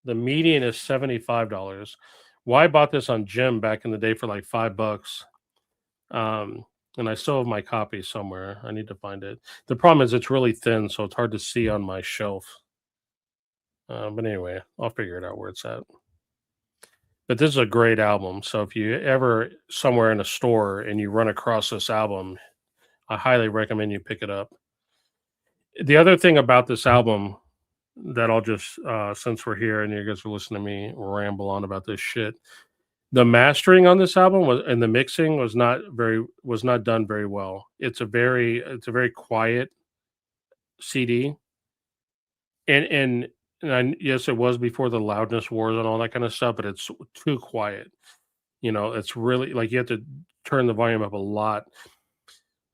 The median is $75. Well, I bought this on Jim back in the day for like $5. And I still have my copy somewhere. I need to find it. The problem is it's really thin, so it's hard to see on my shelf. But anyway, I'll figure it out where it's at. But this is a great album. So if you ever somewhere in a store and you run across this album, I highly recommend you pick it up. The other thing about this album that I'll just since we're here and you guys are listening to me ramble on about this shit. The mastering on this album was and the mixing was not done very well. It's a very quiet CD. And yes, it was before the loudness wars and all that kind of stuff, but it's too quiet. It's really like you have to turn the volume up a lot.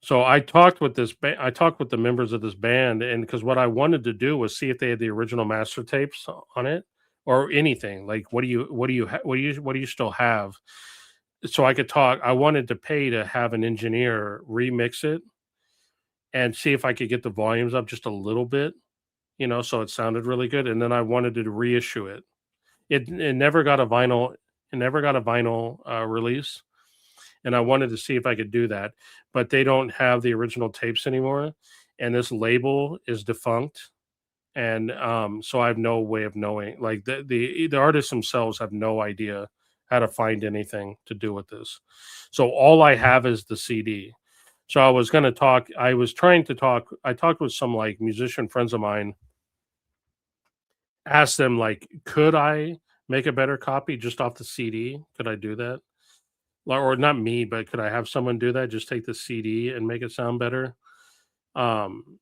So I talked with the members of this band, and because what I wanted to do was see if they had the original master tapes on it or anything. Like, what do you still have? So I could talk. I wanted to pay to have an engineer remix it and see if I could get the volumes up just a little bit, so it sounded really good. And then I wanted to reissue it. It never got a vinyl. It never got a vinyl release, and I wanted to see if I could do that, but they don't have the original tapes anymore, and this label is defunct, and so I have no way of knowing. Like the artists themselves have no idea how to find anything to do with this. So all I have is the CD. So I was going to talk. I was trying to talk. I talked with some like musician friends of mine, asked them like, could I make a better copy just off the CD? Could I do that? Or not me, but could I have someone do that? Just take the CD and make it sound better? Um,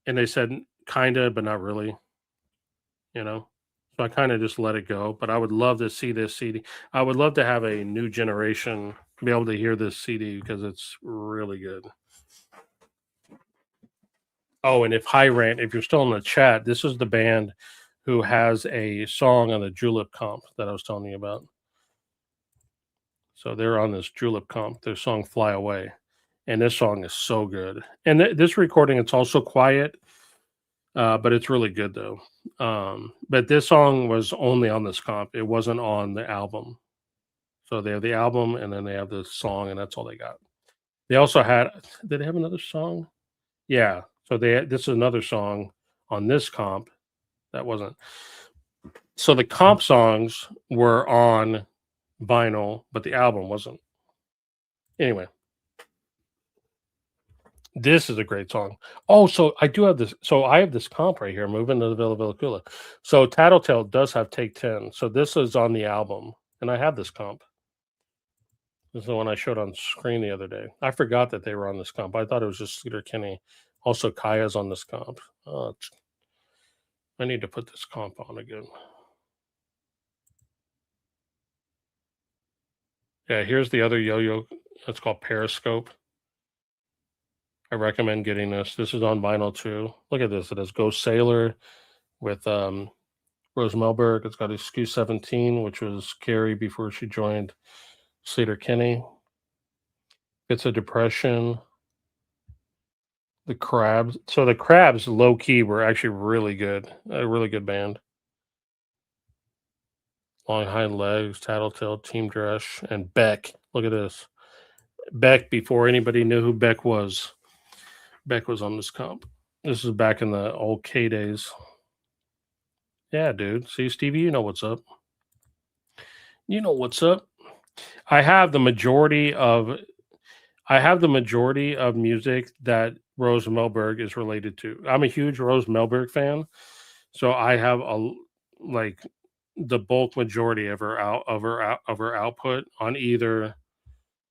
and they said kinda, but not really, you know? So I kinda just let it go, but I would love to see this CD. I would love to have a new generation be able to hear this CD because it's really good. Oh, and if you're still in the chat, this is the band who has a song on the Julep comp that I was telling you about. So they're on this Julep comp, their song "Fly Away," and this song is so good. And this recording, it's also quiet, but it's really good though. But this song was only on this comp; it wasn't on the album. So they have the album, and then they have the song, and that's all they got. They also had. Did they have another song? Yeah. So this is another song on this comp that wasn't. So the comp songs were on vinyl, but the album wasn't. Anyway, this is a great song. Oh, so I do have this. So I have this comp right here, "Moving to the Villa Villacula." So Tattletale does have Take 10. So this is on the album, and I have this comp. This is the one I showed on screen the other day. I forgot that they were on this comp. I thought it was just Sleater-Kinney. Also, Kaya's on this comp. I need to put this comp on again. Yeah, here's the other yo-yo. It's called Periscope. I recommend getting this. This is on vinyl too. Look at this. It has Ghost Sailor with Rose Melberg. It's got Excuse 17, which was Carrie before she joined Sleater-Kinney. It's a Depression. The Crabs. So the Crabs, low key, were actually really good. A really good band. Long Hind Legs, Tattletale, Team Dresch, and Beck. Look at this. Beck, before anybody knew who Beck was. Beck was on this comp. This is back in the old K days. Yeah, dude. See, Stevie, you know what's up. You know what's up. I have the majority of music that Rose Melberg is related to. I'm a huge Rose Melberg fan, so I have like the bulk majority of her output on either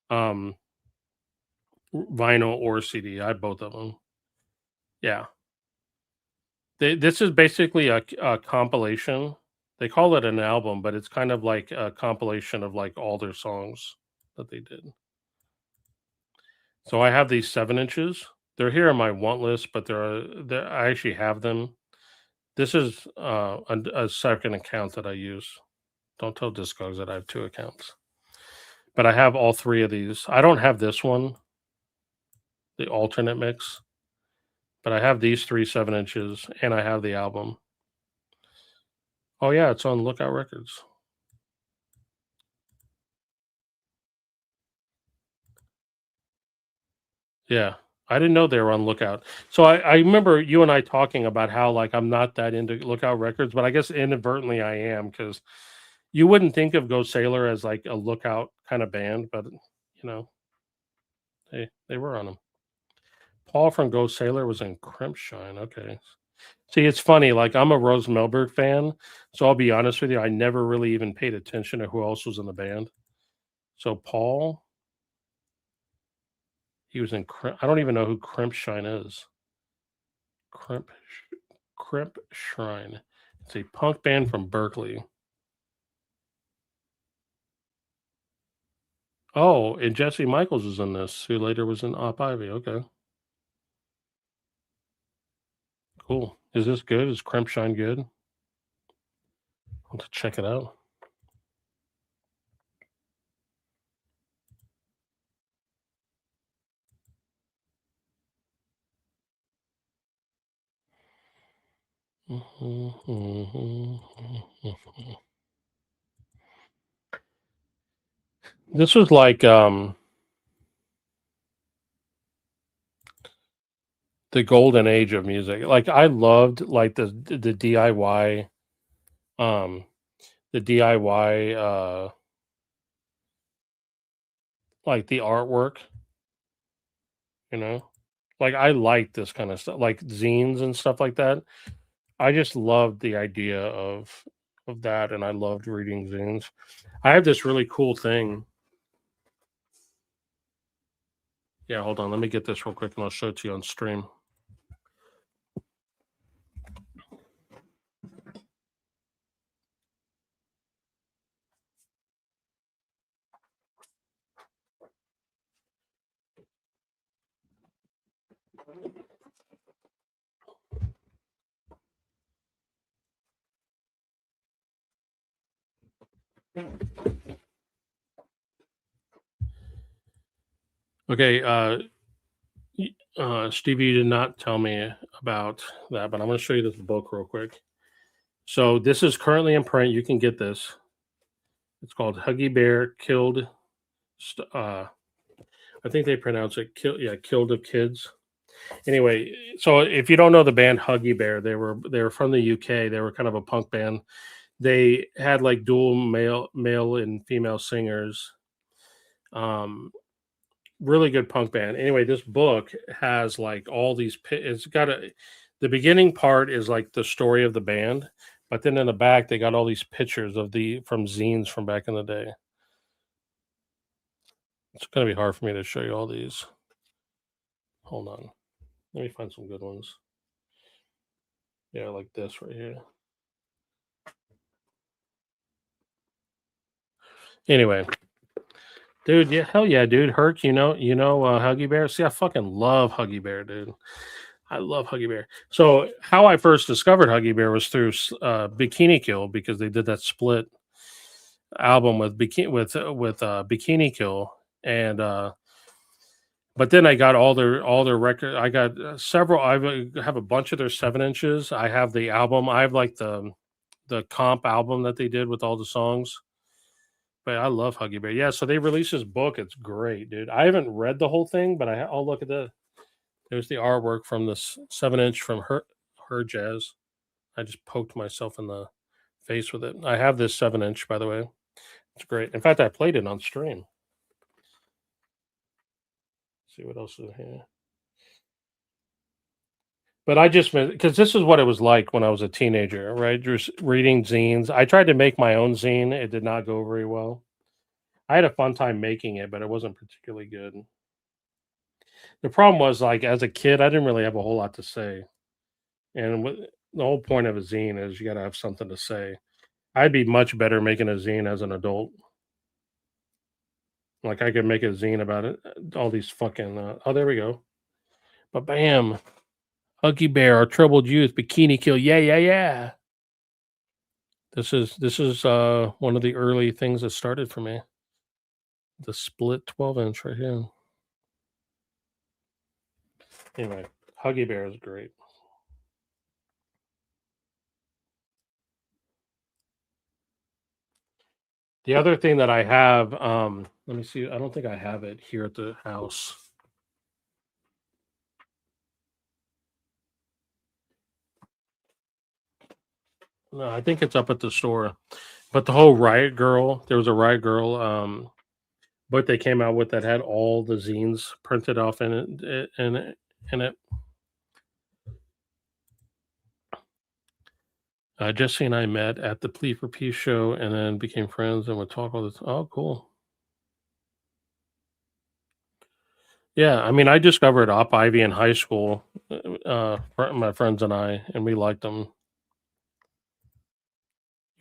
um vinyl or CD. I have both of them. Yeah. This is basically a compilation. They call it an album, but it's kind of like a compilation of like all their songs that they did. So I have these 7 inches. They're here on my want list, but I actually have them. This is a second account that I use. Don't tell Discogs that I have 2 accounts. But I have all 3 of these. I don't have this one, the alternate mix, but I have these 3 7 inches, and I have the album. Oh yeah, it's on Lookout Records. Yeah. I didn't know they were on Lookout. So I remember you and I talking about how like I'm not that into Lookout Records, but I guess inadvertently I am because you wouldn't think of Go Sailor as like a Lookout kind of band, but they were on them. Paul from Go Sailor was in Crimpshine. Okay. See, it's funny. Like I'm a Rose Melberg fan, so I'll be honest with you. I never really even paid attention to who else was in the band. So Paul, he was in. I don't even know who Crimpshine is. Crimp. Crimp Shrine. It's a punk band from Berkeley. Oh, and Jesse Michaels is in this, who later was in Op Ivy. Okay, cool. Is this good? Is Crimp Shine good? I'll have to check it out. This was like the golden age of music. Like I loved like the DIY the DIY like the artwork, you know? Like I like this kind of stuff, like zines and stuff like that. I just loved the idea of that, and I loved reading zines. I have this really cool thing. Yeah, hold on. Let me get this real quick, and I'll show it to you on stream. Okay, Stevie, you did not tell me about that, but I'm going to show you this book real quick. So this is currently in print. You can get this. It's called Huggy Bear Killed. I think they pronounce it Killed of Kids. Anyway, so if you don't know the band Huggy Bear, they were from the UK. They were kind of a punk band. They had like dual male and female singers. Really good punk band. Anyway, this book has like all these. It's got the beginning part is like the story of the band, but then in the back they got all these pictures of from zines from back in the day. It's gonna be hard for me to show you all these. Hold on, let me find some good ones. Yeah, like this right here. Anyway, dude, yeah, hell yeah, dude. Hurt, Huggy Bear. See, I fucking love Huggy Bear, dude. I love Huggy Bear. So, how I first discovered Huggy Bear was through Bikini Kill because they did that split album with Bikini Kill, and but then I got all their record. I got several. I have a bunch of their 7 inches. I have the album. I have like the comp album that they did with all the songs. But I love Huggy Bear. Yeah, so they released this book. It's great, dude. I haven't read the whole thing, but I'll look at there's the artwork from this 7 inch from her jazz. I just poked myself in the face with it. I have this 7 inch, by the way. It's great. In fact, I played it on stream. Let's see what else is here. But I just because this is what it was like when I was a teenager, right? Just reading zines. I tried to make my own zine. It did not go very well. I had a fun time making it, but it wasn't particularly good. The problem was like as a kid, I didn't really have a whole lot to say, and the whole point of a zine is you got to have something to say. I'd be much better making a zine as an adult. Like I could make a zine about it, all these fucking. Oh, there we go. But bam, Huggy Bear, our troubled youth, Bikini Kill. Yeah, yeah, yeah. This is one of the early things that started for me. The split 12 inch right here. Anyway, Huggy Bear is great. The other thing that I have, let me see. I don't think I have it here at the house. No, I think it's up at the store. But the whole Riot Girl, there was a Riot Girl book they came out with that had all the zines printed off in it. Jesse and I met at the Plea for Peace show and then became friends and would talk all the time. Oh, cool. Yeah, I mean, I discovered Op Ivy in high school, my friends and I, and we liked them.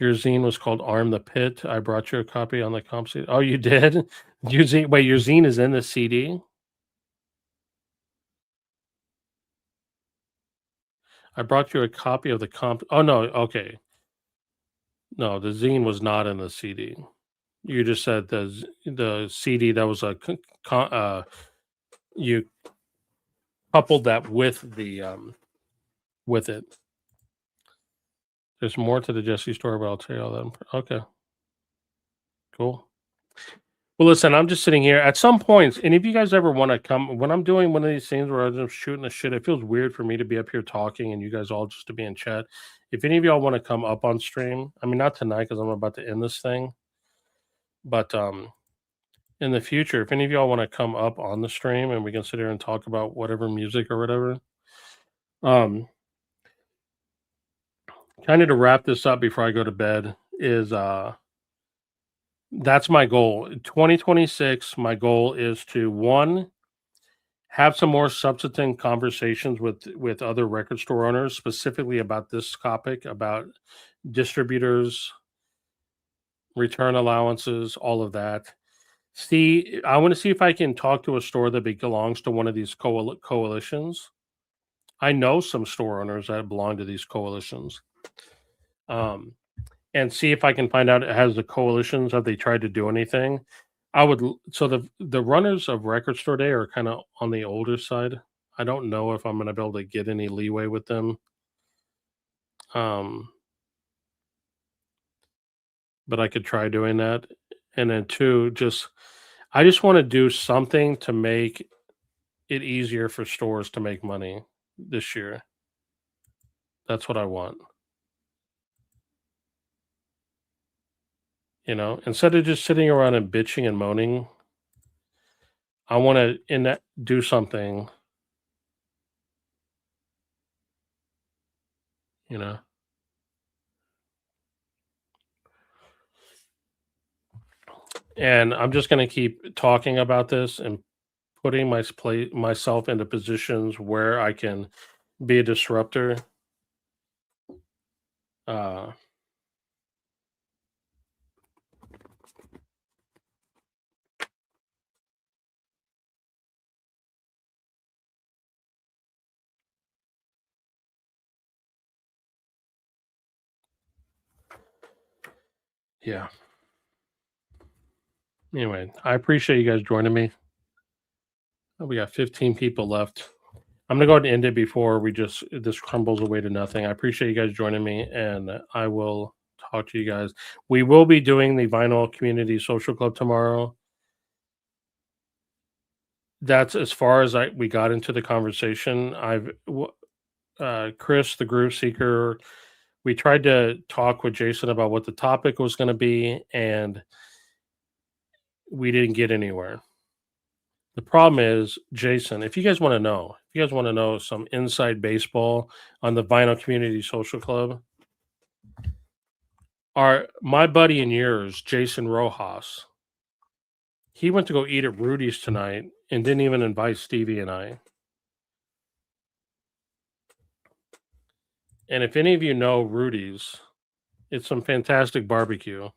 Your zine was called Arm the Pit. I brought you a copy on the comp CD. Oh, you did? Your zine, wait, your zine is in the CD? I brought you a copy of the comp. Oh, no, okay. No, the zine was not in the CD. You just said the CD that was a you coupled that with it. There's more to the Jesse story, but I'll tell you all that. Okay, cool. Well, listen, I'm just sitting here. At some points, and if you guys ever want to come, when I'm doing one of these things where I'm just shooting the shit, it feels weird for me to be up here talking and you guys all just to be in chat. If any of y'all want to come up on stream, I mean, not tonight because I'm about to end this thing, but in the future, if any of y'all want to come up on the stream and we can sit here and talk about whatever music or whatever, um, kind of to wrap this up before I go to bed is that's my goal. 2026, my goal is to one, have some more substantive conversations with other record store owners, specifically about this topic, about distributors, return allowances, all of that. See, I want to see if I can talk to a store that belongs to one of these coalitions. I know some store owners that belong to these coalitions. And see if I can find out has the coalitions, have they tried to do anything? So the runners of Record Store Day are kind of on the older side. I don't know if I'm going to be able to get any leeway with them. But I could try doing that. And then two, I just want to do something to make it easier for stores to make money this year. That's what I want. You know, instead of just sitting around and bitching and moaning, I want to do something, you know. And I'm just going to keep talking about this and putting myself into positions where I can be a disruptor. Yeah. Anyway, I appreciate you guys joining me. We got 15 people left. I'm gonna go ahead and end it before this crumbles away to nothing. I appreciate you guys joining me, and I will talk to you guys. We will be doing the Vinyl Community Social Club tomorrow. That's as far as we got into the conversation. Chris, the Groove Seeker, we tried to talk with Jason about what the topic was going to be, and we didn't get anywhere. The problem is, Jason, if you guys want to know some inside baseball on the Vinyl Community Social Club, my buddy and yours, Jason Rojas, he went to go eat at Rudy's tonight and didn't even invite Stevie and I. And if any of you know Rudy's, it's some fantastic barbecue.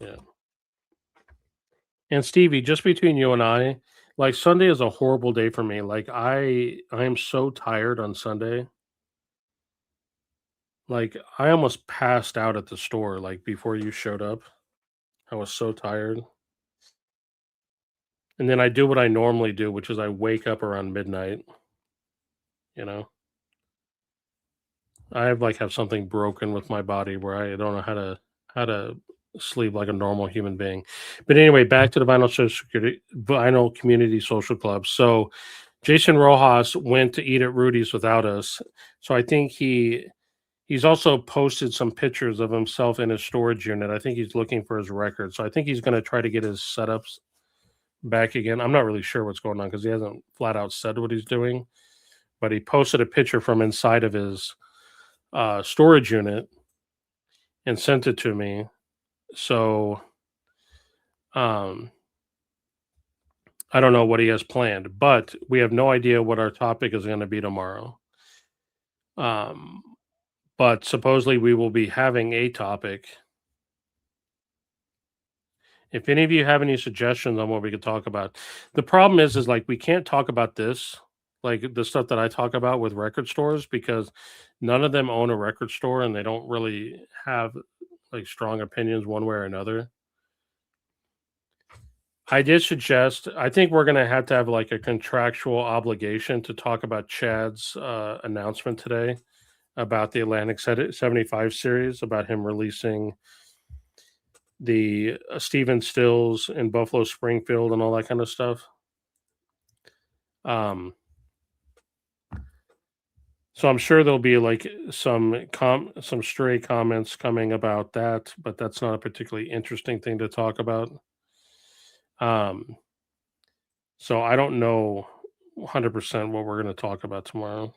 Yeah. And Stevie, just between you and I, like Sunday is a horrible day for me. Like I am so tired on Sunday. Like I almost passed out at the store like before you showed up. I was so tired. And then I do what I normally do, which is I wake up around midnight, you know. I have something broken with my body where I don't know how to sleep like a normal human being. But anyway, back to the Vinyl Community Social Club. So Jason Rojas went to eat at Rudy's without us. So I think he He's also posted some pictures of himself in his storage unit. I think he's looking for his record. So I think he's going to try to get his setups back again. I'm not really sure what's going on because he hasn't flat out said what he's doing, but he posted a picture from inside of his storage unit and sent it to me. So um, I don't know what he has planned, but we have no idea what our topic is going to be tomorrow. Um, but supposedly we will be having a topic. If any of you have any suggestions on what we could talk about, the problem is like we can't talk about this, like the stuff that I talk about with record stores, because none of them own a record store and they don't really have like strong opinions one way or another. I did suggest, I think we're going to have like a contractual obligation to talk about Chad's announcement today about the Atlantic 75 series, about him releasing the Stephen Stills in Buffalo Springfield and all that kind of stuff. So I'm sure there'll be like some stray comments coming about that, but that's not a particularly interesting thing to talk about. So I don't know 100% what we're going to talk about tomorrow.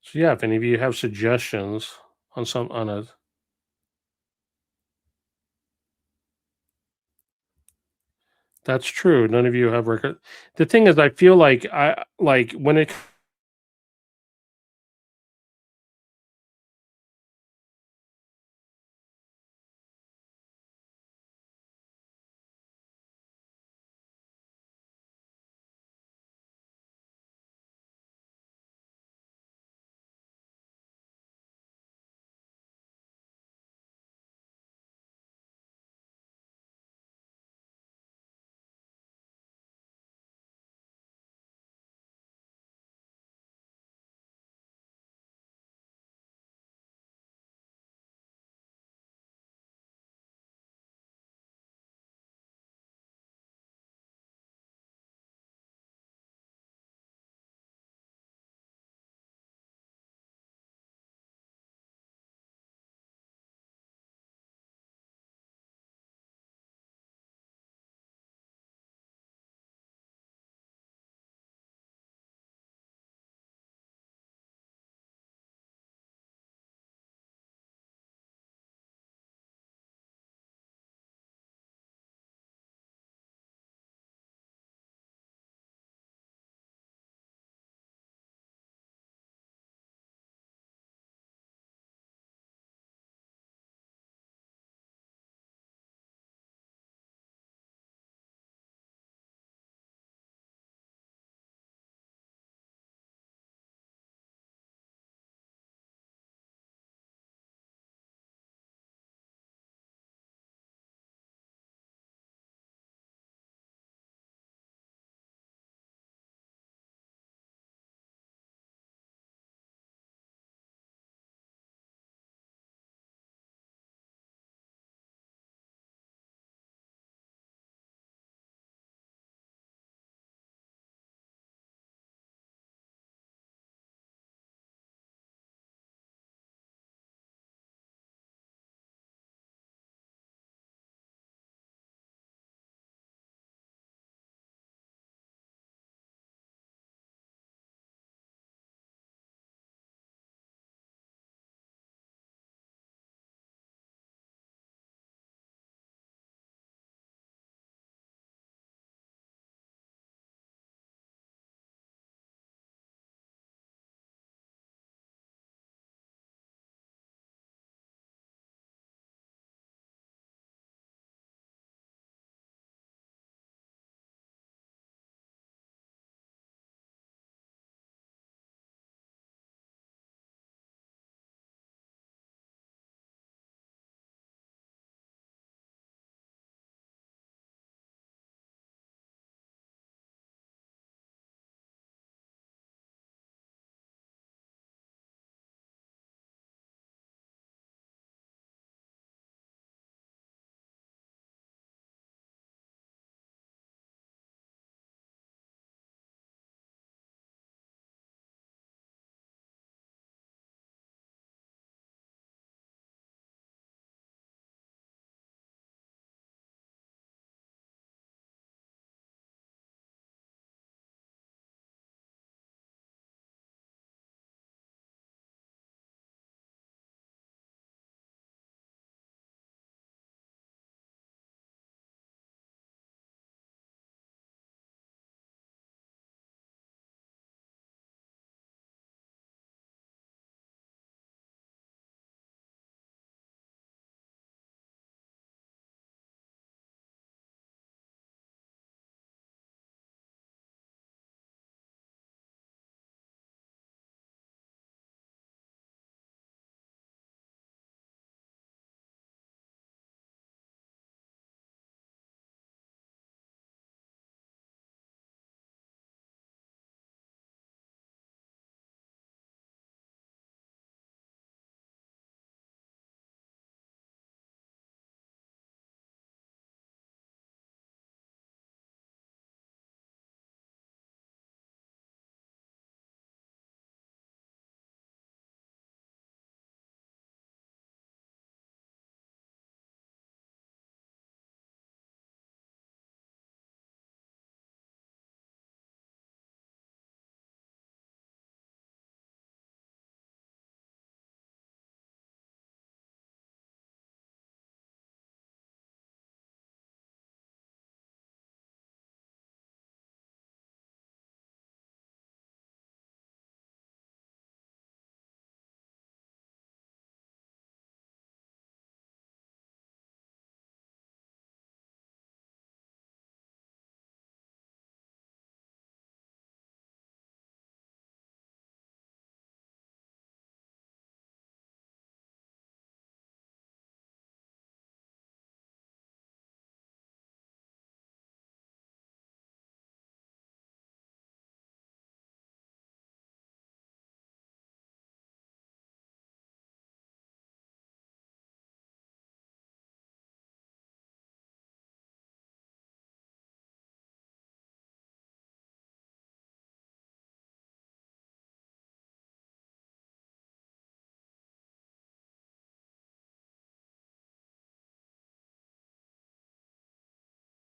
So yeah, if any of you have suggestions on a That's true. None of you have record. The thing is, I feel like when it